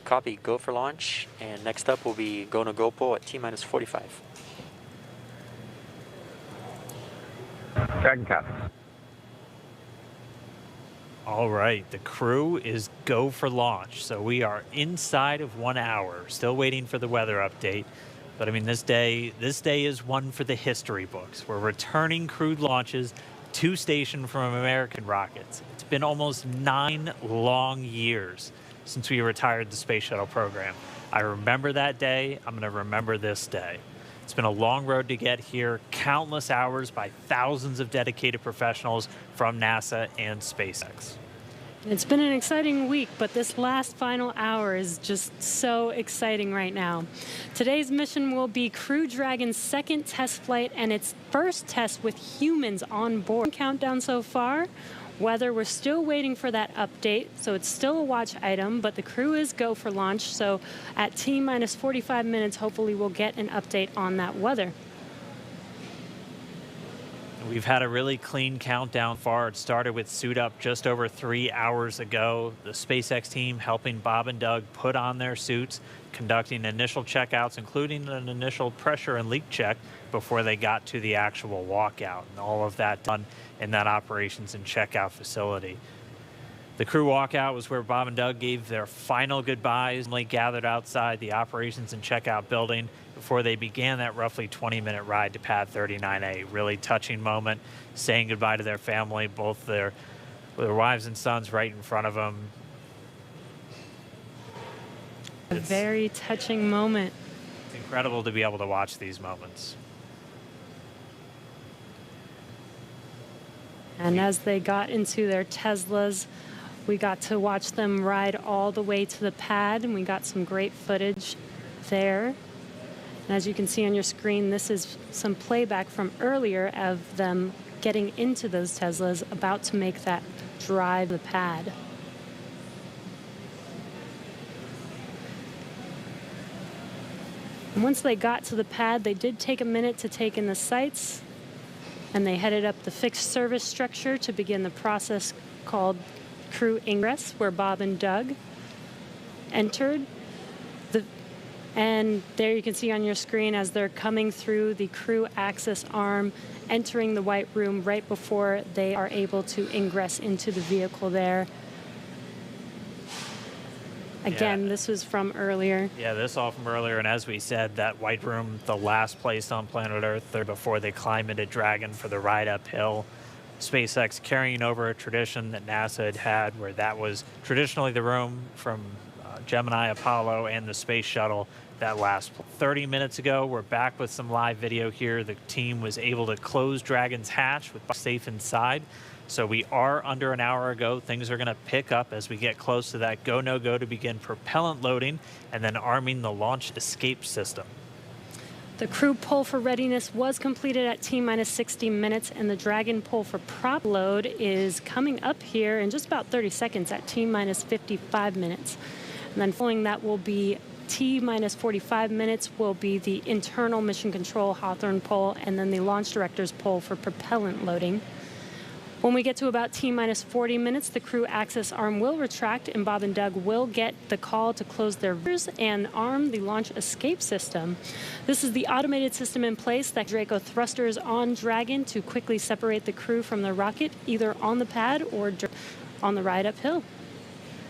Copy, go for launch, and next up will be go no GoPro at T-minus 45. Dragon copy. All right, the crew is go for launch. So we are inside of 1 hour, still waiting for the weather update. But I mean, this day is one for the history books. We're returning crewed launches to station from American rockets. It's been almost 9 long years since we retired the space shuttle program. I remember that day. I'm going to remember this day. It's been a long road to get here, countless hours by thousands of dedicated professionals from NASA and SpaceX. It's been an exciting week, but this last final hour is just so exciting right now. Today's mission will be Crew Dragon's second test flight and its first test with humans on board. Countdown so far. Weather, we're still waiting for that update, so it's still a watch item, but the crew is go for launch, so at T-minus 45 minutes, hopefully we'll get an update on that weather. We've had a really clean countdown far. It started with suit up just over 3 hours ago. The SpaceX team helping Bob and Doug put on their suits, conducting initial checkouts, including an initial pressure and leak check before they got to the actual walkout. And all of that done in that operations and checkout facility. The crew walkout was where Bob and Doug gave their final goodbyes. They gathered outside the operations and checkout building before they began that roughly 20-minute ride to pad 39A. Really touching moment, saying goodbye to their family, both their wives and sons right in front of them. A very touching moment. It's incredible to be able to watch these moments. And as they got into their Teslas, we got to watch them ride all the way to the pad, and we got some great footage there. And as you can see on your screen, this is some playback from earlier of them getting into those Teslas, about to make that drive to the pad. And once they got to the pad, they did take a minute to take in the sights, and they headed up the fixed service structure to begin the process called crew ingress, where Bob and Doug entered. And there you can see on your screen as they're coming through the crew access arm, entering the white room right before they are able to ingress into the vehicle there. Again, this was from earlier. Yeah, this all from earlier, and as we said, that white room, the last place on planet Earth there before they climb into Dragon for the ride uphill. SpaceX carrying over a tradition that NASA had where that was traditionally the room from Gemini, Apollo, and the space shuttle that last 30 minutes ago. We're back with some live video here. The team was able to close Dragon's hatch with safe inside. So we are under an hour ago. Things are going to pick up as we get close to that go, no go to begin propellant loading and then arming the launch escape system. The crew pull for readiness was completed at T-minus 60 minutes, and the Dragon pull for prop load is coming up here in just about 30 seconds at T-minus 55 minutes. And then following that will be T-minus 45 minutes will be the internal mission control Hawthorne pull, and then the launch director's pull for propellant loading. When we get to about T-minus 40 minutes, the crew access arm will retract, and Bob and Doug will get the call to close their doors and arm the launch escape system. This is the automated system in place that Draco thrusters on Dragon to quickly separate the crew from the rocket, either on the pad or on the ride uphill.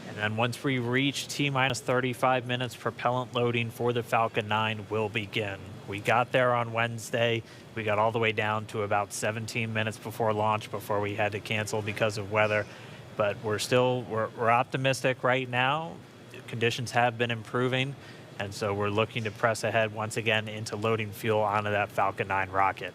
And then once we reach T-minus 35 minutes, propellant loading for the Falcon 9 will begin. We got there on Wednesday. We got all the way down to about 17 minutes before launch before we had to cancel because of weather. But we're optimistic right now. Conditions have been improving, and so we're looking to press ahead once again into loading fuel onto that Falcon 9 rocket.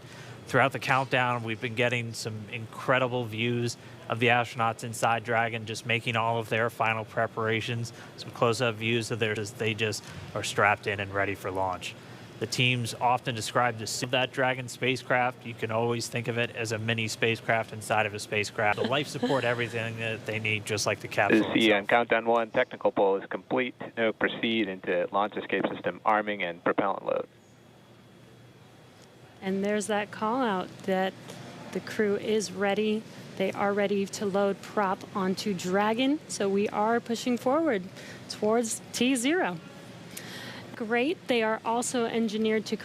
Throughout the countdown, we've been getting some incredible views of the astronauts inside Dragon, just making all of their final preparations, some close-up views of theirs as they just are strapped in and ready for launch. The teams often describe that Dragon spacecraft. You can always think of it as a mini spacecraft inside of a spacecraft. The life support, everything that they need, just like the capsule This is on countdown 1. Technical poll is complete. Now proceed into launch escape system arming and propellant load. And there's that call out that the crew is ready. They are ready to load prop onto Dragon. So we are pushing forward towards T0. Great. They are also engineered to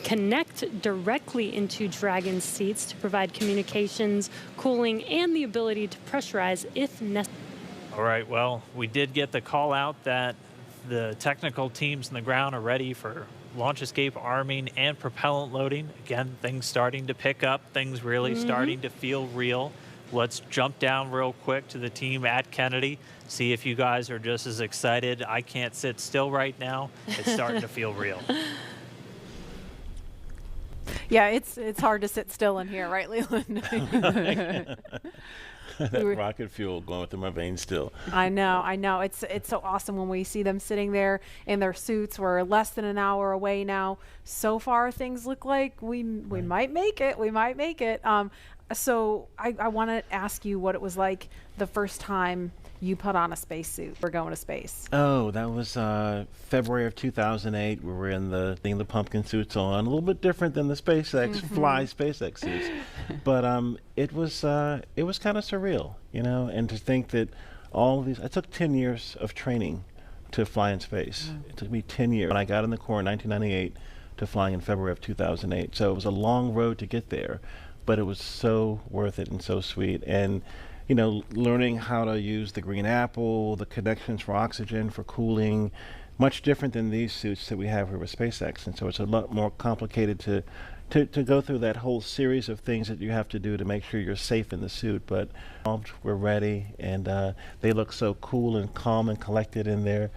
connect directly into Dragon seats to provide communications, cooling, and the ability to pressurize if necessary. All right, well, we did get the call out that the technical teams on the ground are ready for launch escape arming and propellant loading. Again, things starting to pick up, things really starting to feel real. Let's jump down real quick to the team at Kennedy, see if you guys are just as excited. I can't sit still right now. It's starting to feel real. Yeah, it's hard to sit still in here, right, Leland? That rocket fuel going within my veins still. I know. It's so awesome when we see them sitting there in their suits. We're less than an hour away now. So far, things look like we might make it. We might make it. So I want to ask you what it was like the first time you put on a spacesuit. We're going to space. Oh, that was February of 2008. We were in the pumpkin suits on, a little bit different than the SpaceX fly SpaceX suits, but it was kind of surreal, you know. And to think that all of these, it took 10 years of training to fly in space. It took me 10 years. When I got in the Corps in 1998 to flying in February of 2008, so it was a long road to get there, but it was so worth it and so sweet. And you know, learning how to use the green apple, the connections for oxygen, for cooling, much different than these suits that we have here with SpaceX. And so it's a lot more complicated to go through that whole series of things that you have to do to make sure you're safe in the suit. But we're ready, and they look so cool and calm and collected in their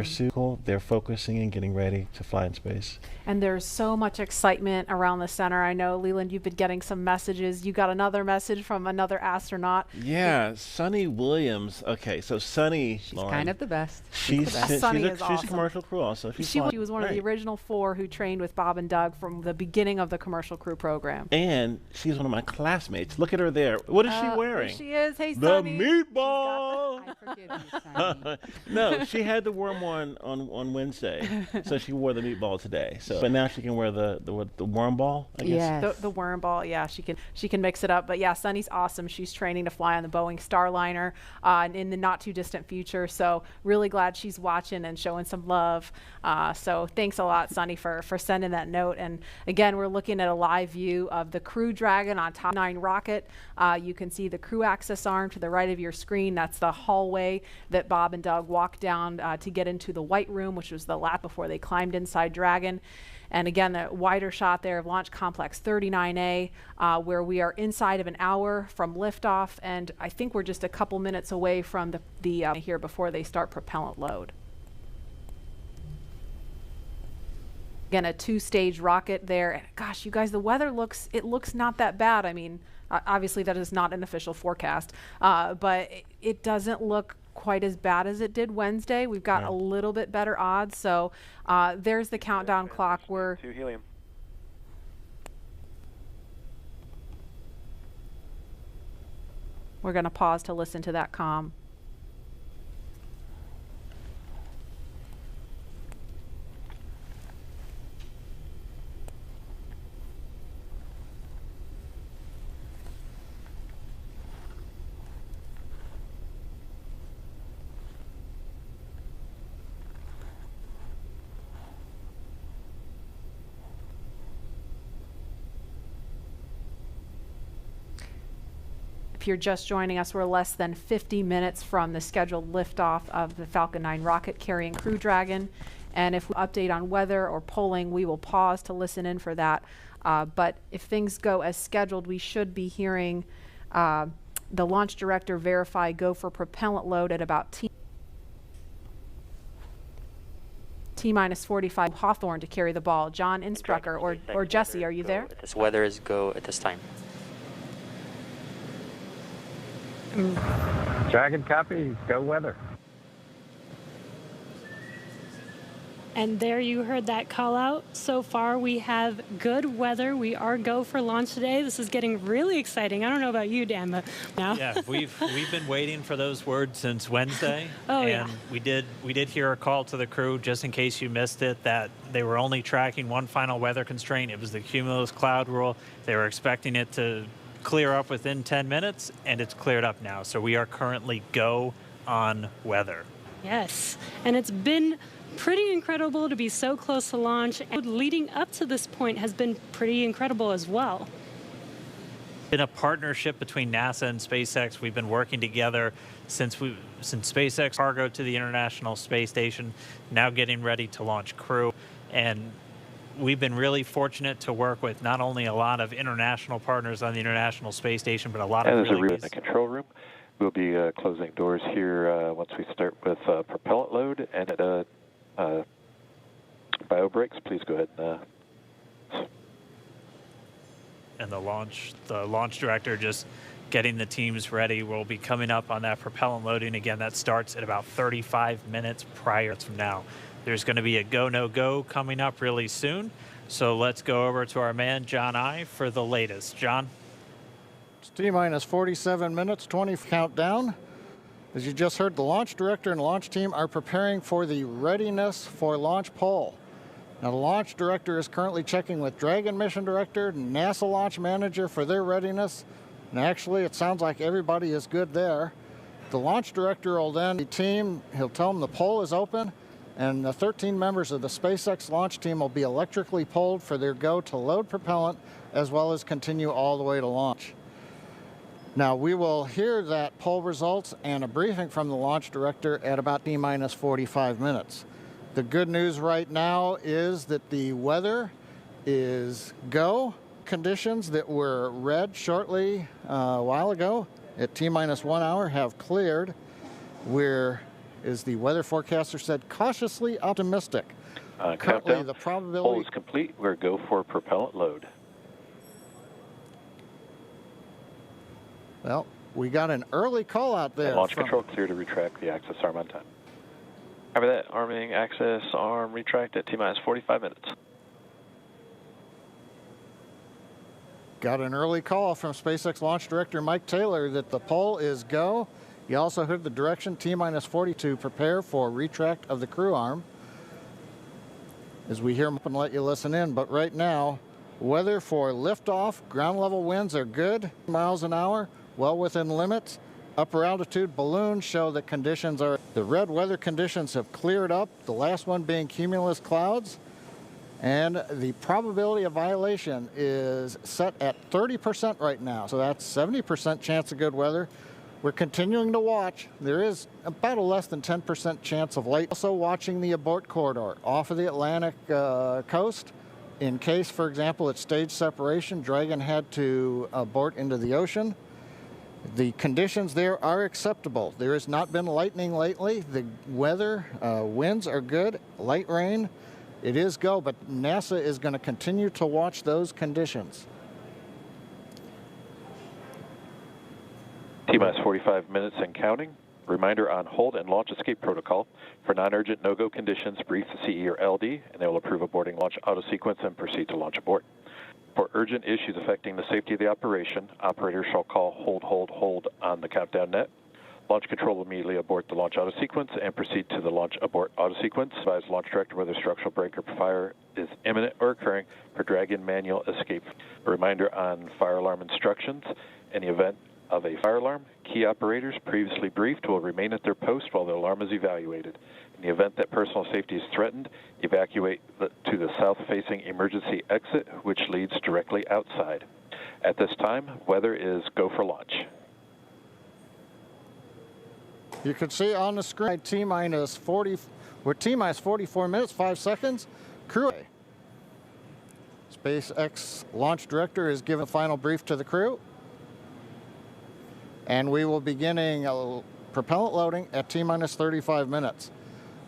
suit. They're focusing and getting ready to fly in space. And there's so much excitement around the center. I know, Leland, you've been getting some messages. You got another message from another astronaut. Yeah, Sunny Williams. Okay, so Sunny, she's kind of the best. She's awesome. Commercial crew also. She was one of the original 4 who trained with Bob and Doug from the beginning of the commercial crew program. And she's one of my classmates. Look at her there. What is she wearing? She is. Hey, the Sunny. Meatball. I forgive you, Sunny. No, she had the worm one on Wednesday, so she wore the meatball today. So, but now she can wear the worm ball. I guess. Yes. The worm ball. Yeah, she can mix it up. But yeah, Sunny's awesome. She's training to fly on the Boeing Starliner in the not too distant future. So really glad she's watching and showing some love. So thanks a lot, Sunny, for sending that note. And again, we're looking at a live view of the Crew Dragon on top 9 rocket. You can see the crew access arm to the right of your screen. That's the hallway that Bob and Doug walked down to get into the white room, which was the lap before they climbed inside Dragon. And again, the wider shot there of Launch Complex 39A, where we are inside of an hour from liftoff, and I think we're just a couple minutes away from the here before they start propellant load. Again, a 2-stage rocket there. And gosh, you guys, the weather looks not that bad. I mean, obviously that is not an official forecast, but it doesn't look quite as bad as it did Wednesday. We've got a little bit better odds. So there's the countdown clock. We're to helium. going to pause to listen to that comm. If you're just joining us, we're less than 50 minutes from the scheduled liftoff of the Falcon 9 rocket carrying Crew Dragon. And if we update on weather or polling, we will pause to listen in for that. But if things go as scheduled, we should be hearing the launch director verify go for propellant load at about T-minus 45. Hawthorne to carry the ball. John Insprucker or Jesse, are you there? This weather is go at this time. Dragon copy, go weather. And there you heard that call out. So far we have good weather. We are go for launch today. This is getting really exciting. I don't know about you, Dan, but now. Yeah, we've been waiting for those words since Wednesday. Oh, and yeah. we did hear a call to the crew, just in case you missed it, that they were only tracking one final weather constraint. It was the cumulus cloud rule. They were expecting it to clear up within 10 minutes, and it's cleared up now. So we are currently go on weather. Yes, and it's been pretty incredible to be so close to launch, and leading up to this point has been pretty incredible as well. Been a partnership between NASA and SpaceX. We've been working together since SpaceX cargo to the International Space Station, now getting ready to launch crew. And we've been really fortunate to work with not only a lot of international partners on the International Space Station, but a lot of there's really a room in the control room. We'll be closing doors here once we start with propellant load and at bio brakes. Please go ahead and the launch director just getting the teams ready. We'll be coming up on that propellant loading again. That starts at about 35 minutes prior from now. There's going to be a go no go coming up really soon. So let's go over to our man John I for the latest. John. It's T-minus 47 minutes, 20 countdown. As you just heard, the launch director and launch team are preparing for the readiness for launch poll. Now, the launch director is currently checking with Dragon mission director, NASA launch manager for their readiness. And actually, it sounds like everybody is good there. The launch director will then, the team, he'll tell them the poll is open, and the 13 members of the SpaceX launch team will be electrically polled for their go to load propellant, as well as continue all the way to launch. Now, we will hear that poll results and a briefing from the launch director at about T-minus 45 minutes. The good news right now is that the weather is go. Conditions that were red shortly a while ago at T-minus 1 hour have cleared. We're, as the weather forecaster said, cautiously optimistic. Currently, countdown. the probability... Poll is complete. We're go for propellant load. Well, we got an early call out there. And launch control clear to retract the access arm on time. After that, arming access arm retract at T-minus 45 minutes. Got an early call from SpaceX launch director Mike Taylor that the poll is go. You also heard the direction T-minus 42 prepare for retract of the crew arm. As we hear him up and let you listen in, but right now, weather for liftoff, ground level winds are good, miles an hour, well within limits. Upper altitude balloons show that conditions are, the red weather conditions have cleared up, the last one being cumulus clouds. And the probability of violation is set at 30% right now. So that's 70% chance of good weather. We're continuing to watch. There is about a less than 10% chance of light. Also watching the abort corridor off of the Atlantic coast. In case, for example, at stage separation, Dragon had to abort into the ocean. The conditions there are acceptable. There has not been lightning lately. The weather, winds are good, light rain. It is go, but NASA is going to continue to watch those conditions. T-minus 45 minutes and counting. Reminder on hold and launch escape protocol. For non-urgent no-go conditions, brief the CE or LD, and they will approve aborting launch auto-sequence and proceed to launch abort. For urgent issues affecting the safety of the operation, operators shall call hold on the countdown net. Launch control will immediately abort the launch auto-sequence and proceed to the launch abort auto-sequence. Advise launch director whether structural break or fire is imminent or occurring for Dragon manual escape. A reminder on fire alarm instructions. In the event of a fire alarm, key operators previously briefed will remain at their post while the alarm is evaluated. In the event that personal safety is threatened, evacuate to the south-facing emergency exit, which leads directly outside. At this time, weather is go for launch. You can see on the screen T-minus 40, We're T-minus 44 minutes, 5 seconds. Crew. SpaceX launch director is giving a final brief to the crew. And we will be beginning propellant loading at T-minus 35 minutes.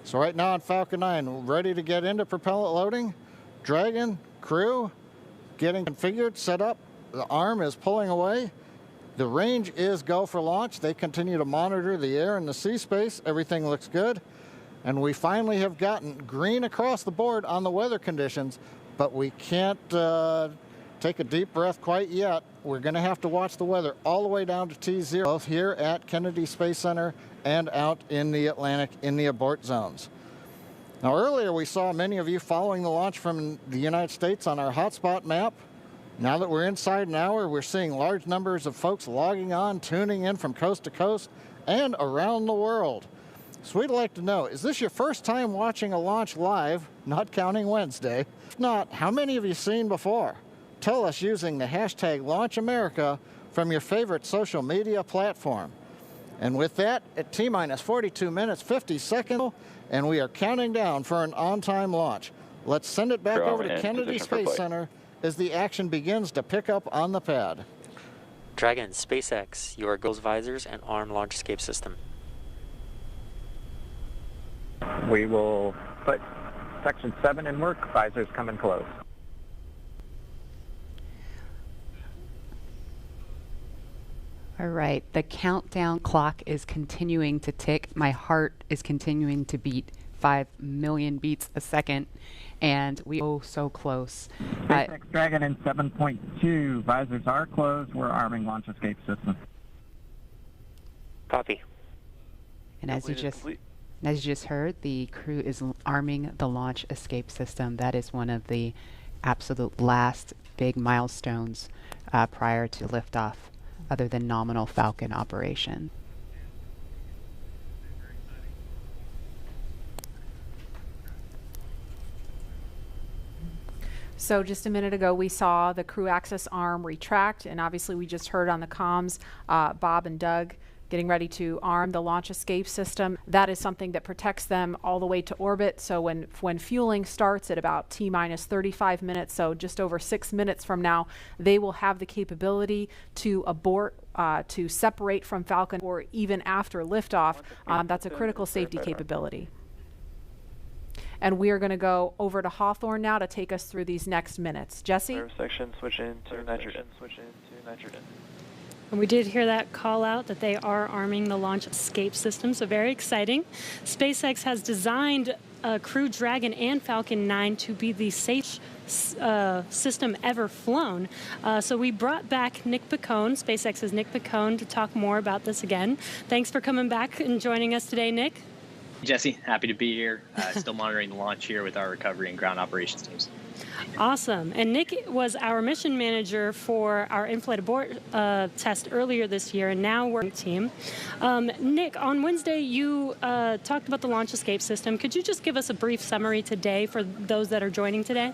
So right now on Falcon 9, ready to get into propellant loading. Dragon, crew, getting configured, set up. The arm is pulling away. The range is go for launch. They continue to monitor the air and the sea space. Everything looks good. And we finally have gotten green across the board on the weather conditions, but we can't take a deep breath quite yet. We're going to have to watch the weather all the way down to T0, both here at Kennedy Space Center and out in the Atlantic in the abort zones. Now earlier we saw many of you following the launch from the United States on our hotspot map. Now that we're inside an hour, we're seeing large numbers of folks logging on, tuning in from coast to coast and around the world. So we'd like to know, is this your first time watching a launch live, not counting Wednesday? If not, how many have you seen before? Tell us using the hashtag LaunchAmerica from your favorite social media platform. And with that, at T-minus 42 minutes, 50 seconds, and we are counting down for an on-time launch. Let's send it back over to Kennedy Space Center as the action begins to pick up on the pad. Dragon, SpaceX, your goals visors and arm launch escape system. We will put section 7 in work. Visors come in close. All right, the countdown clock is continuing to tick. My heart is continuing to beat 5 million beats a second, and we are so close. SpaceX Dragon in 7.2. Visors are closed. We're arming launch escape system. Copy. And as you just heard, the crew is arming the launch escape system. That is one of the absolute last big milestones prior to liftoff, other than nominal Falcon operation. So just a minute ago, we saw the crew access arm retract, and obviously we just heard on the comms, Bob and Doug getting ready to arm the launch escape system. That is something that protects them all the way to orbit. So when fueling starts at about T-minus 35 minutes, so just over 6 minutes from now, they will have the capability to abort, to separate from Falcon, or even after liftoff. That's a critical safety capability. And we are going to go over to Hawthorne now to take us through these next minutes. Jesse? Section, switch in to nitrogen. Switch in to nitrogen. And we did hear that call out that they are arming the launch escape system, so very exciting. SpaceX has designed Crew Dragon and Falcon 9 to be the safest system ever flown. So we brought back Nick Picone, SpaceX's Nick Picone, to talk more about this again. Thanks for coming back and joining us today, Nick. Jesse, happy to be here. Still monitoring the launch here with our recovery and ground operations teams. Awesome. And Nick was our mission manager for our in-flight abort test earlier this year, and now we're team. Nick, on Wednesday you talked about the launch escape system. Could you just give us a brief summary today for those that are joining today?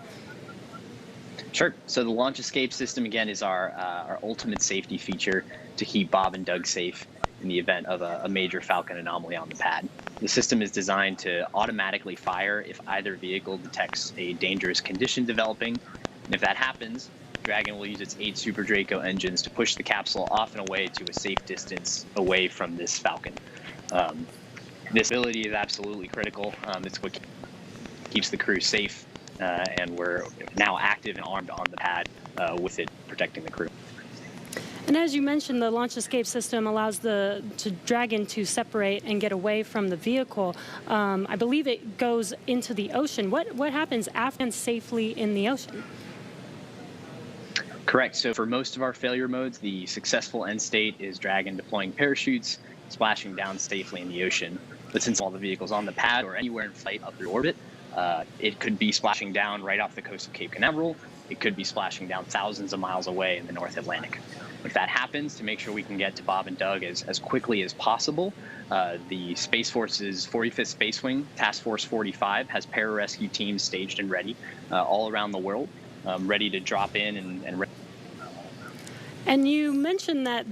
Sure. So the launch escape system, again, is our ultimate safety feature to keep Bob and Doug safe in the event of a major Falcon anomaly on the pad. The system is designed to automatically fire if either vehicle detects a dangerous condition developing. And if that happens, Dragon will use its 8 Super Draco engines to push the capsule off and away to a safe distance away from this Falcon. This ability is absolutely critical. It's what keeps the crew safe, and we're now active and armed on the pad with it protecting the crew. And as you mentioned, the launch escape system allows the Dragon to separate and get away from the vehicle. I believe it goes into the ocean. What happens after and safely in the ocean? Correct. So for most of our failure modes, the successful end state is Dragon deploying parachutes, splashing down safely in the ocean. But since all the vehicles on the pad or anywhere in flight up through orbit, it could be splashing down right off the coast of Cape Canaveral. It could be splashing down thousands of miles away in the North Atlantic. If that happens, to make sure we can get to Bob and Doug as quickly as possible, the Space Force's 45th Space Wing, Task Force 45, has pararescue teams staged and ready all around the world, ready to drop in and And you mentioned that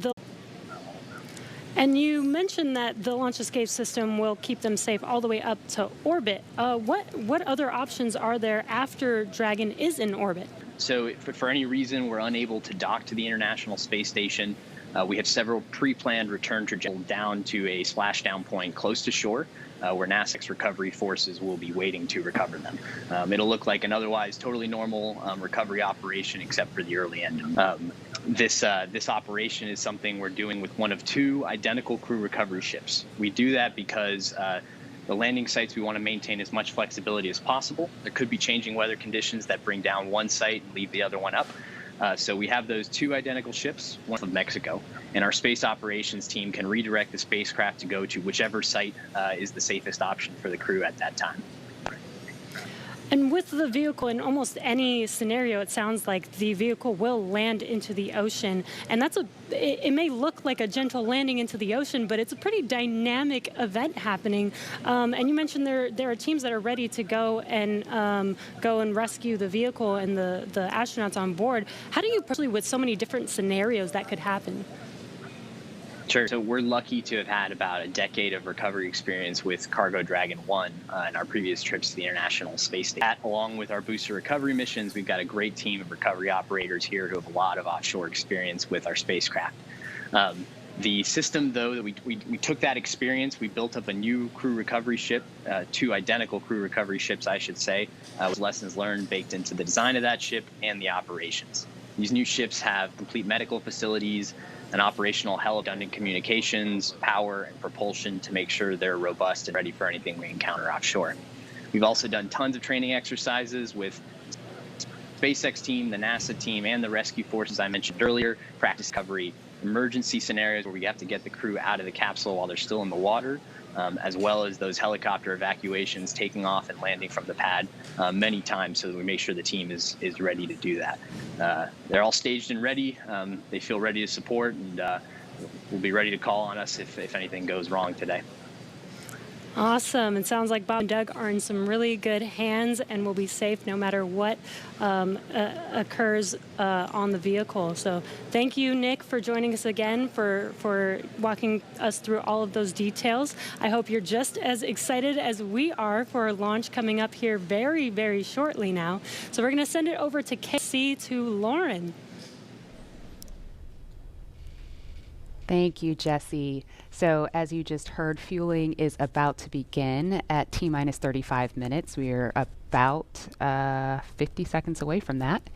And you mentioned that the launch escape system will keep them safe all the way up to orbit. What other options are there after Dragon is in orbit? So if for any reason we're unable to dock to the International Space Station, we have several pre-planned return trajectories down to a splashdown point close to shore, where NASA's recovery forces will be waiting to recover them. It'll look like an otherwise totally normal recovery operation, except for the early end. This operation is something we're doing with one of two identical crew recovery ships. We do that because the landing sites, we want to maintain as much flexibility as possible. There could be changing weather conditions that bring down one site and leave the other one up. So we have those two identical ships, one from Mexico, and our space operations team can redirect the spacecraft to go to whichever site is the safest option for the crew at that time. And with the vehicle, in almost any scenario, it sounds like the vehicle will land into the ocean. And it may look like a gentle landing into the ocean, but it's a pretty dynamic event happening. And you mentioned there are teams that are ready to go and rescue the vehicle and the astronauts on board. How do you personally, with so many different scenarios that could happen? Sure. So we're lucky to have had about a decade of recovery experience with Cargo Dragon 1 in our previous trips to the International Space Station. That, along with our booster recovery missions, we've got a great team of recovery operators here who have a lot of offshore experience with our spacecraft. The system, though, that we took that experience, we built up a new crew recovery ship, two identical crew recovery ships, I should say, with lessons learned baked into the design of that ship and the operations. These new ships have complete medical facilities, an operational redundant communications, power, and propulsion to make sure they're robust and ready for anything we encounter offshore. We've also done tons of training exercises with the SpaceX team, the NASA team, and the rescue forces I mentioned earlier, practice recovery emergency scenarios where we have to get the crew out of the capsule while they're still in the water, as well as those helicopter evacuations, taking off and landing from the pad many times so that we make sure the team is ready to do that. They're all staged and ready. They feel ready to support, and will be ready to call on us if anything goes wrong today. Awesome. It sounds like Bob and Doug are in some really good hands and will be safe no matter what occurs on the vehicle. So thank you, Nick, for joining us again, for walking us through all of those details. I hope you're just as excited as we are for a launch coming up here very, very shortly now. So we're going to send it over to KC to Lauren. Thank you, Jesse. So as you just heard, fueling is about to begin at T-minus 35 minutes. We are about 50 seconds away from that.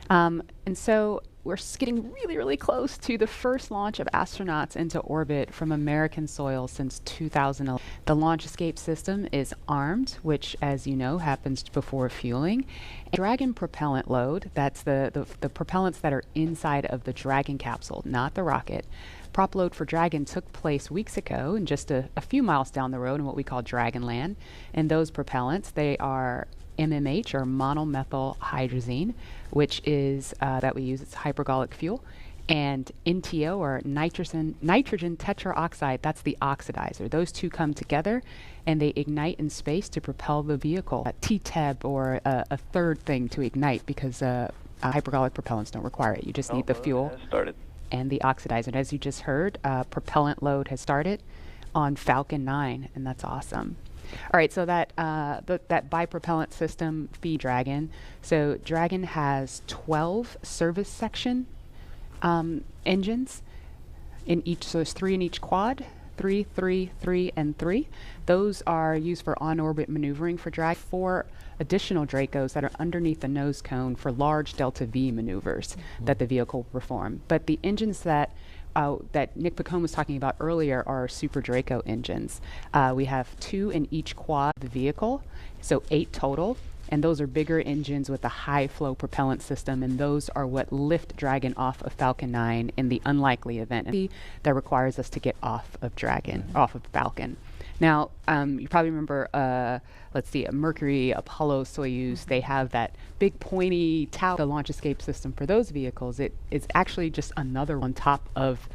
And so we're getting really, really close to the first launch of astronauts into orbit from American soil since 2011. The launch escape system is armed, which, as you know, happens before fueling. And Dragon propellant load, that's the propellants that are inside of the Dragon capsule, not the rocket. Prop load for Dragon took place weeks ago and just a few miles down the road in what we call Dragonland. And those propellants, they are MMH, or monomethyl hydrazine, which is that we use, it's hypergolic fuel, and NTO, or nitrogen tetraoxide, that's the oxidizer. Those two come together and they ignite in space to propel the vehicle. A TTEB, or a third thing to ignite, because hypergolic propellants don't require it. You just need the fuel and the oxidizer. And as you just heard, propellant load has started on Falcon 9, and that's awesome. All right, so that bipropellant system, Dragon. So Dragon has 12 service section engines in each, so there's 3 in each quad, 3, 3, 3, and 3. Those are used for on-orbit maneuvering for Dragon. 4 additional Dracos that are underneath the nose cone for large Delta V maneuvers that the vehicle will perform. But the engines that Nick Picone was talking about earlier are Super Draco engines. We have 2 in each quad of the vehicle, so 8 total. And those are bigger engines with a high flow propellant system, and those are what lift Dragon off of Falcon 9 in the unlikely event that requires us to get off of Falcon. Now, you probably remember, let's see, a Mercury, Apollo, Soyuz, they have that big pointy tower, the launch escape system for those vehicles. It's actually just another on top of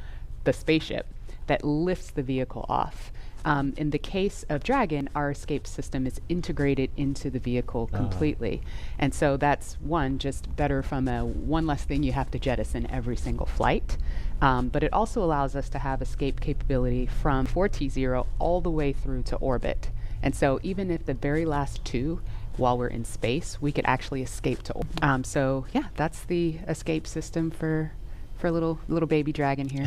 the spaceship that lifts the vehicle off. In the case of Dragon, our escape system is integrated into the vehicle completely. And so that's one, just better from a one less thing you have to jettison every single flight. But it also allows us to have escape capability from 4T0 all the way through to orbit. And so even if the very last two, while we're in space, we could actually escape to orbit. So yeah, that's the escape system for little baby Dragon here.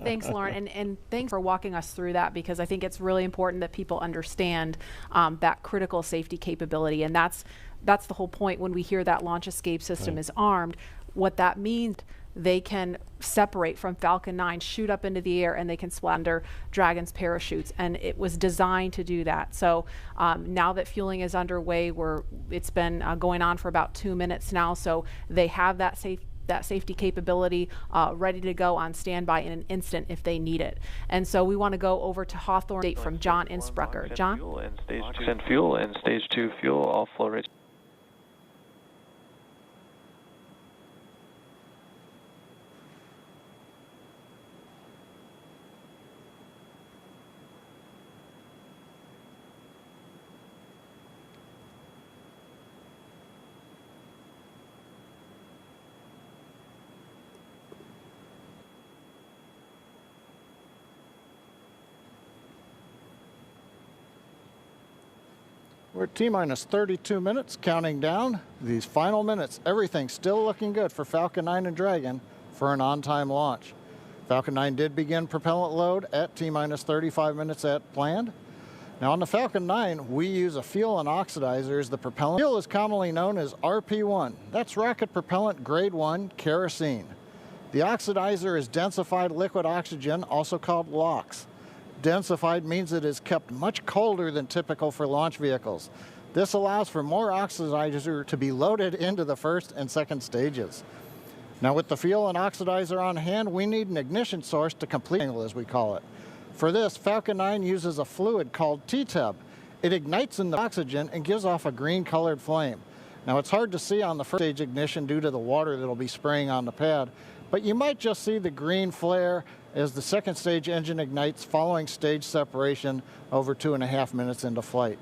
Thanks, Lauren, and thanks for walking us through that, because I think it's really important that people understand that critical safety capability, and that's the whole point when we hear that launch escape system is armed. What that means, they can separate from Falcon 9, shoot up into the air, and they can splash under Dragon's parachutes, and it was designed to do that. So now that fueling is underway, it's been going on for about 2 minutes now, so they have that safety capability ready to go on standby in an instant if they need it. And so we want to go over to Hawthorne from John Innsbrucker. John? Send fuel and stage 2 fuel, all flow rates. We're at T-minus 32 minutes, counting down these final minutes. Everything's still looking good for Falcon 9 and Dragon for an on-time launch. Falcon 9 did begin propellant load at T-minus 35 minutes at planned. Now on the Falcon 9, we use a fuel and oxidizer as the propellant. Fuel is commonly known as RP1. That's rocket propellant grade 1 kerosene. The oxidizer is densified liquid oxygen, also called LOX. Densified means it is kept much colder than typical for launch vehicles. This allows for more oxidizer to be loaded into the first and second stages. Now with the fuel and oxidizer on hand, we need an ignition source to complete angle, as we call it. For this, Falcon 9 uses a fluid called T-Tub. It ignites in the oxygen and gives off a green colored flame. Now it's hard to see on the first stage ignition due to the water that'll be spraying on the pad, but you might just see the green flare as the second stage engine ignites following stage separation over 2.5 minutes into flight.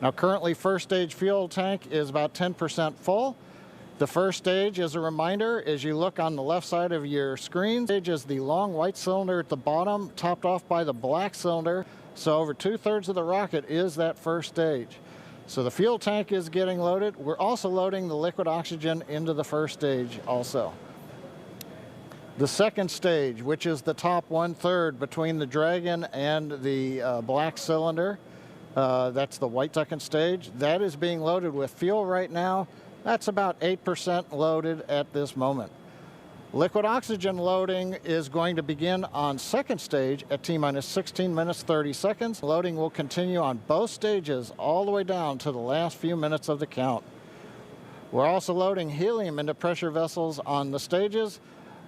Now currently first stage fuel tank is about 10% full. The first stage, as a reminder, as you look on the left side of your screen, stage is the long white cylinder at the bottom, topped off by the black cylinder. So over 2/3 of the rocket is that first stage. So the fuel tank is getting loaded. We're also loading the liquid oxygen into the first stage also. The second stage, which is the top 1/3 between the Dragon and the black cylinder, that's the white second stage, that is being loaded with fuel right now. That's about 8% loaded at this moment. Liquid oxygen loading is going to begin on second stage at T-minus 16 minutes 30 seconds. Loading will continue on both stages all the way down to the last few minutes of the count. We're also loading helium into pressure vessels on the stages.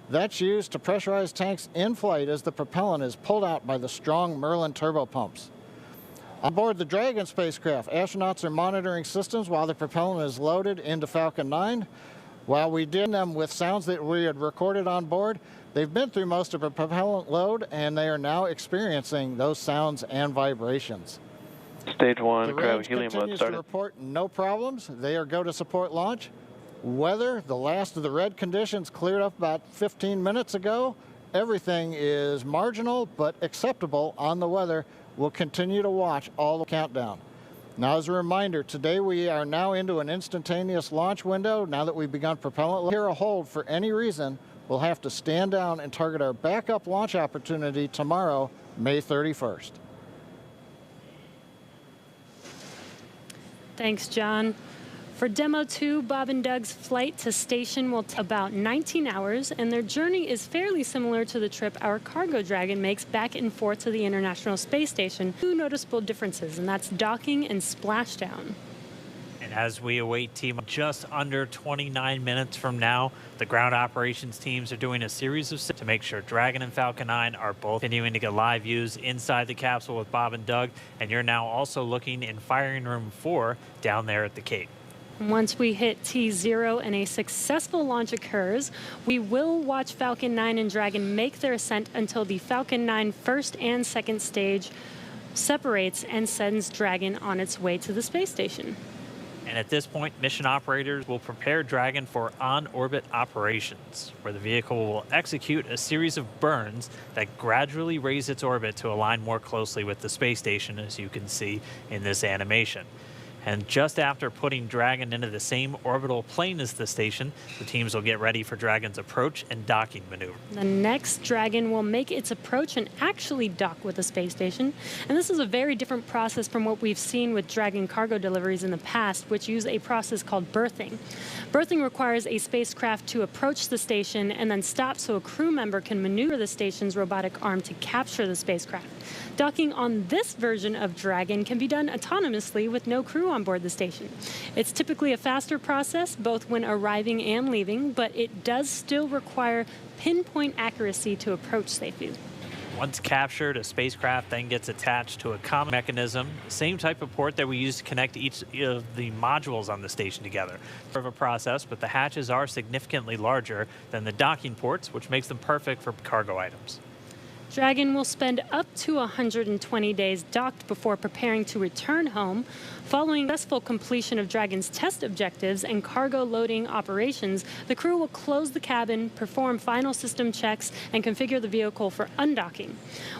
That's used to pressurize tanks in flight as the propellant is pulled out by the strong Merlin turbopumps. On board the Dragon spacecraft, astronauts are monitoring systems while the propellant is loaded into Falcon 9. While we did them with sounds that we had recorded on board, they've been through most of the propellant load and they are now experiencing those sounds and vibrations. Stage 1, the grab range helium load continues started. to report no problems. They are go to support launch. Weather, the last of the red conditions cleared up about 15 minutes ago. Everything is marginal but acceptable on the weather. We'll continue to watch all the countdown. Now, as a reminder, today we are now into an instantaneous launch window. Now that we've begun propellant, here a hold for any reason, we'll have to stand down and target our backup launch opportunity tomorrow, May 31st. Thanks, John. For Demo 2, Bob and Doug's flight to station will take about 19 hours, and their journey is fairly similar to the trip our cargo Dragon makes back and forth to the International Space Station. Two noticeable differences, and that's docking and splashdown. And as we await team just under 29 minutes from now, the ground operations teams are doing a series of to make sure Dragon and Falcon 9 are both continuing to get live views inside the capsule with Bob and Doug, and you're now also looking in firing room 4 down there at the Cape. Once we hit T0 and a successful launch occurs, we will watch Falcon 9 and Dragon make their ascent until the Falcon 9 first and second stage separates and sends Dragon on its way to the space station. And at this point, mission operators will prepare Dragon for on-orbit operations, where the vehicle will execute a series of burns that gradually raise its orbit to align more closely with the space station, as you can see in this animation. And just after putting Dragon into the same orbital plane as the station, the teams will get ready for Dragon's approach and docking maneuver. The next Dragon will make its approach and actually dock with the space station. And this is a very different process from what we've seen with Dragon cargo deliveries in the past, which use a process called berthing. Berthing requires a spacecraft to approach the station and then stop so a crew member can maneuver the station's robotic arm to capture the spacecraft. Docking on this version of Dragon can be done autonomously with no crew on board the station. It's typically a faster process, both when arriving and leaving, but it does still require pinpoint accuracy to approach safely. Once captured, a spacecraft then gets attached to a common mechanism, same type of port that we use to connect each of the modules on the station together. Sort of a process, but the hatches are significantly larger than the docking ports, which makes them perfect for cargo items. Dragon will spend up to 120 days docked before preparing to return home. Following successful completion of Dragon's test objectives and cargo loading operations, the crew will close the cabin, perform final system checks, and configure the vehicle for undocking.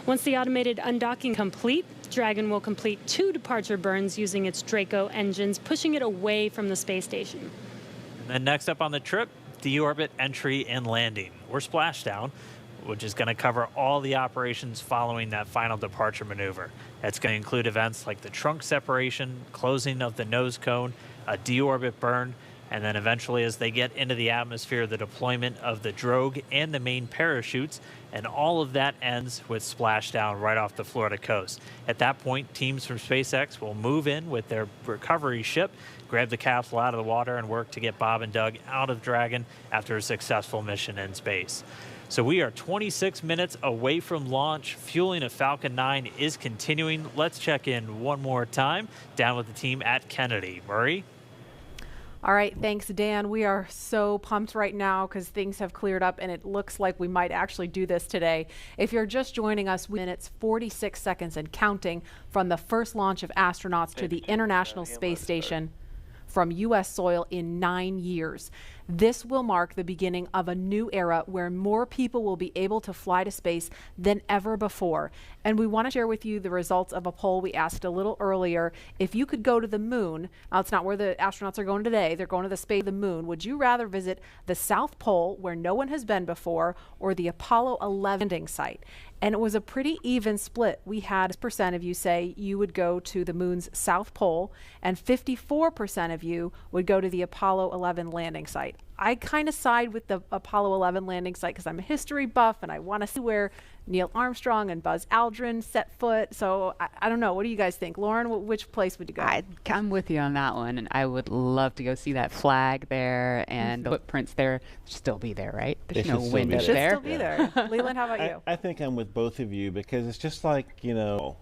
Once the automated undocking complete, Dragon will complete 2 departure burns using its Draco engines, pushing it away from the space station. And then next up on the trip, deorbit entry and landing, or splashdown, which is going to cover all the operations following that final departure maneuver. That's going to include events like the trunk separation, closing of the nose cone, a deorbit burn, and then eventually as they get into the atmosphere, the deployment of the drogue and the main parachutes, and all of that ends with splashdown right off the Florida coast. At that point, teams from SpaceX will move in with their recovery ship, grab the capsule out of the water, and work to get Bob and Doug out of Dragon after a successful mission in space. So we are 26 minutes away from launch. Fueling of Falcon 9 is continuing. Let's check in one more time down with the team at Kennedy. Murray? All right, thanks, Dan. We are so pumped right now because things have cleared up and it looks like we might actually do this today. If you're just joining us, minutes 46 seconds and counting from the first launch of astronauts to the International Space Station from U.S. soil in 9 years. This will mark the beginning of a new era where more people will be able to fly to space than ever before. And we want to share with you the results of a poll we asked a little earlier. If you could go to the moon, now it's not where the astronauts are going today, they're going to the space of the moon. Would you rather visit the South Pole where no one has been before or the Apollo 11 landing site? And it was a pretty even split. We had 6% of you say you would go to the moon's South Pole, and 54% of you would go to the Apollo 11 landing site. I kind of side with the Apollo 11 landing site because I'm a history buff and I want to see where Neil Armstrong and Buzz Aldrin set foot. So I don't know. What do you guys think? Lauren, which place would you go? I'm with you on that one. And I would love to go see that flag there and the footprints there. Still be there, right? There's no wind up there. Should still be there. Leland, how about you? I think I'm with both of you because it's just like, you know,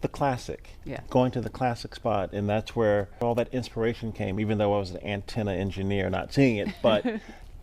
the classic. Yeah. Going to the classic spot, and that's where all that inspiration came, even though I was an antenna engineer not seeing it, but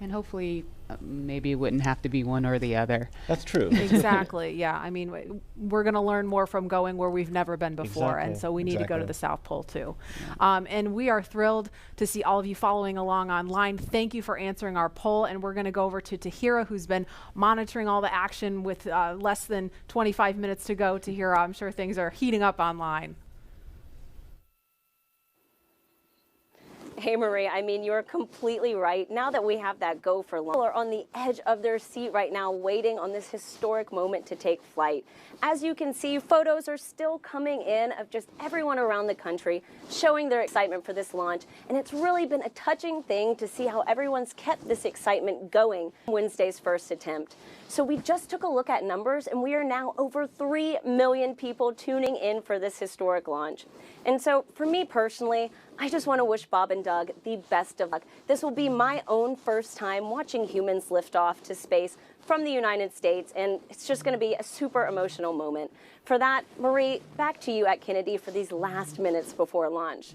and hopefully maybe it wouldn't have to be one or the other. That's true. Exactly. Yeah. I mean, we're going to learn more from going where we've never been before. Exactly. And so we need to go to the South Pole too. Yeah. And we are thrilled to see all of you following along online. Thank you for answering our poll. And we're going to go over to Tahira, who's been monitoring all the action with less than 25 minutes to go. Tahira, I'm sure things are heating up online. Hey, Marie, I mean, you're completely right. Now that we have that go for launch, people are on the edge of their seat right now, waiting on this historic moment to take flight. As you can see, photos are still coming in of just everyone around the country showing their excitement for this launch. And it's really been a touching thing to see how everyone's kept this excitement going Wednesday's first attempt. So we just took a look at numbers, and we are now over 3 million people tuning in for this historic launch. And so for me personally, I just want to wish Bob and Doug the best of luck. This will be my own first time watching humans lift off to space from the United States, and it's just going to be a super emotional moment. For that, Marie, back to you at Kennedy for these last minutes before launch.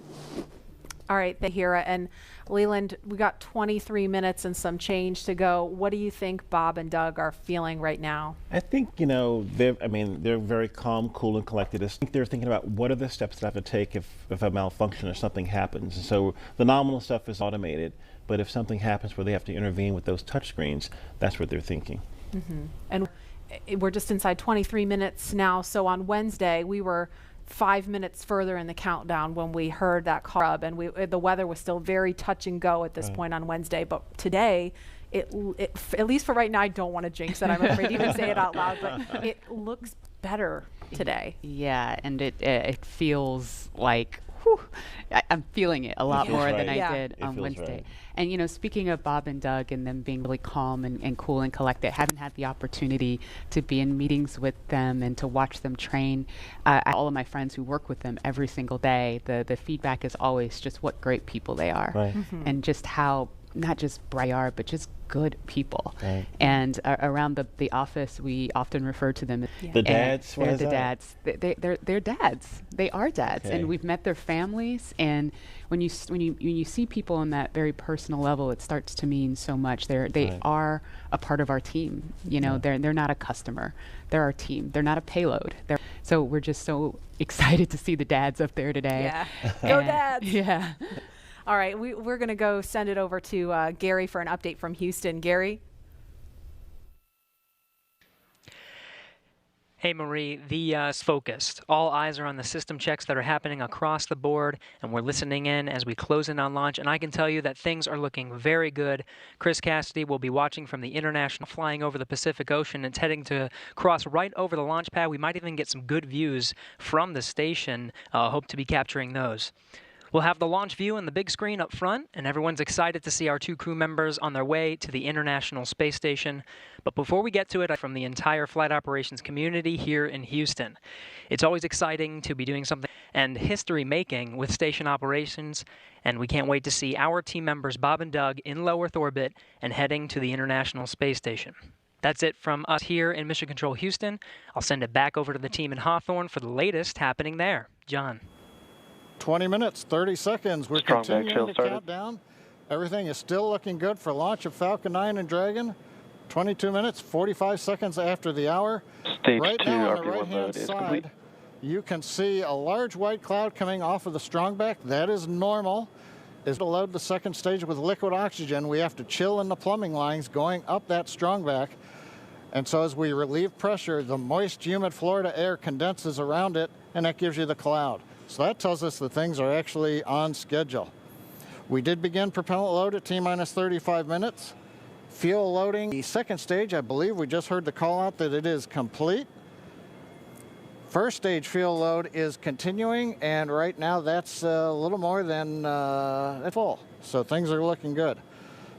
All right, Hira and Leland, we got 23 minutes and some change to go. What do you think Bob and Doug are feeling right now? I think, you know, they're very calm, cool, and collected. I think they're thinking about what are the steps that I have to take if a malfunction or something happens. And so the nominal stuff is automated, but if something happens where they have to intervene with those touchscreens, that's what they're thinking. Mm-hmm. And we're just inside 23 minutes now. So on Wednesday, we were 5 minutes further in the countdown when we heard that call, and the weather was still very touch and go at this point on Wednesday. But today, it at least for right now, I don't want to jinx it. I'm afraid to even say it out loud, but it looks better today. Yeah, and it feels like, whew, I'm feeling it a lot more than I did on Wednesday. Right. And, you know, speaking of Bob and Doug and them being really calm and cool and collected, haven't had the opportunity to be in meetings with them and to watch them train. All of my friends who work with them every single day, the feedback is always just what great people they are. Right. Mm-hmm. And just how, not just bright they are, but just good people. Right. And around the office, we often refer to them as the dads. They're the dads. They're dads. They are dads, and we've met their families. And when you see people on that very personal level, it starts to mean so much. They are a part of our team. You know, they're not a customer. They're our team. They're not a payload. So we're just so excited to see the dads up there today. Yeah, go dads. Yeah. All right, we're going to go send it over to Gary for an update from Houston. Gary? Hey, Marie, the focused. All eyes are on the system checks that are happening across the board, and we're listening in as we close in on launch, and I can tell you that things are looking very good. Chris Cassidy will be watching from the International, flying over the Pacific Ocean. It's heading to cross right over the launch pad. We might even get some good views from the station. Hope to be capturing those. We'll have the launch view on the big screen up front, and everyone's excited to see our 2 crew members on their way to the International Space Station. But before we get to it, from the entire flight operations community here in Houston, it's always exciting to be doing something and history-making with station operations, and we can't wait to see our team members Bob and Doug in low Earth orbit and heading to the International Space Station. That's it from us here in Mission Control Houston. I'll send it back over to the team in Hawthorne for the latest happening there. John. 20 minutes, 30 seconds. We're continuing to count down. Everything is still looking good for launch of Falcon 9 and Dragon. 22 minutes, 45 seconds after the hour. Stage right 2 now on the RP1 right-hand load is complete. side, you can see a large white cloud coming off of the strongback. That is normal. Is to load the second stage with liquid oxygen, we have to chill in the plumbing lines going up that strongback. And so as we relieve pressure, the moist, humid Florida air condenses around it, and that gives you the cloud. So that tells us that things are actually on schedule. We did begin propellant load at T-minus 35 minutes. Fuel loading, the second stage, I believe we just heard the call out that it is complete. First stage fuel load is continuing, and right now that's a little more than full. So things are looking good.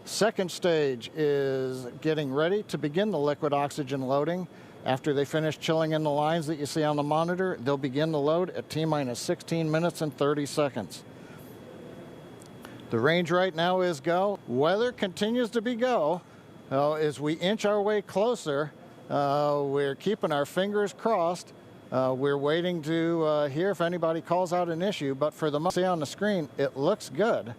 Second stage is getting ready to begin the liquid oxygen loading. After they finish chilling in the lines that you see on the monitor, they'll begin the load at T-minus 16 minutes and 30 seconds. The range right now is go. Weather continues to be go. As we inch our way closer, we're keeping our fingers crossed. We're waiting to hear if anybody calls out an issue, but for the moment, see on the screen, it looks good.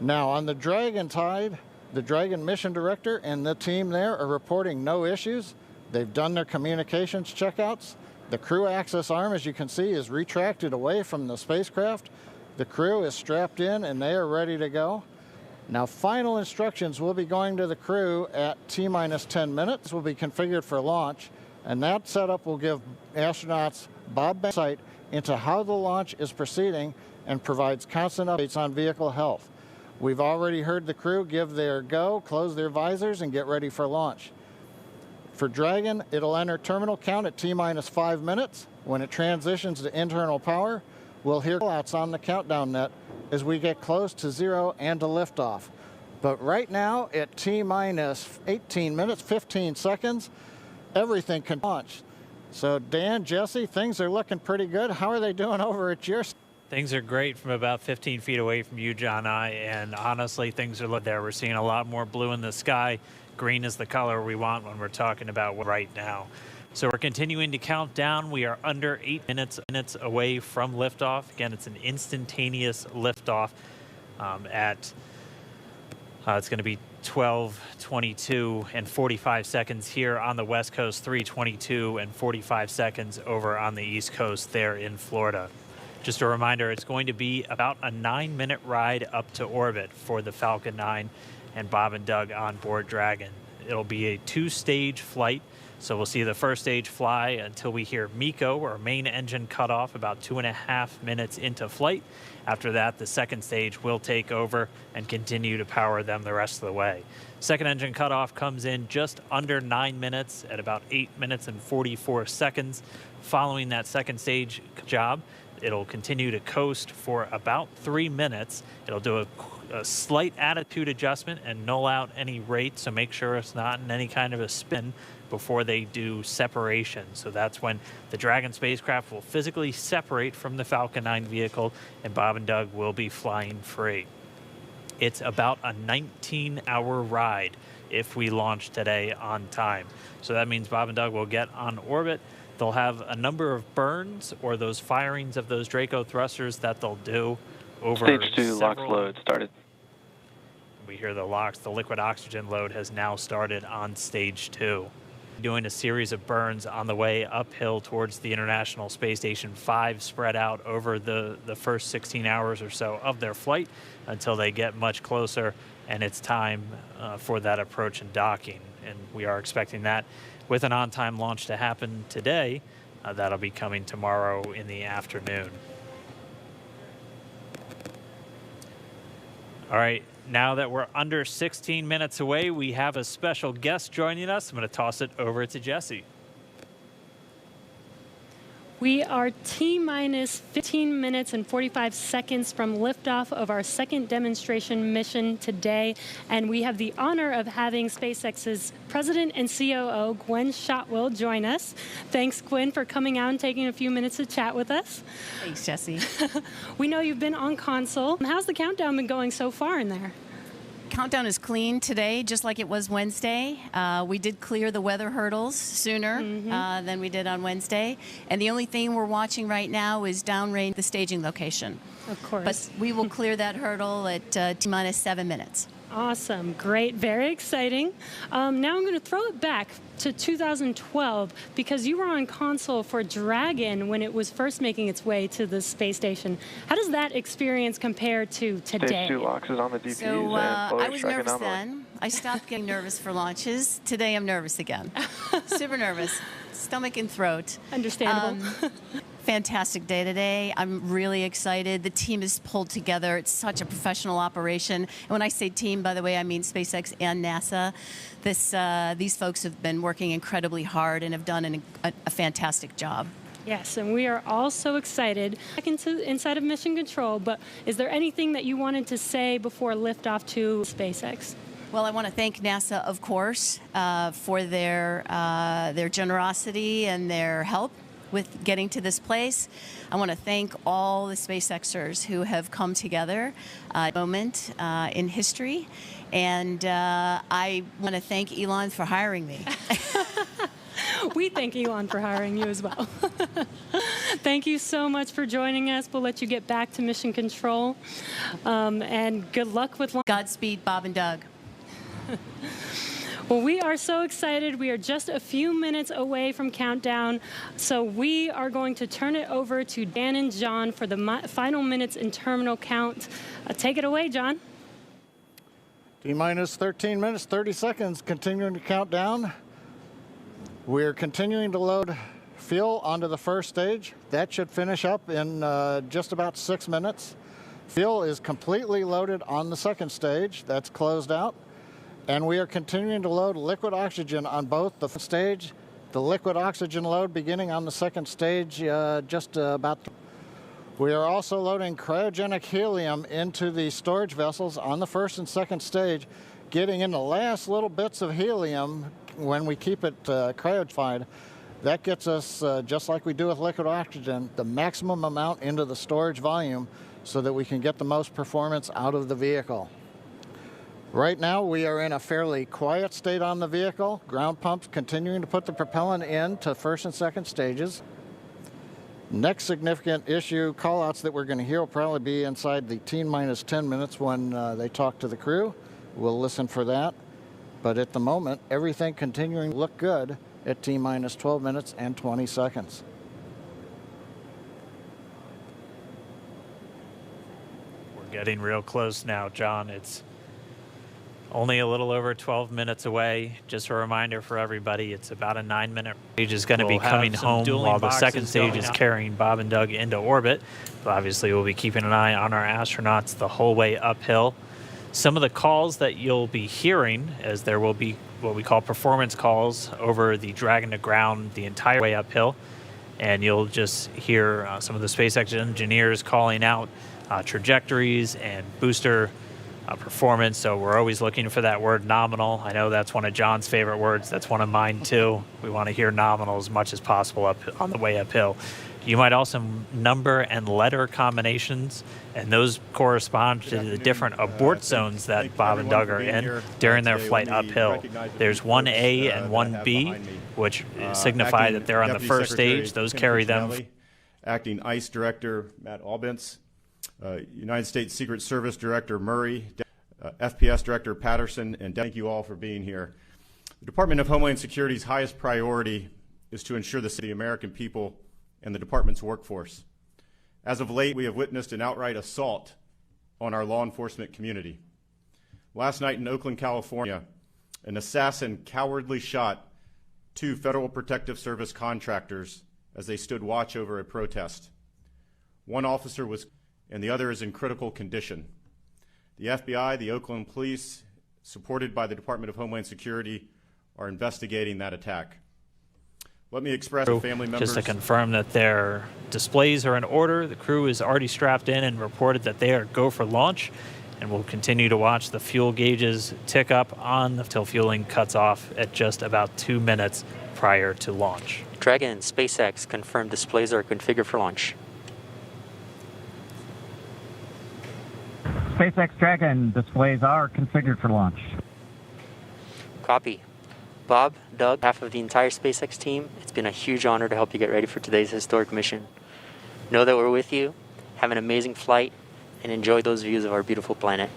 Now on the Dragon side, the Dragon mission director and the team there are reporting no issues. They've done their communications checkouts. The crew access arm, as you can see, is retracted away from the spacecraft. The crew is strapped in and they are ready to go. Now, final instructions will be going to the crew at T-minus 10 minutes. Will be configured for launch, and that setup will give astronauts Bob insight into how the launch is proceeding and provides constant updates on vehicle health. We've already heard the crew give their go, close their visors, and get ready for launch. For Dragon, it'll enter terminal count at T-minus 5 minutes. When it transitions to internal power, we'll hear callouts on the countdown net as we get close to 0 and to liftoff. But right now, at T-minus 18 minutes, 15 seconds, everything can launch. So Dan, Jesse, things are looking pretty good. How are they doing over at your side? Things are great from about 15 feet away from you, John, and honestly, things are looking there. We're seeing a lot more blue in the sky. Green is the color we want when we're talking about right now. So we're continuing to count down. We are under 8 minutes away from liftoff. Again, it's an instantaneous liftoff it's going to be 12:22 and 45 seconds here on the West Coast, 3:22 and 45 seconds over on the East Coast there in Florida. Just a reminder, it's going to be about a 9-minute ride up to orbit for the Falcon 9 and Bob and Doug on board Dragon. It'll be a 2-stage flight. So we'll see the first stage fly until we hear MECO, or main engine cutoff, about 2.5 minutes into flight. After that, the second stage will take over and continue to power them the rest of the way. Second engine cutoff comes in just under 9 minutes at about 8 minutes and 44 seconds. Following that second stage job, it'll continue to coast for about 3 minutes. It'll do a slight attitude adjustment and null out any rate, so make sure it's not in any kind of a spin before they do separation. So that's when the Dragon spacecraft will physically separate from the Falcon 9 vehicle and Bob and Doug will be flying free. It's about a 19-hour ride if we launch today on time. So that means Bob and Doug will get on orbit. They'll have a number of burns, or those firings of those Draco thrusters that they'll do over Stage 2 LOX load started. We hear the LOX. The liquid oxygen load has now started on Stage 2. Doing a series of burns on the way uphill towards the International Space Station 5, spread out over the first 16 hours or so of their flight until they get much closer and it's time for that approach and docking. And we are expecting that with an on-time launch to happen today. That'll be coming tomorrow in the afternoon. All right. Now that we're under 16 minutes away, we have a special guest joining us. I'm going to toss it over to Jesse. We are T-minus 15 minutes and 45 seconds from liftoff of our second demonstration mission today, and we have the honor of having SpaceX's President and COO, Gwen Shotwell, join us. Thanks, Gwen, for coming out and taking a few minutes to chat with us. Thanks, Jesse. We know you've been on console. How's the countdown been going so far in there? Countdown is clean today, just like it was Wednesday. We did clear the weather hurdles sooner than we did on Wednesday. And the only thing we're watching right now is downrange, the staging location. Of course. But we will clear that hurdle at T-minus 7 minutes. Awesome. Great. Very exciting. Now I'm going to throw it back to 2012 because you were on console for Dragon when it was first making its way to the space station. How does that experience compare to today? Stage 2 LOX is on the DPs So I was nervous anomaly. then. I stopped getting nervous for launches. Today I'm nervous again. Super nervous. Stomach and throat. Understandable. Fantastic day today. I'm really excited. The team is pulled together. It's such a professional operation. And when I say team, by the way, I mean SpaceX and NASA. These folks have been working incredibly hard and have done a fantastic job. Yes, and we are all so excited. Back inside of Mission Control, but is there anything that you wanted to say before liftoff to SpaceX? Well, I want to thank NASA, of course, for their generosity and their help with getting to this place. I want to thank all the SpaceXers who have come together at a moment in history. And I want to thank Elon for hiring me. We thank Elon for hiring you as well. Thank you so much for joining us. We'll let you get back to Mission Control. And good luck with launch. Godspeed, Bob and Doug. Well, we are so excited. We are just a few minutes away from countdown. So we are going to turn it over to Dan and John for the final minutes in terminal count. Take it away, John. T-minus 13 minutes, 30 seconds, continuing to count down. We're continuing to load fuel onto the first stage. That should finish up in just about 6 minutes. Fuel is completely loaded on the second stage. That's closed out. And we are continuing to load liquid oxygen on both the first stage, the liquid oxygen load beginning on the second stage just about. We are also loading cryogenic helium into the storage vessels on the first and second stage, getting in the last little bits of helium when we keep it cryogenified. That gets us, just like we do with liquid oxygen, the maximum amount into the storage volume so that we can get the most performance out of the vehicle. Right now, we are in a fairly quiet state on the vehicle. Ground pumps continuing to put the propellant in to first and second stages. Next significant issue callouts that we're going to hear will probably be inside the T-minus 10 minutes when they talk to the crew. We'll listen for that. But at the moment, everything continuing to look good at T-minus 12 minutes and 20 seconds. We're getting real close now, John. It's only a little over 12 minutes away. Just a reminder for everybody, it's about a 9-minute stage is going to be coming home while the second stage is carrying Bob and Doug into orbit. But obviously, we'll be keeping an eye on our astronauts the whole way uphill. Some of the calls that you'll be hearing, as there will be what we call performance calls over the Dragon to ground the entire way uphill. And you'll just hear some of the SpaceX engineers calling out trajectories and booster performance. So we're always looking for that word nominal. I know that's one of John's favorite words. That's one of mine too. We want to hear nominal as much as possible up on the way uphill. You might also number and letter combinations, and those correspond to the different abort zones that Bob and Doug are in during their flight uphill. There's 1A and 1B, which signify that they're on the first stage. Those carry them. Acting ICE Director Matt Albence, United States Secret Service Director Murray, FPS Director Patterson, and thank you all for being here. The Department of Homeland Security's highest priority is to ensure the safety of the American people and the department's workforce. As of late, we have witnessed an outright assault on our law enforcement community. Last night in Oakland, California, an assassin cowardly shot 2 Federal Protective Service contractors as they stood watch over a protest. One officer was, and the other is in critical condition. The FBI, the Oakland Police, supported by the Department of Homeland Security, are investigating that attack. Let me express to family members. Just to confirm that their displays are in order, the crew is already strapped in and reported that they are go for launch, and we'll continue to watch the fuel gauges tick up on until fueling cuts off at just about 2 minutes prior to launch. Dragon and SpaceX confirmed displays are configured for launch. SpaceX Dragon displays are configured for launch. Copy. Bob, Doug, half of the entire SpaceX team, it's been a huge honor to help you get ready for today's historic mission. Know that we're with you, have an amazing flight, and enjoy those views of our beautiful planet.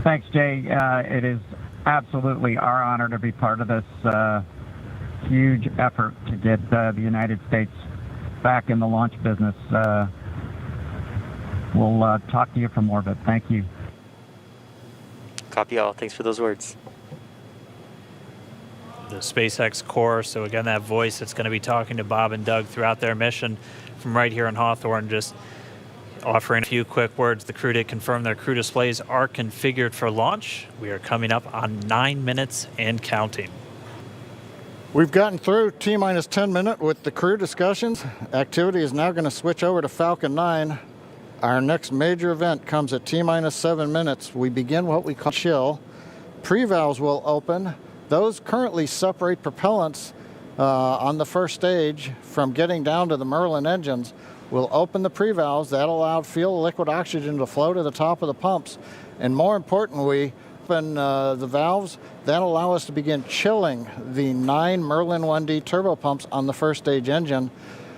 Thanks, Jay. It is absolutely our honor to be part of this huge effort to get the United States back in the launch business. We'll talk to you from orbit. Thank you. Copy all. Thanks for those words. The SpaceX Corps, so again, that voice that's going to be talking to Bob and Doug throughout their mission from right here in Hawthorne, just offering a few quick words. The crew did confirm their crew displays are configured for launch. We are coming up on 9 minutes and counting. We've gotten through T-minus 10 minute with the crew discussions. Activity is now going to switch over to Falcon 9. Our next major event comes at T-minus 7 minutes. We begin what we call chill. Pre-valves will open. Those currently separate propellants on the first stage from getting down to the Merlin engines. We'll open the pre-valves. That allowed fuel liquid oxygen to flow to the top of the pumps. And more importantly, open the valves that allow us to begin chilling the 9 Merlin 1D turbopumps on the first stage engine.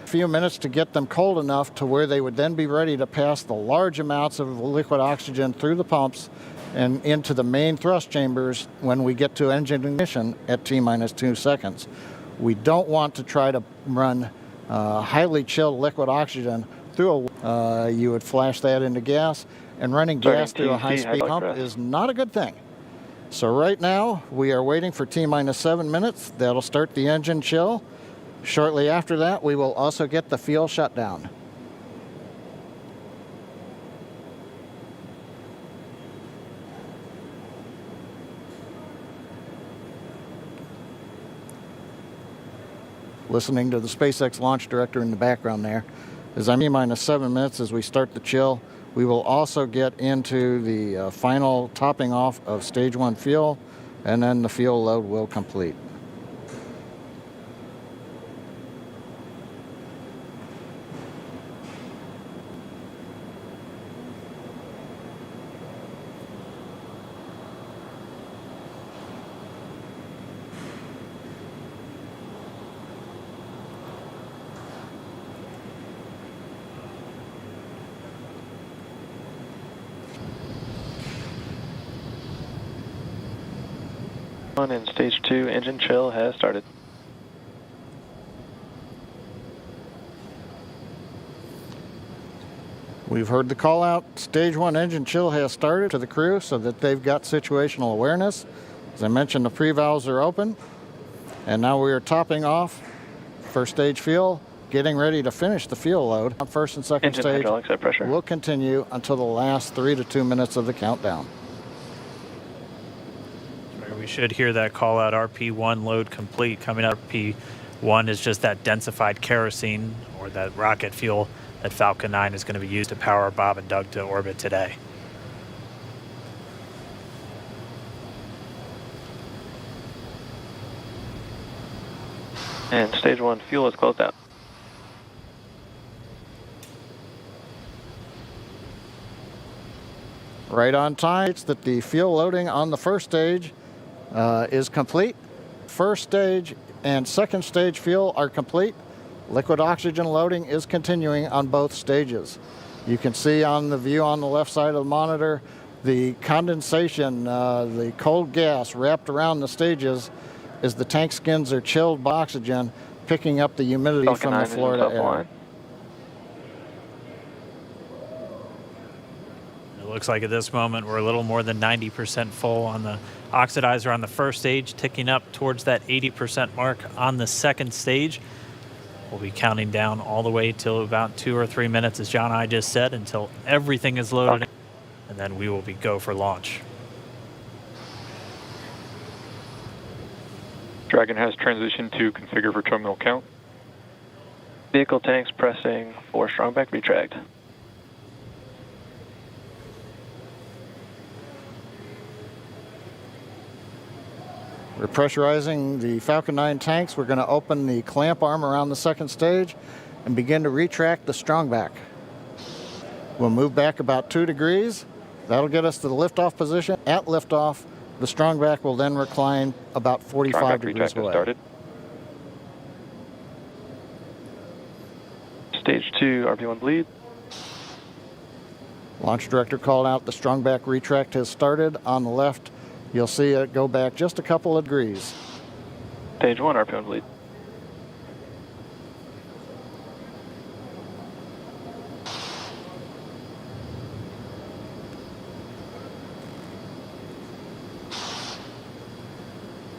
Few minutes to get them cold enough to where they would then be ready to pass the large amounts of liquid oxygen through the pumps and into the main thrust chambers when we get to engine ignition at T-minus 2 seconds. We don't want to try to run highly chilled liquid oxygen through you would flash that into gas, and running gas through a high-speed pump is not a good thing. So right now we are waiting for T-minus 7 minutes. That'll start the engine chill. Shortly after that, we will also get the fuel shutdown. Listening to the SpaceX launch director in the background there. As I'm T-minus 7 minutes as we start the chill, we will also get into the final topping off of stage 1 fuel, and then the fuel load will complete. 1 and stage 2 engine chill has started. We've heard the call out. Stage 1 engine chill has started to the crew so that they've got situational awareness. As I mentioned, the pre-valves are open. And now we are topping off first stage fuel, getting ready to finish the fuel load. First and second Engine stage hydraulics at pressure. will continue until the last 3 to 2 minutes of the countdown. We should hear that call out RP1 load complete. Coming up, RP1 is just that densified kerosene or that rocket fuel that Falcon 9 is going to be used to power Bob and Doug to orbit today. And stage 1 fuel is closed out. Right on time. It's that the fuel loading on the first stage is complete. First stage and second stage fuel are complete. Liquid oxygen loading is continuing on both stages. You can see on the view on the left side of the monitor the condensation, the cold gas wrapped around the stages as the tank skins are chilled by oxygen, picking up the humidity Falcon from 9 the Florida is in top air. line. It looks like at this moment we're a little more than 90% full on the oxidizer on the first stage, ticking up towards that 80% mark on the second stage. We'll be counting down all the way till about 2 or 3 minutes, as John and I just said, until everything is loaded, and then we will be go for launch. Dragon has transitioned to configure for terminal count. Vehicle tanks pressing for strongback retract. We're pressurizing the Falcon 9 tanks. We're going to open the clamp arm around the second stage and begin to retract the strongback. We'll move back about 2 degrees. That'll get us to the liftoff position. At liftoff, the strongback will then recline about 45 degrees away. Started. Stage 2 RP1 bleed. Launch director called out the strongback retract has started. On the left, you'll see it go back just a couple of degrees. Stage 1 RP1 bleed.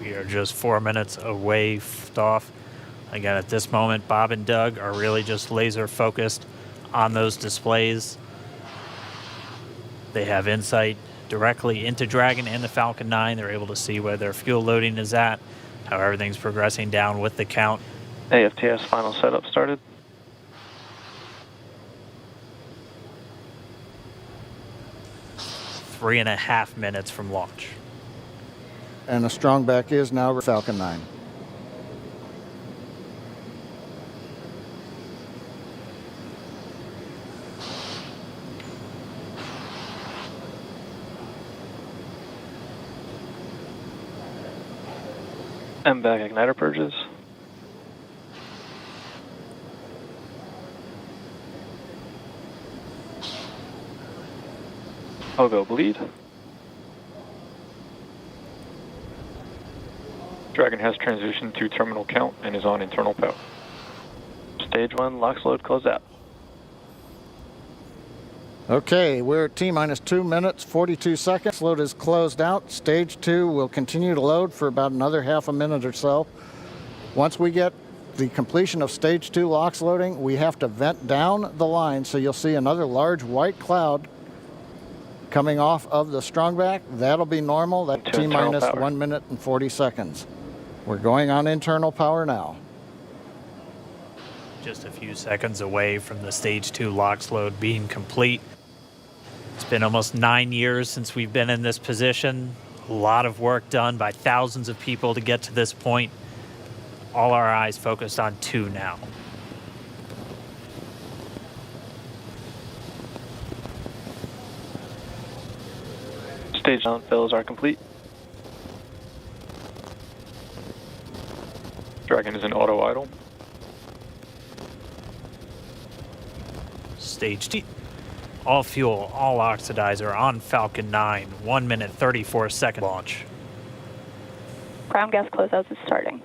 We are just 4 minutes away off. Again, at this moment, Bob and Doug are really just laser focused on those displays. They have insight directly into Dragon and the Falcon 9. They're able to see where their fuel loading is at, how everything's progressing down with the count. AFTS final setup started. Three and a half minutes from launch. And the strongback is now Falcon 9. MVAC igniter purges. Pogo bleed. Dragon has transitioned to terminal count and is on internal power. Stage 1 LOX load closed out. Okay, we're at T-minus 2 minutes, 42 seconds. Load is closed out. Stage 2 will continue to load for about another half a minute or so. Once we get the completion of Stage 2 LOX loading, we have to vent down the line, so you'll see another large white cloud coming off of the strongback. That'll be normal. That's T-minus 1 minute and 40 seconds. We're going on internal power now. Just a few seconds away from the Stage 2 LOX load being complete. It's been almost 9 years since we've been in this position. A lot of work done by thousands of people to get to this point. All our eyes focused on 2 now. Stage downfills are complete. Dragon is in auto idle. Stage 2. All fuel, all oxidizer on Falcon 9. 1 minute 34 second launch. Ground gas closeouts is starting.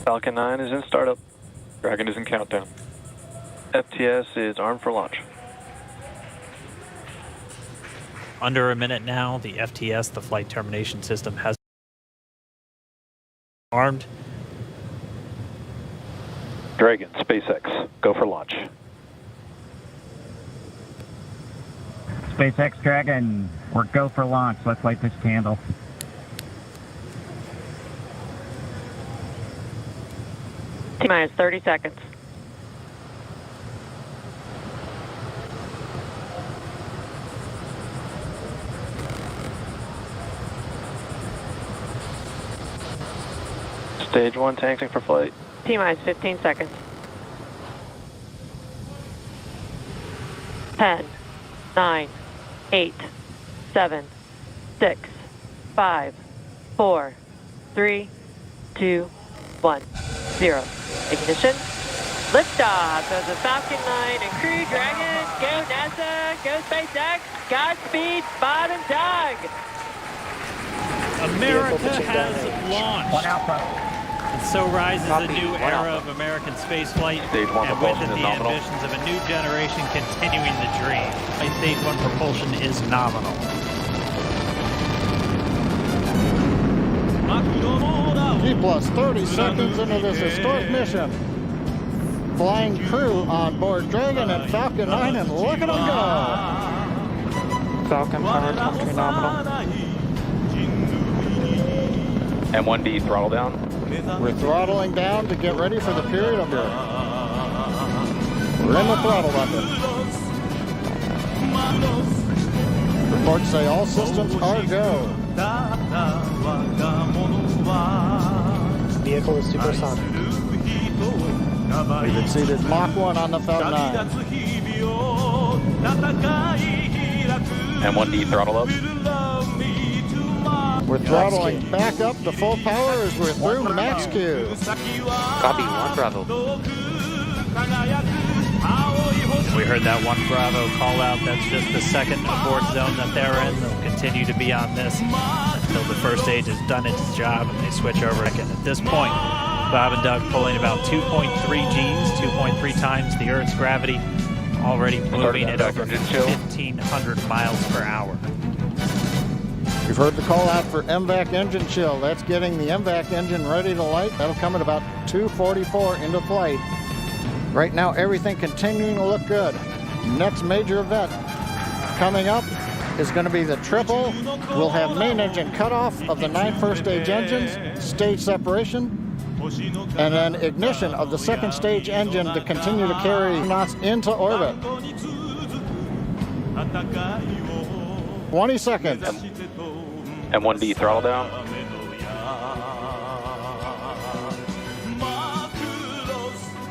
Falcon 9 is in startup. Dragon is in countdown. FTS is armed for launch. Under a minute now, the FTS, the flight termination system, has armed. Dragon, SpaceX, go for launch. SpaceX Dragon, we're go for launch. Let's light this candle. T-minus 30 seconds. Stage 1 tanking for flight. T-minus 15 seconds. 10, 9, 8, 7, 6, 5, 4, 3, 2, 1, 0. Ignition. Liftoff of the Falcon 9 and Crew Dragon. Go NASA, go SpaceX, Godspeed, Bob and Doug. America has launched. And so rises a new era of American spaceflight, and with it the ambitions of a new generation continuing the dream. Stage 1 propulsion is nominal. T plus 30 seconds into this historic mission. Flying crew on board Dragon and Falcon 9, and look at them go. Falcon power country nominal. M1D throttle down. We're throttling down to get ready for the period of your... We're in the throttle button. Reports say all systems are go. Vehicle is supersonic. We've exceeded Mach 1 on the Falcon 9. M1D throttle up. We're throttling back up to full power as we're through max Q. Copy, 1 Bravo. We heard that 1 Bravo call out. That's just the second abort zone that they're in. They'll continue to be on this until the first stage has done its job and they switch over again. At this point, Bob and Doug pulling about 2.3 Gs, 2.3 times the Earth's gravity, already moving at over 1,500 miles per hour. We've heard the call out for MVAC engine chill. That's getting the MVAC engine ready to light. That'll come at about 2:44 into flight. Right now, everything continuing to look good. Next major event coming up is going to be the triple. We'll have main engine cutoff of the 9 first stage engines, stage separation, and then ignition of the second stage engine to continue to carry knots into orbit. 20 seconds. M1D throttle down.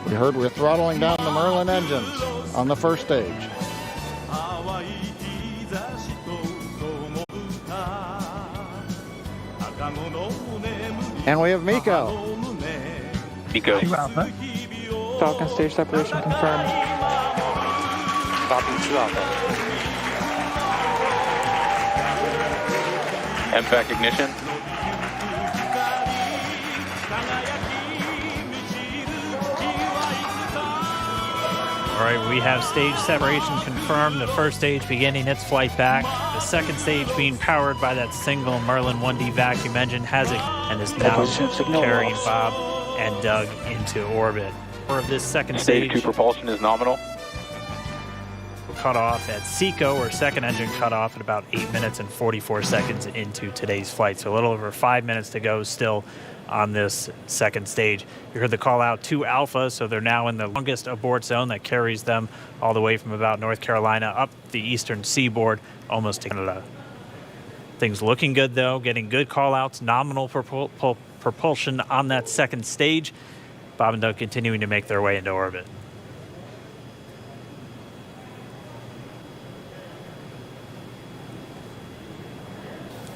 We heard we're throttling down the Merlin engines on the first stage. And we have Miko. Miko. 2 Alpha. Falcon stage separation confirmed. Copy, 2 Alpha. MVAC ignition. All right, we have stage separation confirmed. The first stage beginning its flight back. The second stage being powered by that single Merlin 1D vacuum engine has it and is now carrying Bob and Doug into orbit. For this second Stage 2 propulsion is nominal. Cut off at SECO, or second engine cut off at about 8 minutes and 44 seconds into today's flight. So a little over 5 minutes to go still on this second stage. You heard the call out to Alpha, so they're now in the longest abort zone that carries them all the way from about North Carolina up the eastern seaboard, almost to Canada. Things looking good though, getting good call outs, nominal propulsion on that second stage. Bob and Doug continuing to make their way into orbit.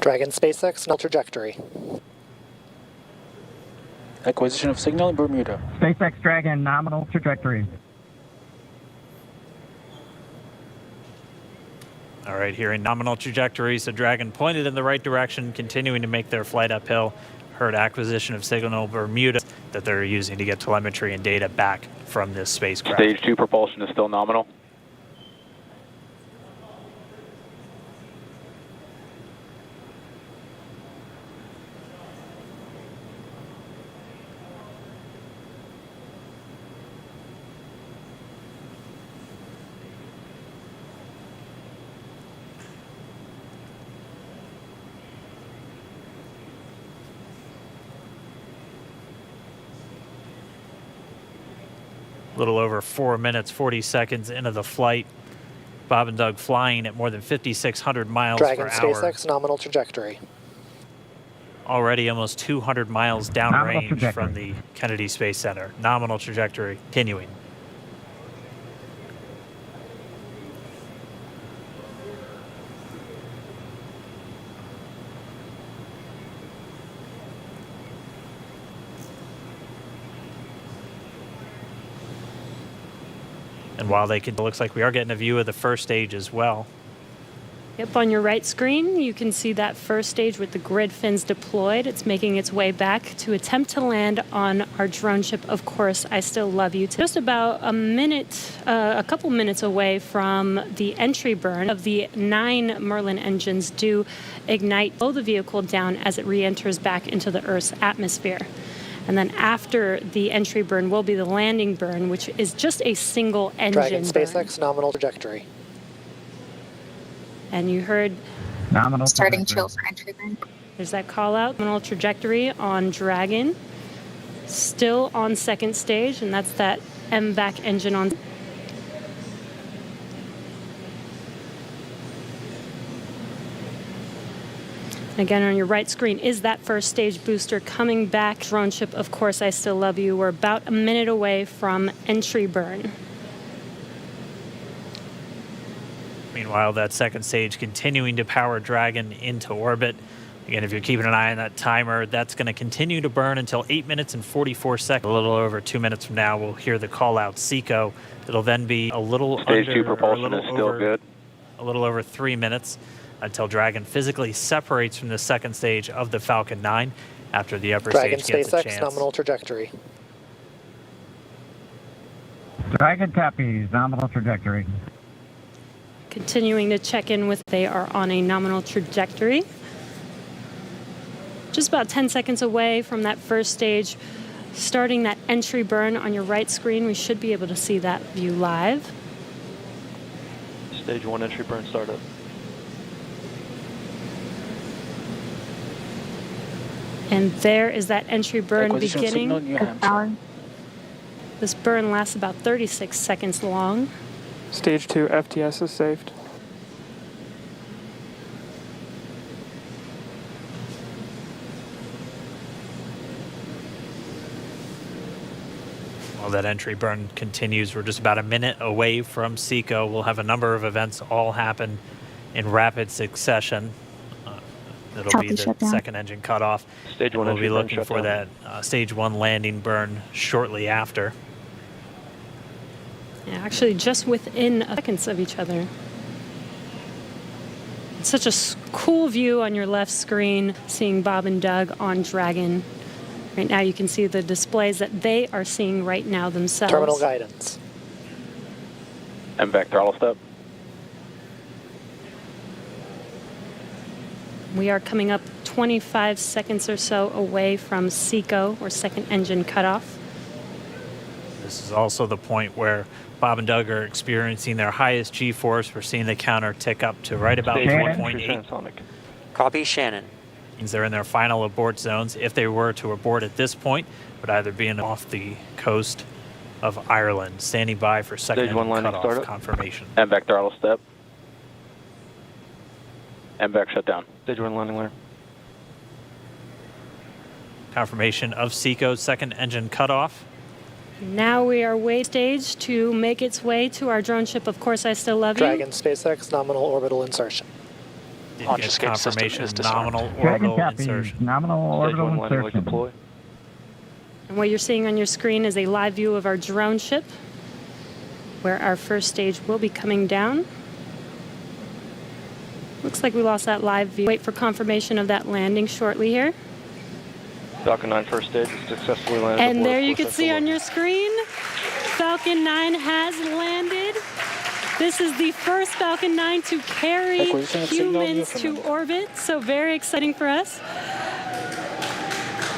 Dragon SpaceX, null trajectory. Acquisition of signal in Bermuda. SpaceX Dragon, nominal trajectory. All right, hearing nominal trajectory, so Dragon pointed in the right direction, continuing to make their flight uphill. Heard acquisition of signal Bermuda that they're using to get telemetry and data back from this spacecraft. Stage 2 propulsion is still nominal. A little over 4 minutes, 40 seconds into the flight. Bob and Doug flying at more than 5,600 miles Dragon per hour. SpaceX, nominal trajectory. Already almost 200 miles downrange from the Kennedy Space Center. Nominal trajectory continuing. And while they could, it looks like we are getting a view of the first stage as well. Yep, on your right screen, you can see that first stage with the grid fins deployed. It's making its way back to attempt to land on our drone ship, Of Course, I Still Love You. Just about a couple minutes away from the entry burn of the 9 Merlin engines do ignite, blow the vehicle down as it re-enters back into the Earth's atmosphere. And then after the entry burn will be the landing burn, which is just a single engine Dragon burn. SpaceX, nominal trajectory. And you heard nominal starting chill for entry burn. There's that call out, nominal trajectory on Dragon. Still on second stage, and that's that MVAC engine on. Again, on your right screen is that first stage booster coming back. Drone ship, Of Course, I Still Love You. We're about a minute away from entry burn. Meanwhile, that second stage continuing to power Dragon into orbit. Again, if you're keeping an eye on that timer, that's going to continue to burn until 8 minutes and 44 seconds. A little over 2 minutes from now, we'll hear the call out SECO. It'll then be a little Stage under, 2 propulsion is still good. A little over 3 minutes until Dragon physically separates from the second stage of the Falcon 9 after the upper Dragon stage gets a SpaceX, chance. nominal trajectory. Dragon copies, nominal trajectory. Continuing to check in with, they are on a nominal trajectory. Just about 10 seconds away from that first stage, starting that entry burn on your right screen. We should be able to see that view live. Stage 1 entry burn startup. And there is that entry burn Acquisition beginning. signal, New Hampshire. This burn lasts about 36 seconds long. Stage 2 FTS is saved. While that entry burn continues, we're just about a minute away from SECO. We'll have a number of events all happen in rapid succession. It'll be the second engine cutoff. Stage 1 we'll entry be burn looking for shutdown. that stage 1 landing burn shortly after. Yeah, actually, just within seconds of each other. It's such a cool view on your left screen, seeing Bob and Doug on Dragon. Right now, you can see the displays that they are seeing right now themselves. Terminal guidance. MVAC throttle step. We are coming up 25 seconds or so away from SECO, or second engine cutoff. This is also the point where Bob and Doug are experiencing their highest G-force. We're seeing the counter tick up to right about 1.8. Copy, Shannon. Means they're in their final abort zones. If they were to abort at this point, would either be off the coast of Ireland. Standing by for second Stage 1 landing cutoff startup. confirmation. MVAC throttle step. MVAC shutdown. Stage 1 landing layer. Confirmation of SECO's second engine cutoff. Now we are waiting stage to make its way to our drone ship. Of course, I still love you. Dragon SpaceX nominal orbital insertion. Launch escape confirmation is nominal Dragon orbital copy. insertion. Nominal orbital insertion. Deploy. And what you're seeing on your screen is a live view of our drone ship, where our first stage will be coming down. Looks like we lost that live view. Wait for confirmation of that landing shortly here. Falcon 9 first stage is successfully landed. And there you can see on your screen, Falcon 9 has landed. This is the first Falcon 9 to carry humans to orbit, so very exciting for us.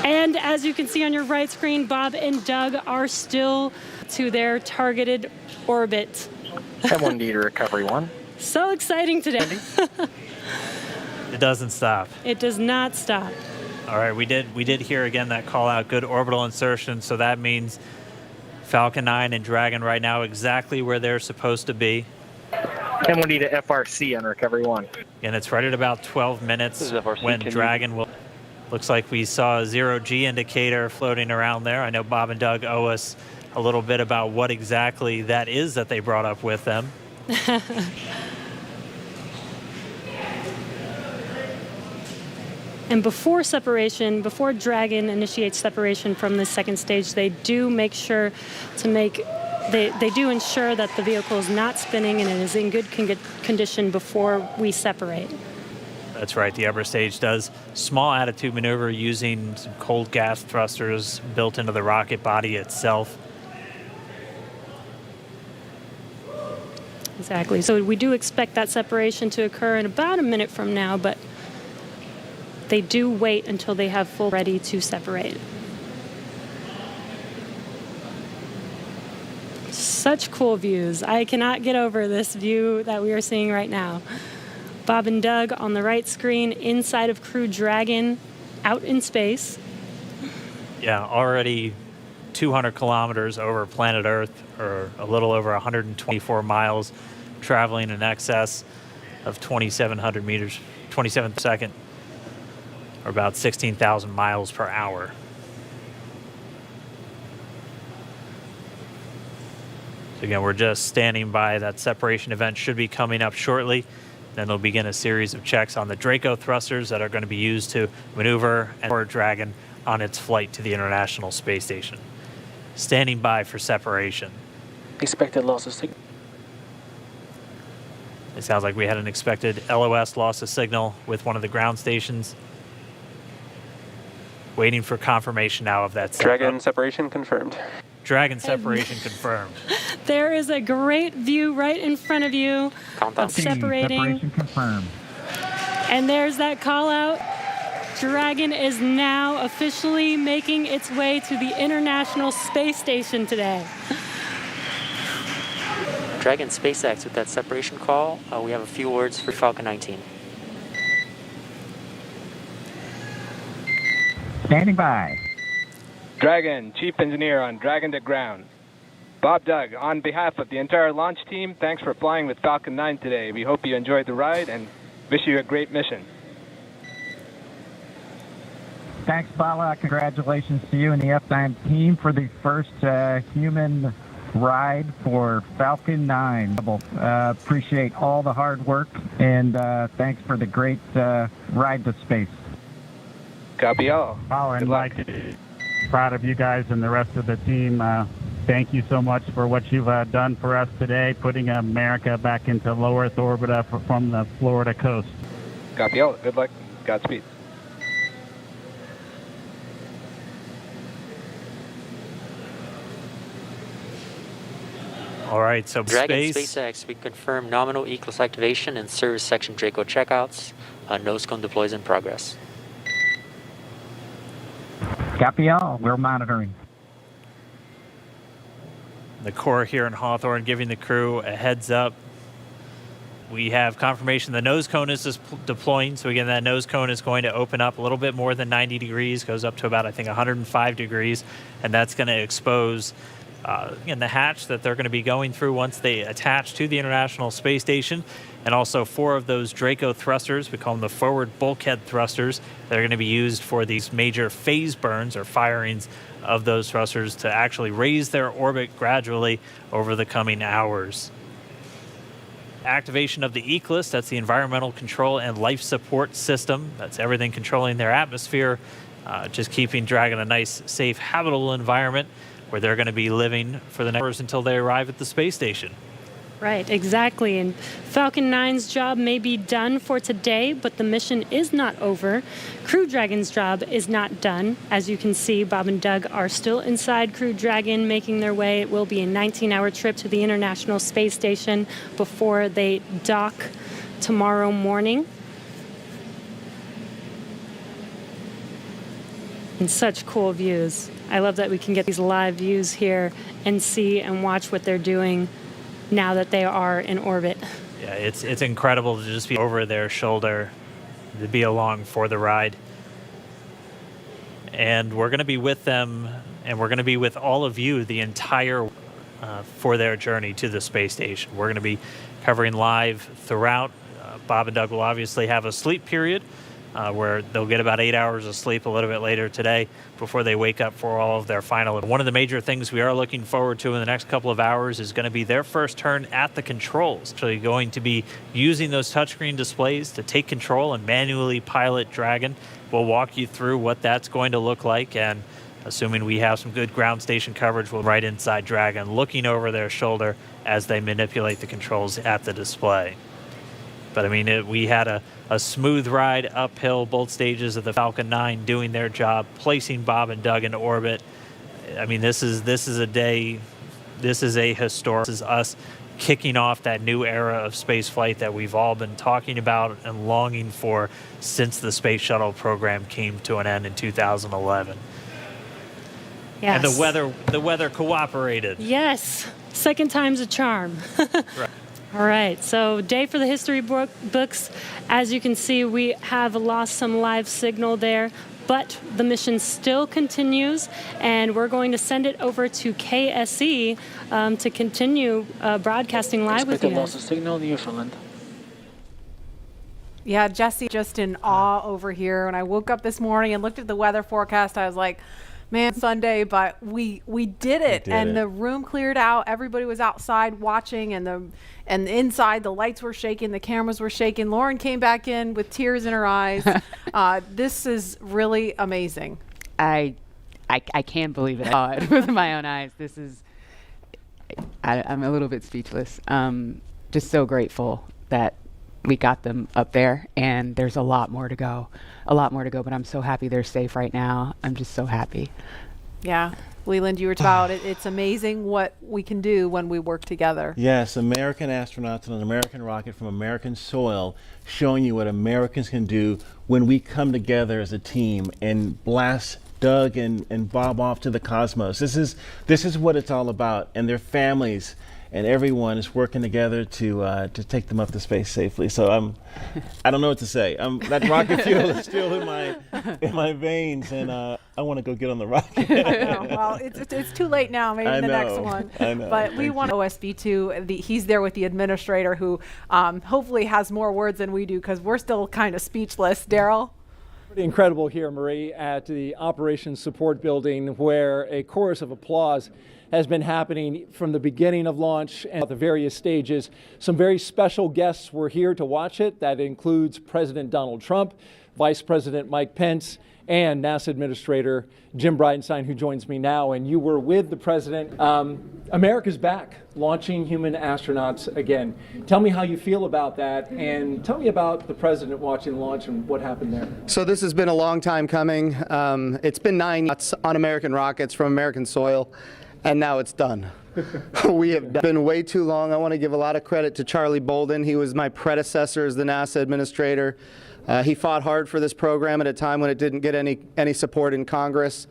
And as you can see on your right screen, Bob and Doug are still to their targeted orbit. M1D to recovery 1. So exciting today. It doesn't stop. It does not stop. All right, we did hear again that call out, good orbital insertion, so that means Falcon 9 and Dragon right now exactly where they're supposed to be. M1D to FRC on recovery 1. And it's right at about 12 minutes when Dragon will... Looks like we saw a 0G indicator floating around there. I know Bob and Doug owe us a little bit about what exactly that is that they brought up with them. And before separation, before Dragon initiates separation from the second stage, they do make sure to make, they do ensure that the vehicle is not spinning and it is in good condition before we separate. That's right, the upper stage does small attitude maneuver using some cold gas thrusters built into the rocket body itself. Exactly, so we do expect that separation to occur in about a minute from now, but they do wait until they have full ready to separate. Such cool views. I cannot get over this view that we are seeing right now. Bob and Doug on the right screen, inside of Crew Dragon, out in space. Yeah, already 200 kilometers over planet Earth, or a little over 124 miles, traveling in excess of 2,700 meters, 27 per second, or about 16,000 miles per hour. So again, we're just standing by. That separation event should be coming up shortly. Then they'll begin a series of checks on the Draco thrusters that are going to be used to maneuver and Dragon on its flight to the International Space Station. Standing by for separation. Expected loss of signal. It sounds like we had an expected LOS loss of signal with one of the ground stations. Waiting for confirmation now of that. Dragon separation confirmed. Dragon separation confirmed. There is a great view right in front of you of separating. Separation confirmed. And there's that call out. Dragon is now officially making its way to the International Space Station today. Dragon SpaceX with that separation call. We have a few words for Falcon 19. Standing by. Dragon, Chief Engineer on Dragon to ground. Bob Doug, on behalf of the entire launch team, thanks for flying with Falcon 9 today. We hope you enjoyed the ride and wish you a great mission. Thanks, Bala. Congratulations to you and the F9 team for the first human ride for Falcon 9. Appreciate all the hard work, and thanks for the great ride to space. Copy all. Oh, and Mike, proud of you guys and the rest of the team. Thank you so much for what you've done for us today, putting America back into low Earth orbit from the Florida coast. Copy all. Good luck. Godspeed. All right, so Dragon SpaceX, we confirm nominal ECLS activation and service section Draco checkouts. Nose cone deploys in progress. Copy all. We're monitoring. The Corps here in Hawthorne giving the crew a heads up. We have confirmation the nose cone is deploying. So again, that nose cone is going to open up a little bit more than 90 degrees, goes up to about, I think, 105 degrees. And that's going to expose in the hatch that they're going to be going through once they attach to the International Space Station, and also 4 of those Draco thrusters, we call them the forward bulkhead thrusters, that are going to be used for these major phase burns or firings of those thrusters to actually raise their orbit gradually over the coming hours. Activation of the ECLSS, that's the Environmental Control and Life Support System. That's everything controlling their atmosphere, just keeping Dragon a nice, safe, habitable environment where they're going to be living for the next hours until they arrive at the space station. Right, exactly. And Falcon 9's job may be done for today, but the mission is not over. Crew Dragon's job is not done. As you can see, Bob and Doug are still inside Crew Dragon, making their way. It will be a 19-hour trip to the International Space Station before they dock tomorrow morning. And such cool views. I love that we can get these live views here and see and watch what they're doing now that they are in orbit. Yeah, it's incredible to just be over their shoulder, to be along for the ride. And we're going to be with them, and we're going to be with all of you the entire for their journey to the space station. We're going to be covering live throughout. Bob and Doug will obviously have a sleep period where they'll get about 8 hours of sleep a little bit later today before they wake up for all of their final. One of the major things we are looking forward to in the next couple of hours is going to be their first turn at the controls. Actually going to be using those touchscreen displays to take control and manually pilot Dragon. We'll walk you through what that's going to look like, and assuming we have some good ground station coverage, we'll right inside Dragon, looking over their shoulder as they manipulate the controls at the display. But I mean, we had a smooth ride uphill, both stages of the Falcon 9 doing their job, placing Bob and Doug into orbit. I mean, this is a day, this is a historic, this is us kicking off that new era of space flight that we've all been talking about and longing for since the space shuttle program came to an end in 2011. Yes. And the weather cooperated. Yes, second time's a charm. Right. All right, so day for the history books. As you can see, we have lost some live signal there, but the mission still continues, and we're going to send it over to KSE to continue broadcasting live with you. Loss of signal in Newfoundland. Yeah, Jesse, just in awe over here. When I woke up this morning and looked at the weather forecast, I was like, man, Sunday, but we did it. The room cleared out. Everybody was outside watching, and inside the lights were shaking, the cameras were shaking. Lauren came back in with tears in her eyes. This is really amazing. I can't believe it. I saw it with my own eyes. This is, I'm a little bit speechless. Just so grateful that we got them up there, and there's a lot more to go, but I'm so happy they're safe right now. I'm just so happy. Yeah. Leland, you were about it. It's amazing what we can do when we work together. Yes, American astronauts on an American rocket from American soil, showing you what Americans can do when we come together as a team and blast Doug and Bob off to the cosmos. This is what it's all about, and their families and everyone is working together to take them up to space safely. So I don't know what to say. That rocket fuel is still in my veins, and I want to go get on the rocket. Well, it's too late now. Maybe the next one. I know. But we want OSB2. He's there with the administrator, who hopefully has more words than we do, because we're still kind of speechless. Daryl. Pretty incredible here, Marie, at the Operations Support Building, where a chorus of applause has been happening from the beginning of launch and at the various stages. Some very special guests were here to watch it. That includes President Donald Trump, Vice President Mike Pence, and NASA Administrator Jim Bridenstine, who joins me now. And you were with the President. America's back, launching human astronauts again. Tell me how you feel about that, and tell me about the President watching the launch and what happened there. So this has been a long time coming. It's been 9 years on American rockets from American soil, and now it's done. We have been way too long. I want to give a lot of credit to Charlie Bolden. He was my predecessor as the NASA Administrator. He fought hard for this program at a time when it didn't get any support in Congress.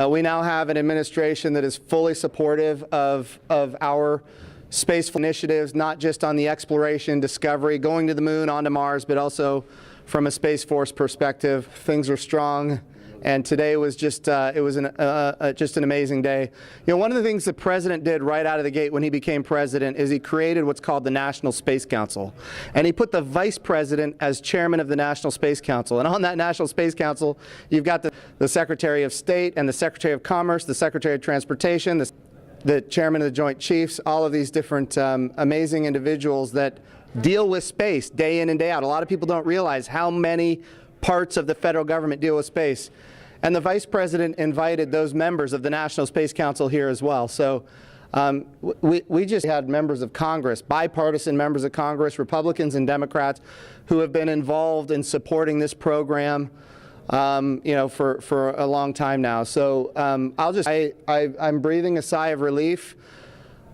We now have an administration that is fully supportive of our space initiatives, not just on the exploration, discovery, going to the moon, onto Mars, but also from a Space Force perspective. Things are strong. And today was just just an amazing day. You know, one of the things the president did right out of the gate when he became president is he created what's called the National Space Council. And he put the vice president as chairman of the National Space Council. And on that National Space Council, you've got the Secretary of State and the Secretary of Commerce, the Secretary of Transportation, the chairman of the Joint Chiefs, all of these different amazing individuals that deal with space day in and day out. A lot of people don't realize how many parts of the federal government deal with space. And the Vice President invited those members of the National Space Council here as well. So we just had members of Congress, bipartisan members of Congress, Republicans and Democrats, who have been involved in supporting this program, you know, for a long time now. So I'm breathing a sigh of relief.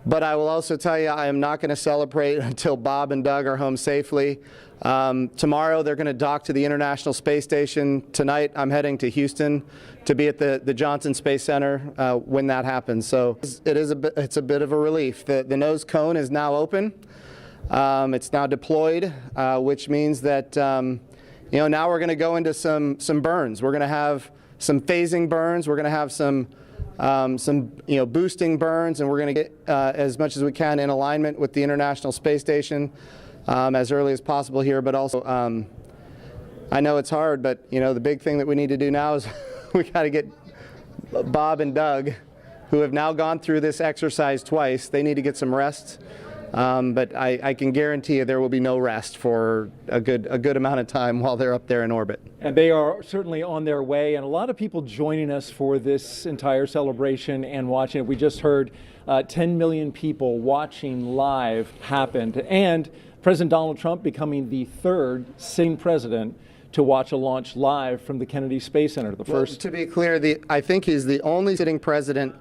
But I will also tell you, I am not going to celebrate until Bob and Doug are home safely. Tomorrow, they're going to dock to the International Space Station. Tonight, I'm heading to Houston to be at the Johnson Space Center when that happens. So it's a bit of a relief. The nose cone is now open. It's now deployed, which means that you know, now we're going to go into some burns. We're going to have some phasing burns. We're going to have some you know, boosting burns, and we're going to get as much as we can in alignment with the International Space Station as early as possible here. But also, I know it's hard, but you know, the big thing that we need to do now is we got to get Bob and Doug, who have now gone through this exercise twice. They need to get some rest. But I can guarantee you there will be no rest for a good amount of time while they're up there in orbit. And they are certainly on their way, and a lot of people joining us for this entire celebration and watching it. We just heard 10 million people watching live happened, and President Donald Trump becoming the third sitting president to watch a launch live from the Kennedy Space Center. The first. To be clear, I think he's the only sitting president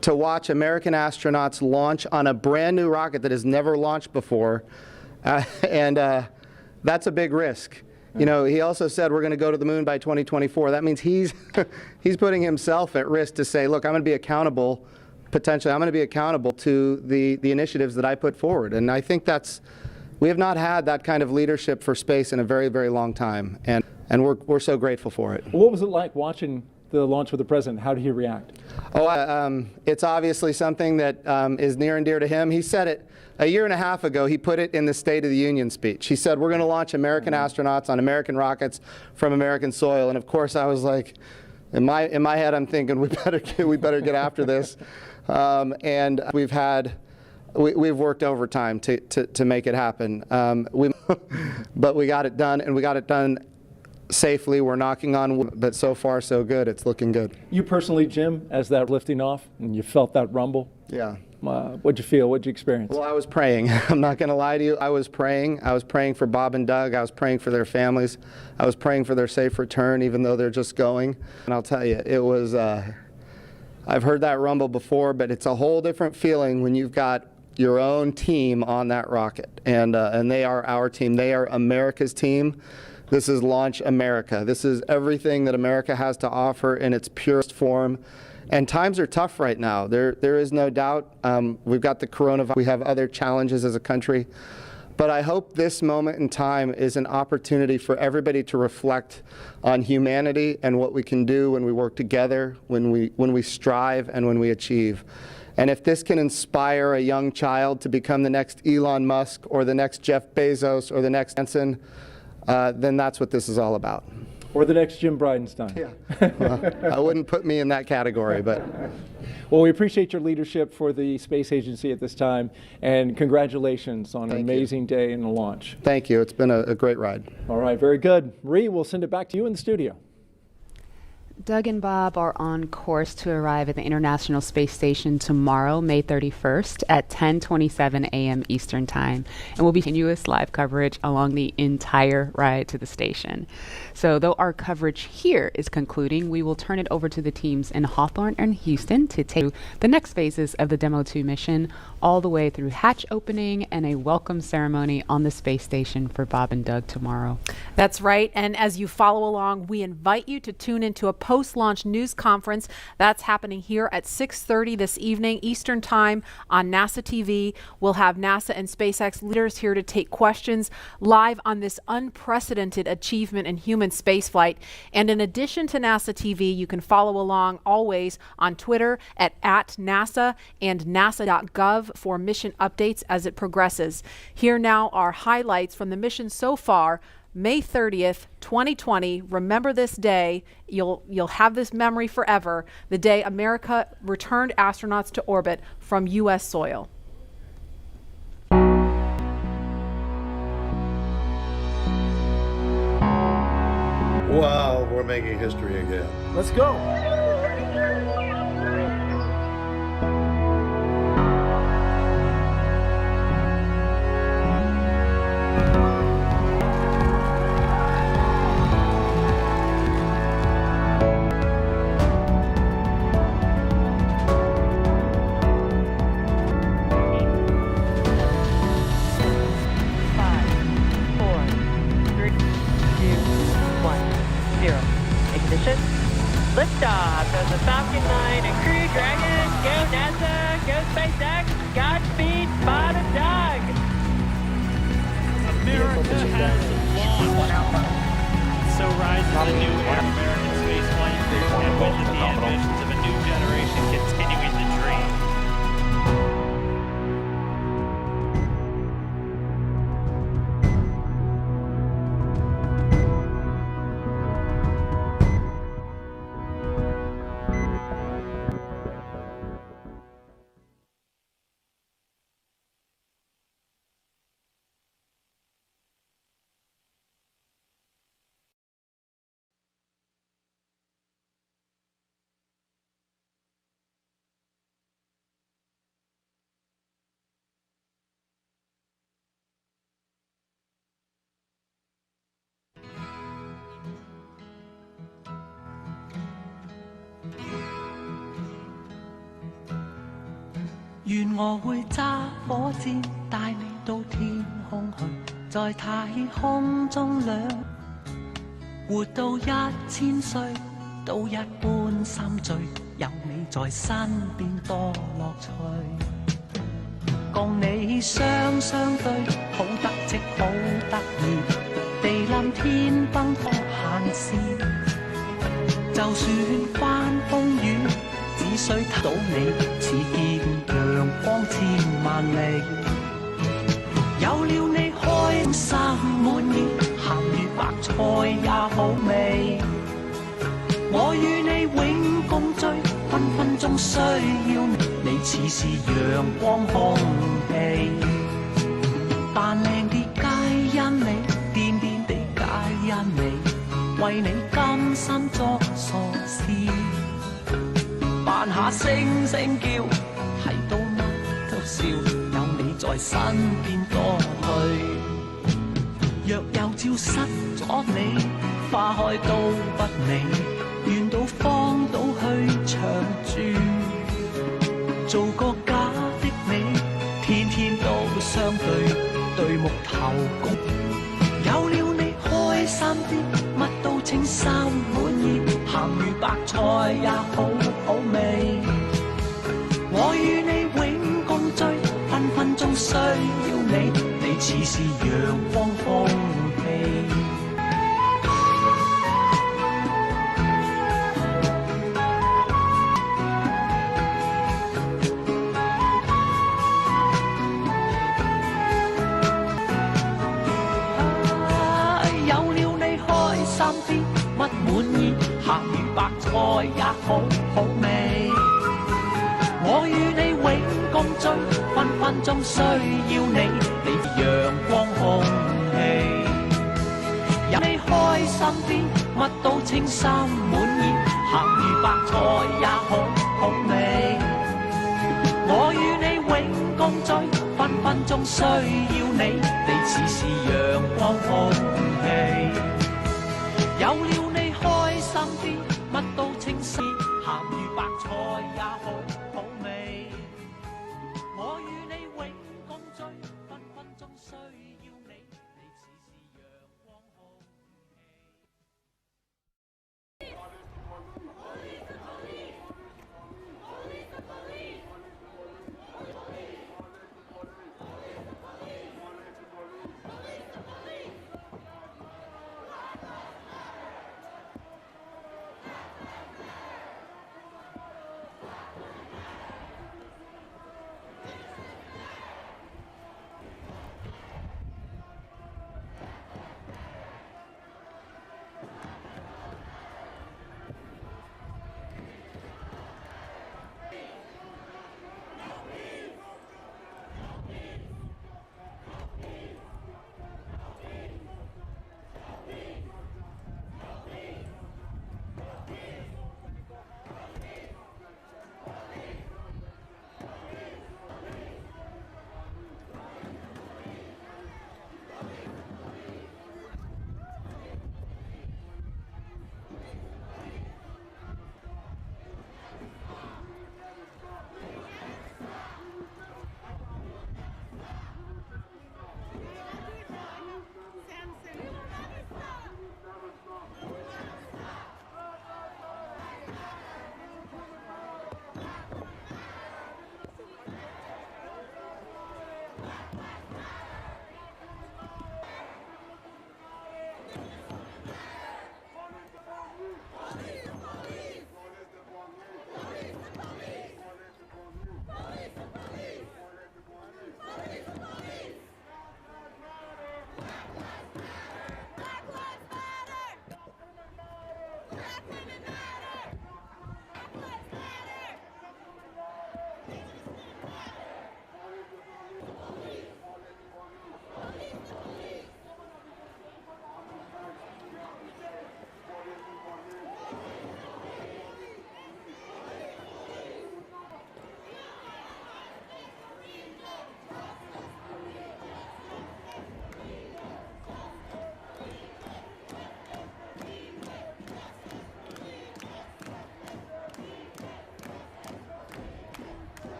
to watch American astronauts launch on a brand new rocket that has never launched before, and that's a big risk. You know, he also said we're going to go to the moon by 2024. That means he's putting himself at risk to say, look, I'm going to be accountable, potentially, I'm going to be accountable to the initiatives that I put forward. And I think we have not had that kind of leadership for space in a very, very long time, and we're so grateful for it. What was it like watching the launch with the president? How did he react? It's obviously something that is near and dear to him. He said it a year and a half ago. He put it in the State of the Union speech. He said, we're going to launch American astronauts on American rockets from American soil. And of course, I was like, in my head, I'm thinking we better get after this. And we've worked overtime to make it happen. But we got it done, and we got it done safely. We're knocking on wood, but so far so good. It's looking good. You personally, Jim, as that lifting off and you felt that rumble? Yeah. What'd you feel? What'd you experience? Well, I was praying. I'm not going to lie to you. I was praying. I was praying for Bob and Doug. I was praying for their families. I was praying for their safe return, even though they're just going. And I'll tell you, it was, I've heard that rumble before, but it's a whole different feeling when you've got your own team on that rocket. And they are our team. They are America's team. This is Launch America. This is everything that America has to offer in its purest form. And times are tough right now. There is no doubt. We've got the coronavirus. We have other challenges as a country. But I hope this moment in time is an opportunity for everybody to reflect on humanity and what we can do when we work together, when we strive, and when we achieve. And if this can inspire a young child to become the next Elon Musk or the next Jeff Bezos or the next Benson, then that's what this is all about. Or the next Jim Bridenstine. Yeah. Well, I wouldn't put me in that category, but. Well, we appreciate your leadership for the Space Agency at this time, and congratulations on an amazing day in the launch. Thank you. It's been a great ride. All right, very good. Marie, we'll send it back to you in the studio. Doug and Bob are on course to arrive at the International Space Station tomorrow, May 31st at 10:27 a.m. Eastern Time, and will be continuous live coverage along the entire ride to the station. So though our coverage here is concluding, we will turn it over to the teams in Hawthorne and Houston to take the next phases of the Demo 2 mission, all the way through hatch opening and a welcome ceremony on the space station for Bob and Doug tomorrow. That's right, and as you follow along, we invite you to tune into a post-launch news conference. That's happening here at 6:30 this evening Eastern Time on NASA TV. We'll have NASA and SpaceX leaders here to take questions live on this unprecedented achievement in human spaceflight. And in addition to NASA TV, you can follow along always on Twitter at @NASA and nasa.gov for mission updates as it progresses. Here now are highlights from the mission so far. May 30th, 2020. Remember this day. You'll have this memory forever. The day America returned astronauts to orbit from U.S. soil. Wow, we're making history again. Let's go. Ignition. Liftoff of the Falcon 9 and Crew Dragon. Go NASA, go SpaceX, Godspeed, Bob and Doug. America has launched. So rises a new era of American spaceflight, and with it the ambitions of a new generation continuing the dream.願我會揸火箭帶你到天空去，在太空中兩活到1000歲，都一般心醉，有你在身邊多樂趣。共你雙雙對，好得戚好得意，地冧天崩多閒事，就算翻風雨。只需睇到你，似見陽光千萬里。有了你，開心滿意，鹹魚白菜也好味。我與你永共聚，分分鐘需要你，你似是陽光空氣。扮靚啲皆因你，癲癲地皆因你，為你甘心作傻事。扮下聲聲叫，睇到乜都笑，有你在身邊多去。若有朝失咗你，花開都不美，願到荒島去長住，做個假的你，天天都相對，對木頭共。有了你開心啲，乜都稱心滿意，鹹魚白菜也好好味。我與你永共聚，分分鐘需要你，你似是陽光空氣。有了你開心啲，乜滿意，鹹魚白菜也好好味。我與你永共聚，分分鐘需要你，你陽光空氣。有你開心啲，乜都稱心滿意，鹹魚白菜也好好味。我與你永共聚，分分鐘需要你，你似是陽光空氣。有了你開心啲，乜都稱心，鹹魚白菜也好好味。我與你永共聚，分分鐘需要你，你似是陽光空氣。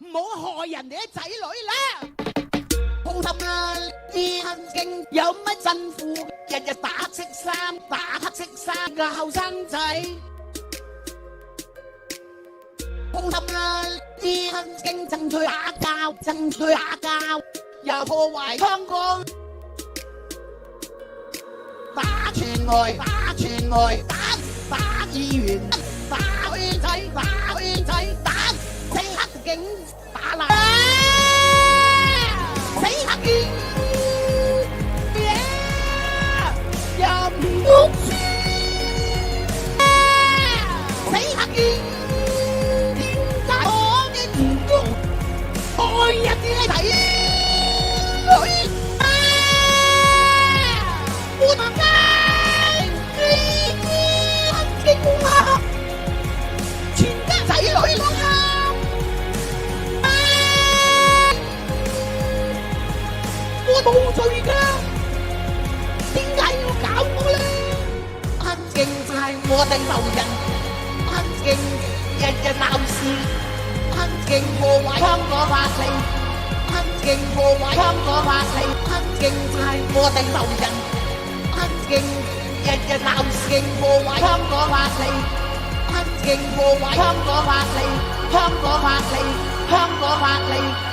唔好害人哋啲仔女啦。好心啊，呢行徑有乜辛苦？日日打黑色衫，打黑色衫嘅後生仔。好心啊，呢行徑爭取下教，爭取下教，又破壞香港。打傳媒，打傳媒，打議員，打圈仔，打圈仔，打死黑警，打爛死黑警，又唔讀書，死黑警，點解我嘅員工開一啲睇女？我打街，黑警啊！全家仔女啦！我冇罪㗎，點解要搞我咧？黑警就係我哋仇人，黑警日日鬧事，黑警破壞香港法例，黑警破壞香港法例，黑警就係我哋仇人。黑警日日鬧事，警破壞香港法例，黑警破壞香港法例，香港法例，香港法例。